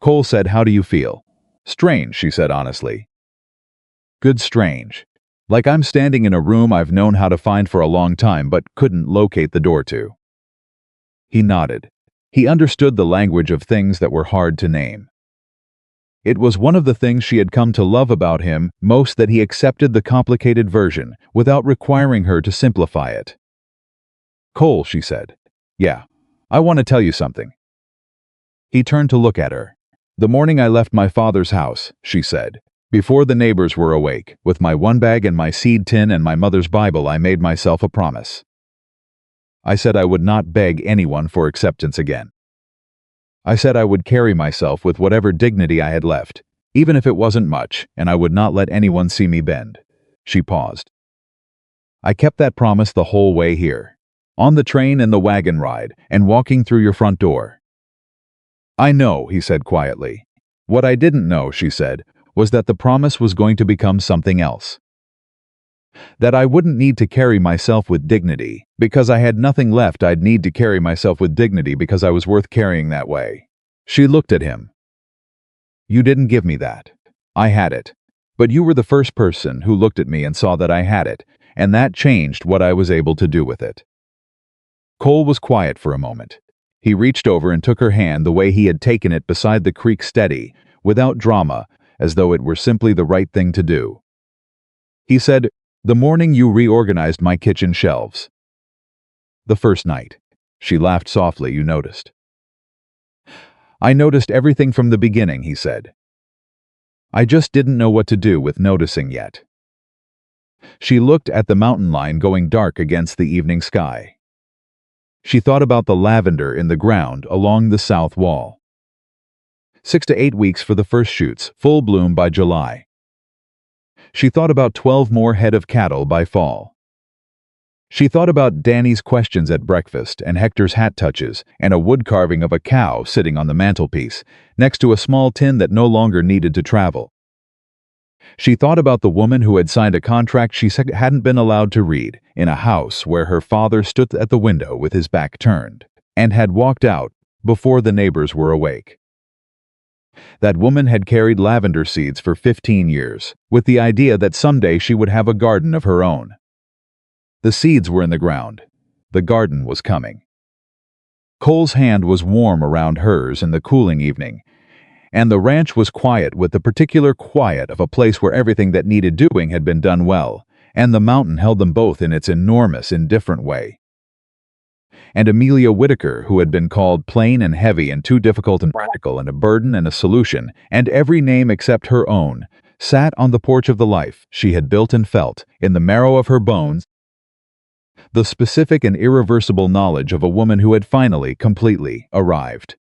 Cole said, "How do you feel?" "Strange," she said honestly. "Good strange. Like I'm standing in a room I've known how to find for a long time but couldn't locate the door to." He nodded. He understood the language of things that were hard to name. It was one of the things she had come to love about him most, that he accepted the complicated version without requiring her to simplify it. "Cole," she said. "Yeah, I want to tell you something." He turned to look at her. "The morning I left my father's house," she said, "before the neighbors were awake, with my one bag and my seed tin and my mother's Bible, I made myself a promise. I said I would not beg anyone for acceptance again. I said I would carry myself with whatever dignity I had left, even if it wasn't much, and I would not let anyone see me bend." She paused. "I kept that promise the whole way here, on the train and the wagon ride, and walking through your front door." "I know," he said quietly. "What I didn't know," she said, "was that the promise was going to become something else. That I wouldn't need to carry myself with dignity, because I had nothing left. I'd need to carry myself with dignity because I was worth carrying that way." She looked at him. "You didn't give me that. I had it. But you were the first person who looked at me and saw that I had it, and that changed what I was able to do with it." Cole was quiet for a moment. He reached over and took her hand the way he had taken it beside the creek, steady, without drama, as though it were simply the right thing to do. He said, "The morning you reorganized my kitchen shelves." "The first night." She laughed softly, you noticed. I noticed everything from the beginning, he said. I just didn't know what to do with noticing yet. She looked at the mountain line going dark against the evening sky. She thought about the lavender in the ground along the south wall. 6 to 8 weeks for the first shoots, full bloom by July. She thought about 12 more head of cattle by fall. She thought about Danny's questions at breakfast and Hector's hat touches and a wood carving of a cow sitting on the mantelpiece, next to a small tin that no longer needed to travel. She thought about the woman who had signed a contract she hadn't been allowed to read in a house where her father stood at the window with his back turned and had walked out before the neighbors were awake. That woman had carried lavender seeds for 15 years, with the idea that someday she would have a garden of her own. The seeds were in the ground. The garden was coming. Cole's hand was warm around hers in the cooling evening, and the ranch was quiet with the particular quiet of a place where everything that needed doing had been done well, and the mountain held them both in its enormous, indifferent way. And Amelia Whitaker, who had been called plain and heavy and too difficult and practical and a burden and a solution, and every name except her own, sat on the porch of the life she had built and felt, in the marrow of her bones, the specific and irreversible knowledge of a woman who had finally, completely arrived.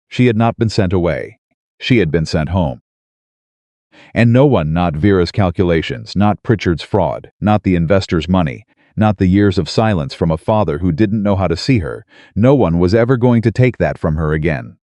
She had not been sent away. She had been sent home. And no one, not Vera's calculations, not Pritchard's fraud, not the investor's money, not the years of silence from a father who didn't know how to see her, no one was ever going to take that from her again.